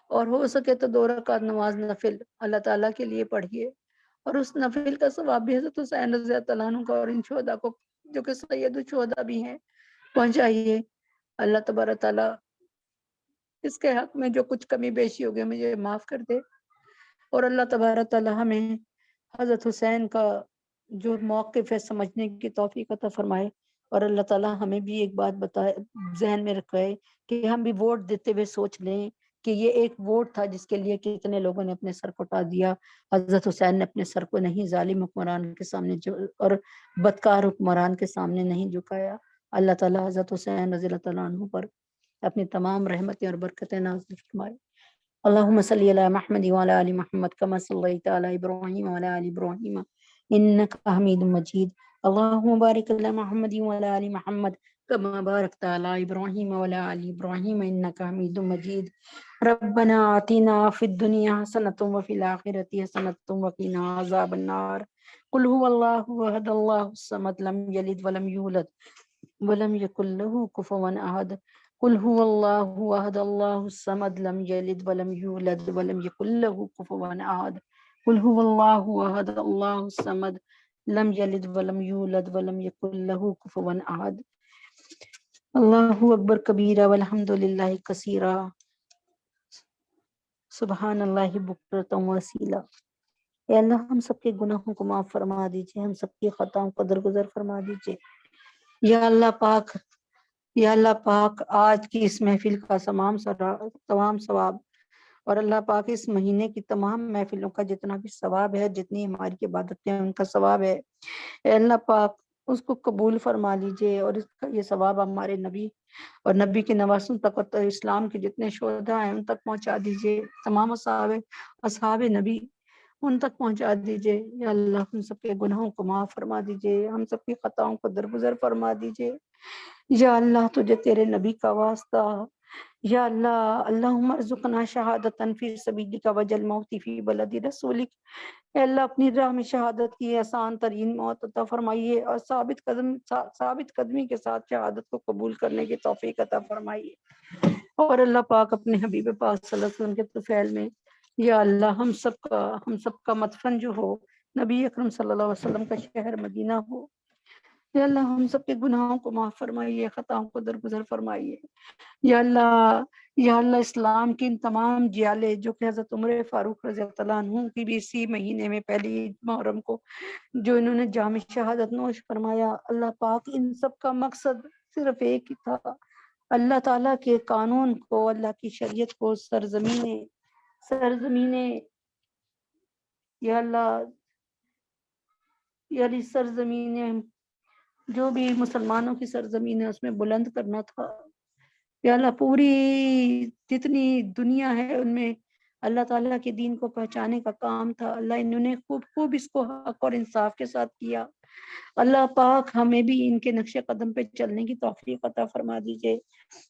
اور ہو سکے تو 2 رکعت نماز نفل اللہ تعالیٰ کے لیے پڑھیے اور اس نفل کا ثواب بھی حضرت حسین رضی اللہ عنہ کو اور ان شہداء کو جو کہ سید الشہداء بھی ہیں پہنچائیے۔ اللہ تبارک تعالیٰ اس کے حق میں جو کچھ کمی بیشی ہوگی مجھے معاف کر دے، اور اللہ تبارک تعالیٰ ہمیں حضرت حسین کا جو موقف ہے سمجھنے کی توفیق عطا فرمائے، اور اللہ تعالیٰ ہمیں بھی ایک بات بتائے، ذہن میں رکھائے کہ ہم بھی ووٹ دیتے ہوئے سوچ لیں کہ یہ ایک ووٹ تھا جس کے لیے کتنے لوگوں نے اپنے سر کو اٹھا دیا۔ حضرت حسین نے اپنے سر کو نہیں ظالم حکمران کے سامنے اور بدکار حکمران کے سامنے نہیں جھکایا۔ اللہ تعالیٰ حضرت حسین رضی اللہ تعالیٰ عنہ پر اپنی تمام رحمتیں اور برکتیں نازل فرمائے۔ اللهم صل على محمد وعلى آل محمد كما صليت على إبراهيم وعلى آل إبراهيم إنك حميد مجيد۔ اللهم بارك على محمد وعلى آل محمد كما باركت على إبراهيم وعلى آل إبراهيم إنك حميد مجيد۔ ربنا آتنا في الدنيا حسنة وفي الآخرة حسنة وقنا عذاب النار۔ قل هو الله أحد الله الصمد لم يلد ولم يولد ولم يكن له كفوا أحد۔ قل هو الله أحد الله الصمد لم يلد ولم يولد ولم يكن له كفوا أحد۔ قل هو الله أحد الله الصمد لم يلد ولم يولد ولم يكن له كفوا أحد۔ اللہ اکبر کبیرہ والحمد للہ کثیرہ، سبحان اللہ بکرۃ واسیلہ۔ اے اللہ ہم سب کے گناہوں کو معاف فرما دیجئے، ہم سب کی خطاؤں کو درگزر فرما دیجئے۔ یا اللہ پاک، یا اللہ پاک آج کی اس محفل کا تمام ثواب، اور اللہ پاک اس مہینے کی تمام محفلوں کا جتنا بھی ثواب ہے، جتنی ہماری عبادتیں ہیں ان کا ثواب ہے، اے اللہ پاک اس کو قبول فرما لیجئے، اور اس کا یہ ثواب ہمارے نبی اور نبی کے نواسوں تک اور اسلام کے جتنے شہداء ہیں ان تک پہنچا دیجئے، تمام اصحاب نبی ان تک پہنچا دیجئے۔ یا اللہ ہم سب کے گناہوں کو معاف فرما دیجئے، ہم سب کی خطاؤں کو درگزر فرما دیجئے۔ یا اللہ تجھے تیرے نبی کا واسطہ، یا اللہ اللہم ارزقنا شہادتا فی سبیلک وجل موت فی بلد رسولک۔ اے اللہ اپنی راہ میں شہادت کی آسان ترین موت عطا فرمائیے، اور ثابت قدمی کے ساتھ شہادت کو قبول کرنے کی توفیق عطا فرمائیے۔ اور اللہ پاک اپنے حبیب پاک صلی اللہ علیہ وسلم کے طفیل میں یا اللہ ہم سب کا مدفن جو ہو نبی اکرم صلی اللہ علیہ وسلم کا شہر مدینہ ہو۔ یا اللہ ہم سب کے گناہوں کو معاف فرمائیے، خطاؤں کو درگزر فرمائیے۔ یا اللہ اسلام کی ان تمام جیالے جو کہ حضرت عمر فاروق رضی اللہ عنہ کی بھی اسی مہینے میں پہلی محرم کو جو انہوں نے جام شہادت نوش فرمایا، اللہ پاک ان سب کا مقصد صرف ایک ہی تھا، اللہ تعالیٰ کے قانون کو، اللہ کی شریعت کو سرزمین یا اللہ یعنی سرزمین جو بھی مسلمانوں کی سرزمین ہے اس میں بلند کرنا تھا۔ یا اللہ پوری جتنی دنیا ہے ان میں اللہ تعالیٰ کے دین کو پہنچانے کا کام تھا، اللہ انہوں نے خوب اس کو حق اور انصاف کے ساتھ کیا۔ اللہ پاک ہمیں بھی ان کے نقش قدم پہ چلنے کی توفیق عطا فرما دیجئے۔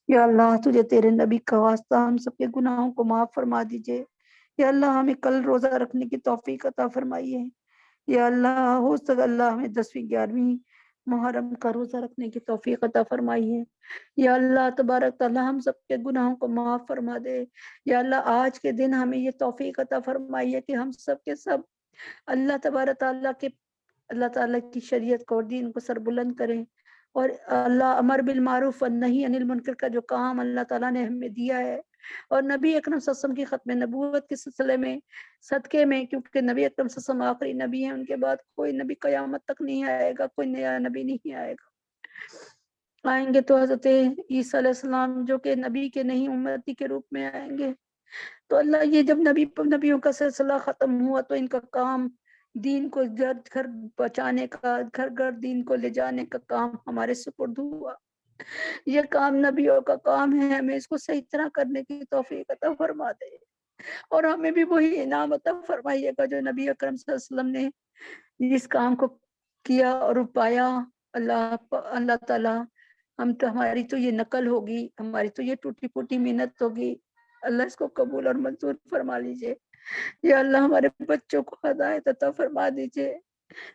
یا اللہ تجھے تیرے نبی کا واسطہ ہم سب کے گناہوں کو معاف فرما دیجئے۔ یا اللہ ہمیں کل روزہ رکھنے کی توفیق عطا فرمائیے۔ یا اللہ ہو سکے اللہ ہمیں 10ویں 11ویں محرم کا روزہ رکھنے کی توفیق عطا فرمائیے۔ یا اللہ تبارک تعالیٰ ہم سب کے گناہوں کو معاف فرما دے۔ یا اللہ آج کے دن ہمیں یہ توفیق عطا فرمائیے کہ ہم سب کے سب اللہ تبارک تعالیٰ کی شریعت کو اور دین کو سر بلند کریں، اور اللہ امر بالمعروف والنہی عن المنکر کا جو کام اللہ تعالیٰ نے ہمیں دیا ہے، اور نبی اکرم صلی اللہ علیہ وسلم کی ختم نبوت کے سلسلے میں صدقے میں، کیونکہ نبی اکرم صلی اللہ علیہ وسلم آخری نبی ہیں، ان کے بعد کوئی نبی قیامت تک نہیں آئے گا، کوئی نیا نبی نہیں آئے گا۔ آئیں گے تو حضرت عیسیٰ علیہ السلام جو کہ نبی کے نہیں امتی کے روپ میں آئیں گے، تو اللہ یہ جب نبیوں کا سلسلہ ختم ہوا تو ان کا کام دین کو گھر گھر پہنچانے کا، گھر گھر دین کو لے جانے کا کام ہمارے سپرد ہوا۔ یہ کام نبیوں کا کام ہے، ہمیں اس کو صحیح طرح کرنے کی توفیق عطا فرما دے، اور ہمیں بھی وہی انعام عطا فرمائیے گا جو نبی اکرم صلی اللہ علیہ وسلم نے اس کام کو کیا اور پایا۔ اللہ تعالیٰ ہماری تو یہ نقل ہوگی، ہماری تو یہ ٹوٹی پھوٹی محنت ہوگی، اللہ اس کو قبول اور منظور فرما لیجئے۔ یا اللہ ہمارے بچوں کو ہدایت عطا فرما دیجئے۔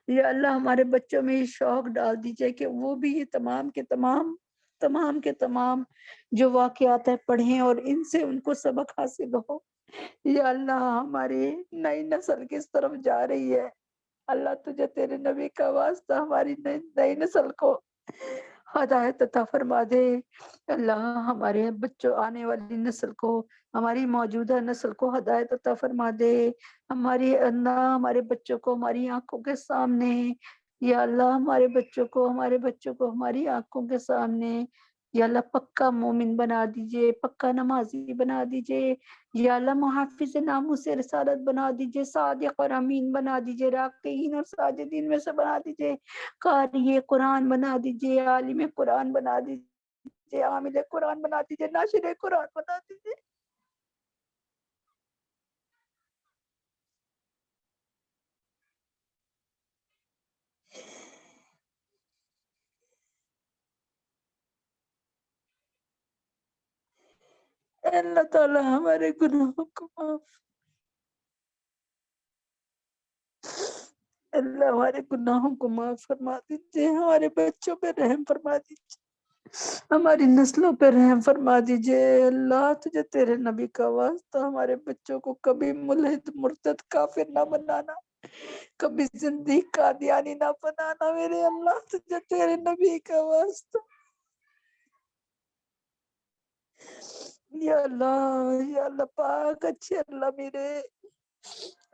یا اللہ ہمارے بچوں میں یہ شوق ڈال دیجئے کہ وہ بھی یہ تمام کے تمام جو واقعات ہے پڑھیں اور ان سے ان کو سبق حاصل ہو۔ یا اللہ ہماری نئی نسل کس طرف جا رہی ہے، اللہ تجھے تیرے نبی کا واسطہ ہماری نئی نسل کو ہدایت عطا فرما دے۔ اللہ ہمارے بچوں، آنے والی نسل کو، ہماری موجودہ نسل کو ہدایت عطا فرما دے۔ ہمارے بچوں کو ہماری آنکھوں کے سامنے، یا اللہ ہمارے بچوں کو ہماری آنکھوں کے سامنے یا اللہ پکا مومن بنا دیجئے، پکا نمازی بنا دیجئے، یا اللہ محافظ ناموس رسالت بنا دیجئے، صادق اور امین بنا دیجئے، راکعین اور ساجدین میں سے بنا دیجئے، قاری قرآن بنا دیجئے، عالم قرآن بنا دیجئے، عامل قرآن بنا دیجئے، ناشر قرآن بنا دیجئے۔ اے اللہ تعالیٰ ہمارے گناہوں کو معاف، اللہ ہمارے گناہوں کو معاف فرما دیجئے، ہمارے بچوں پہ رحم فرما دیجئے، ہماری نسلوں پہ رحم فرما دیجئے۔ اللہ تجھے تیرے نبی کا واسطہ ہمارے بچوں کو کبھی ملحد مرتد کافر نہ بنانا، کبھی زندگی قادیانی نہ بنانا، میرے اللہ تجھے تیرے نبی کا واسطہ۔ یا اللہ پاک اچھے اللہ میرے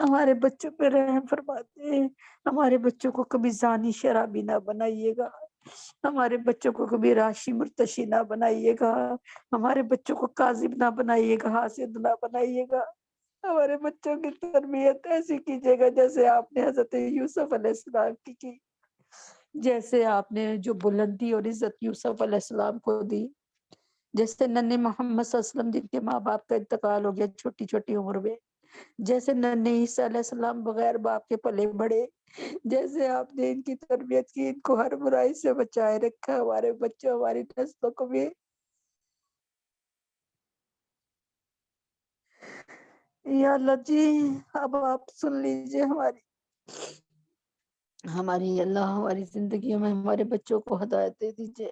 ہمارے بچوں پہ رحم فرما دے، ہمارے بچوں کو کبھی زانی شرابی نہ بنائیے گا، ہمارے بچوں کو کبھی راشی مرتشی نہ بنائیے گا، ہمارے بچوں کو کاذب نہ بنائیے گا، حاسد نہ بنائیے گا، ہمارے بچوں کی تربیت ایسی کیجیے گا جیسے آپ نے حضرت یوسف علیہ السلام کی، جیسے آپ نے جو بلندی اور عزت یوسف علیہ السلام کو دی، جیسے ننھے محمد صلی اللہ علیہ وسلم جن کے ماں باپ کا انتقال ہو گیا چھوٹی چھوٹی عمر میں، جیسے ننھے عیسیٰ علیہ السلام بغیر باپ کے پلے بڑے، جیسے آپ نے ان کی تربیت کی، ان کو ہر برائی سے بچائے رکھا، ہمارے بچوں ہماری نسلوں کو بھی۔ یا اللہ جی اب آپ سن لیجئے ہماری زندگیوں میں ہمارے بچوں کو ہدایت دے دیجئے،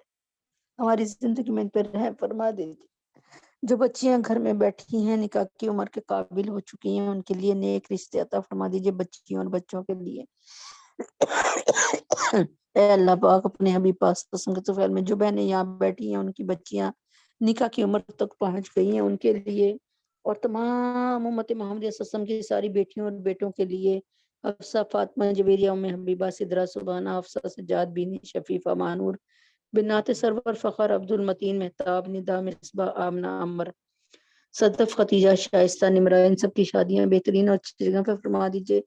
ہماری زندگی میں ان پر رحم فرما دیجئے۔ جو بچیاں گھر میں بیٹھی ہیں نکاح کی عمر کے قابل ہو چکی ہیں، ان کے لیے نیک رشتے عطا فرما دیجئے، بچیوں اور بچوں کے لیے۔ اے اللہ پاک اپنے حبیب پاک سنگت فعل میں جو بہنیں یہاں بیٹھی ہیں ان کی بچیاں نکاح کی عمر تک پہنچ گئی ہیں، ان کے لیے، اور تمام امت محمد صلی اللہ علیہ وسلم کی ساری بیٹیوں اور بیٹوں کے لیے، حفصہ، فاطمہ، جویریہ، ام حبیبہ، سدرہ، سبحانہ، حفصہ، سجاد، بینی، شفیفہ، مانور، بنات سرور، فخر، عبد المتین، مہتاب، ندا، مصباح، آمنہ، عمر، صدف، ختیجہ، شائستہ، نمرہ، ان سب کی شادیاں بہترین اور اچھی جگہ پہ فرما دیجئے۔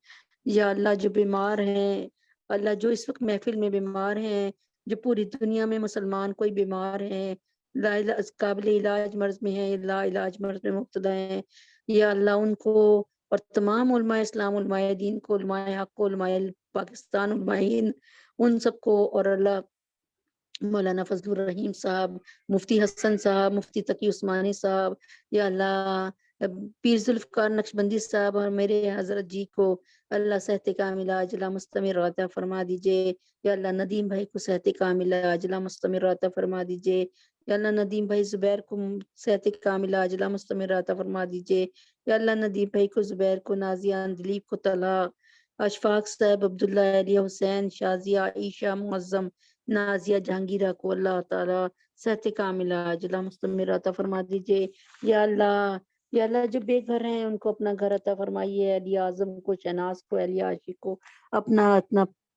یا اللہ جو بیمار ہیں، اللہ جو اس وقت محفل میں بیمار ہیں، جو پوری دنیا میں مسلمان کوئی بیمار ہیں، لا علاج قابل علاج مرض میں ہیں، لا علاج مرض میں مبتلا ہیں، یا اللہ ان کو اور تمام علماء اسلام، علماء دین کو، علماء حق کو، علماء پاکستان، علماء ہند، ان سب کو، اور اللہ مولانا فضل الرحیم صاحب، مفتی حسن صاحب، مفتی تقی عثمانی صاحب، یا اللہ پیر ذوالفقار نقشبندی صاحب اور میرے حضرت جی کو اللہ صحت کاملہ عاجلہ مستمر عطا فرما دیجئے۔ یا اللہ ندیم بھائی کو صحت کاملہ عاجلہ مستمر عطا فرما دیجئے۔ یا اللہ ندیم بھائی زبیر کو صحت کاملہ عاجلہ مستمر عطا فرما دیجئے۔ یا اللہ ندیم بھائی کو، زبیر کو، نازیہ، دلیپ کو طلاق، اشفاق صاحب، عبداللہ، علیہ حسین، شازیہ، عائشہ، معظم، نازیہ، جہانگیرہ کو اللہ تعالیٰ صحت کاملہ عاجلہ مستمر عطا فرما دیجئے۔ یا اللہ جو بے گھر ہیں ان کو اپنا گھر عطا فرمائیے، علی اعظم کو، شہناز کو، علی عاشق کو اپنا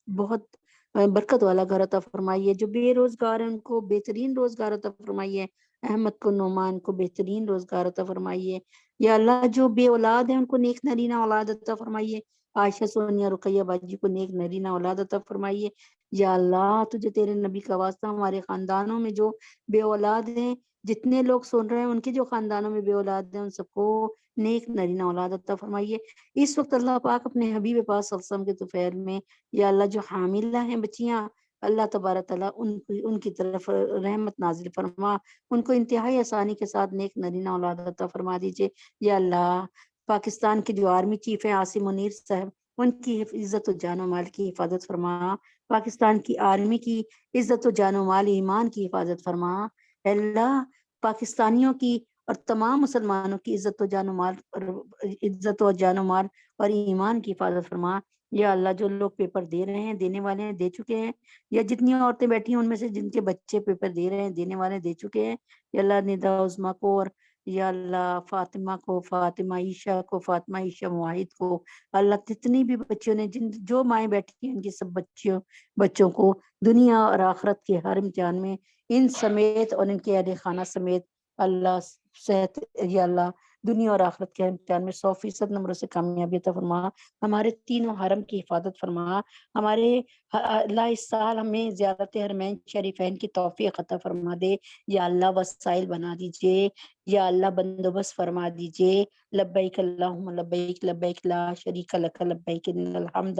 بہت برکت والا گھر عطا فرمائیے، جو بے روزگار ہیں ان کو بہترین روزگار عطا فرمائیے، احمد کو، نعمان کو بہترین روزگار عطا فرمائیے۔ یا اللہ جو بے اولاد ہیں ان کو نیک نرینہ اولاد عطا فرمائیے۔ عائشہ، سونیا، رقیہ باجی کو نیک نرینہ اولاد عطا فرمائیے۔ یا اللہ تجھے تیرے نبی کا واسطہ ہمارے خاندانوں میں جو بے اولاد ہیں، جتنے لوگ سن رہے ہیں ان کے جو خاندانوں میں بے اولاد ہیں، ان سب کو نیک نرینہ اولاد عطا فرمائیے۔ اس وقت اللہ پاک اپنے حبیب پاک صلی اللہ علیہ وسلم کے طفیل میں یا اللہ جو حاملہ ہیں بچیاں، اللہ تبارک تعالیٰ ان کی طرف رحمت نازل فرما، ان کو انتہائی آسانی کے ساتھ نیک نرینہ اولاد عطا فرما دیجئے۔ یا اللہ پاکستان کے جو آرمی چیف ہیں عاصم منیر صاحب، ان کی عزت و جان و مال کی حفاظت فرما، پاکستان کی آرمی کی عزت و جان و مال ایمان کی حفاظت فرما۔ اے اللہ پاکستانیوں کی اور تمام مسلمانوں کی عزت و جان و مال اور ایمان کی حفاظت فرما۔ یا اللہ جو لوگ پیپر دے رہے ہیں، دینے والے ہیں، دے چکے ہیں، یا جتنی عورتیں بیٹھی ہیں ان میں سے جن کے بچے پیپر دے رہے ہیں، دینے والے دے چکے ہیں، یا اللہ ندا عظمیٰ کو، اور یا اللہ فاطمہ کو، فاطمہ عائشہ کو، فاطمہ عائشہ معاہد کو، اللہ جتنی بھی بچیوں نے جو مائیں بیٹھی ہیں ان کی سب بچوں کو دنیا اور آخرت کے ہر امتحان میں ان سمیت اور ان کے اہل خانہ سمیت اللہ صحت، یا اللہ دنیا اور آخرت کے امتحان میں 100% نمبروں سے کامیابی عطا فرما۔ ہمارے تینوں حرم کی حفاظت فرما، ہمارے اللہ اس سال ہمیں زیارت حرمین شریفین کی توفیق عطا فرما دے۔ یا اللہ وسائل بنا دیجئے، یا اللہ بندوبست فرما دیجئے۔ لبیک اللہم لبیک، لبیک لا شریک لک لبیک، ان الحمد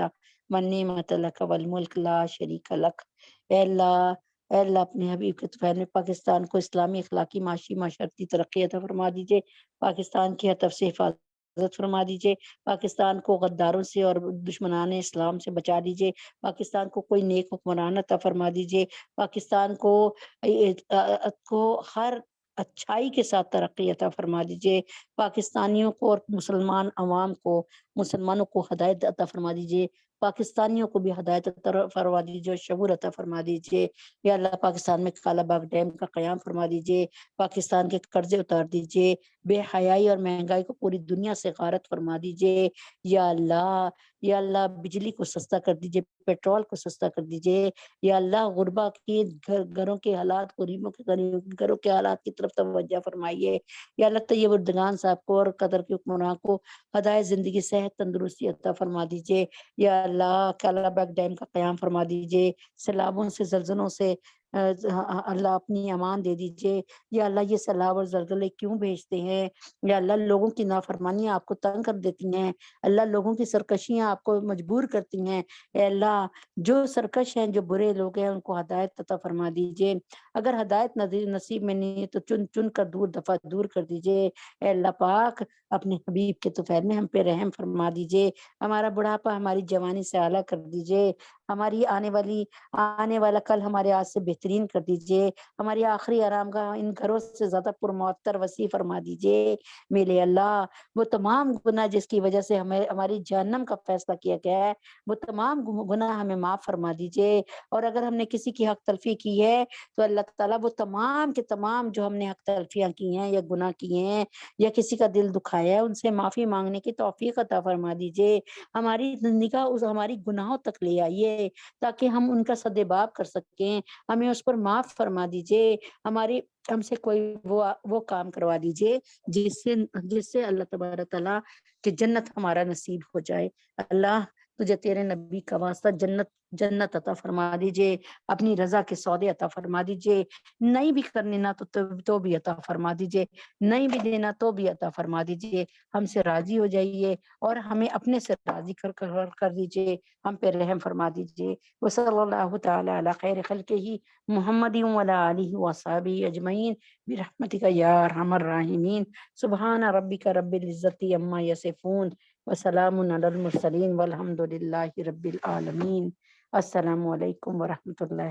والنعمت لک والملک لا شریک لک۔ اے اللہ اپنے حبیب کے طفیل میں پاکستان کو اسلامی، اخلاقی، معاشی، معاشرتی ترقی عطا فرما دیجئے۔ پاکستان کی حطب سے حفاظت فرما دیجئے۔ پاکستان کو غداروں سے اور دشمنان اسلام سے بچا دیجئے۔ پاکستان کو کوئی نیک حکمران عطا فرما دیجئے۔ پاکستان کو ہر اچھائی کے ساتھ ترقی عطا فرما دیجئے۔ پاکستانیوں کو اور مسلمان عوام کو، مسلمانوں کو ہدایت عطا فرما دیجئے۔ پاکستانیوں کو بھی ہدایت عطا فرما دیجئے اور شعور عطا فرما دیجئے۔ یا اللہ پاکستان میں کالا باغ ڈیم کا قیام فرما دیجئے۔ پاکستان کے قرضے اتار دیجئے۔ بے حیائی اور مہنگائی کو پوری دنیا سے غارت فرما دیجئے۔ یا اللہ بجلی کو سستا کر دیجئے، پیٹرول کو سستا کر دیجئے۔ یا اللہ غربا کے گھروں کے حالات، غریبوں کے گھروں کے حالات کی طرف توجہ فرمائیے۔ یا اللہ طیب اردگان صاحب کو اور قطر کے حکمران کو ہدایت، زندگی، صحت، تندرستی عطا فرما دیجئے۔ یا اللہ کالا باغ ڈیم کا قیام فرما دیجئے۔ سیلابوں سے، زلزلوں سے اللہ اپنی امان دے دیجئے۔ یا اللہ یہ سیلاب اور زلزلے کیوں بھیجتے ہیں؟ یا اللہ لوگوں کی نافرمانیاں آپ کو تنگ کر دیتی ہیں، اللہ لوگوں کی سرکشیاں آپ کو مجبور کرتی ہیں۔ اے اللہ جو سرکش ہیں، جو برے لوگ ہیں، ان کو ہدایت عطا فرما دیجئے۔ اگر ہدایت نصیب میں نہیں ہے تو چن چن کر دفعہ دور کر دیجئے۔ اے اللہ پاک اپنے حبیب کے طفیل میں ہم پہ رحم فرما دیجئے۔ ہمارا بڑھاپا ہماری جوانی سے اعلیٰ کر دیجئے۔ ہماری آنے والا کل ہمارے آج سے بہترین کر دیجئے۔ ہماری آخری آرام گاہ ان گھروں سے زیادہ پرمعطر وسیع فرما دیجئے۔ میرے اللہ وہ تمام گناہ جس کی وجہ سے ہماری جہنم کا فیصلہ کیا گیا ہے، وہ تمام گناہ ہمیں معاف فرما دیجئے۔ اور اگر ہم نے کسی کی حق تلفی کی ہے تو اللہ تعالیٰ وہ تمام کے تمام جو ہم نے حق تلفیاں کی ہیں یا گناہ کیے ہیں یا کسی کا دل دکھایا ہے، ان سے معافی مانگنے کی توفیق عطا فرما دیجئے۔ ہماری نگاہ ہماری گناہوں تک لے آئیے تاکہ ہم ان کا سدباب کر سکیں۔ ہمیں اس پر معاف فرما دیجئے۔ ہم سے کوئی وہ کام کروا دیجئے جس سے اللہ تبارک تعالیٰ کہ جنت ہمارا نصیب ہو جائے۔ اللہ تجھے تیرے نبی کا واسطہ جنت عطا فرما دیجئے، اپنی رضا کے سودے عطا فرما دیجئے۔ نہیں بھی کرنے نا تو بھی عطا فرما دیجئے، نہیں بھی دینا تو بھی عطا فرما دیجئے۔ ہم سے راضی ہو جائیے اور ہمیں اپنے سے راضی کر دیجئے، ہم پہ رحم فرما دیجئے۔ وصلی اللہ تعالی علی خیر خلقہ محمد وعلی آلہ وصحبہ اجمعین برحمتک یا ارحم الراحمین۔ سبحان ربک رب العزت عما یصفون وسلام علی المرسلین والحمد للہ رب العالمین۔ السلام علیکم ورحمۃ اللہ۔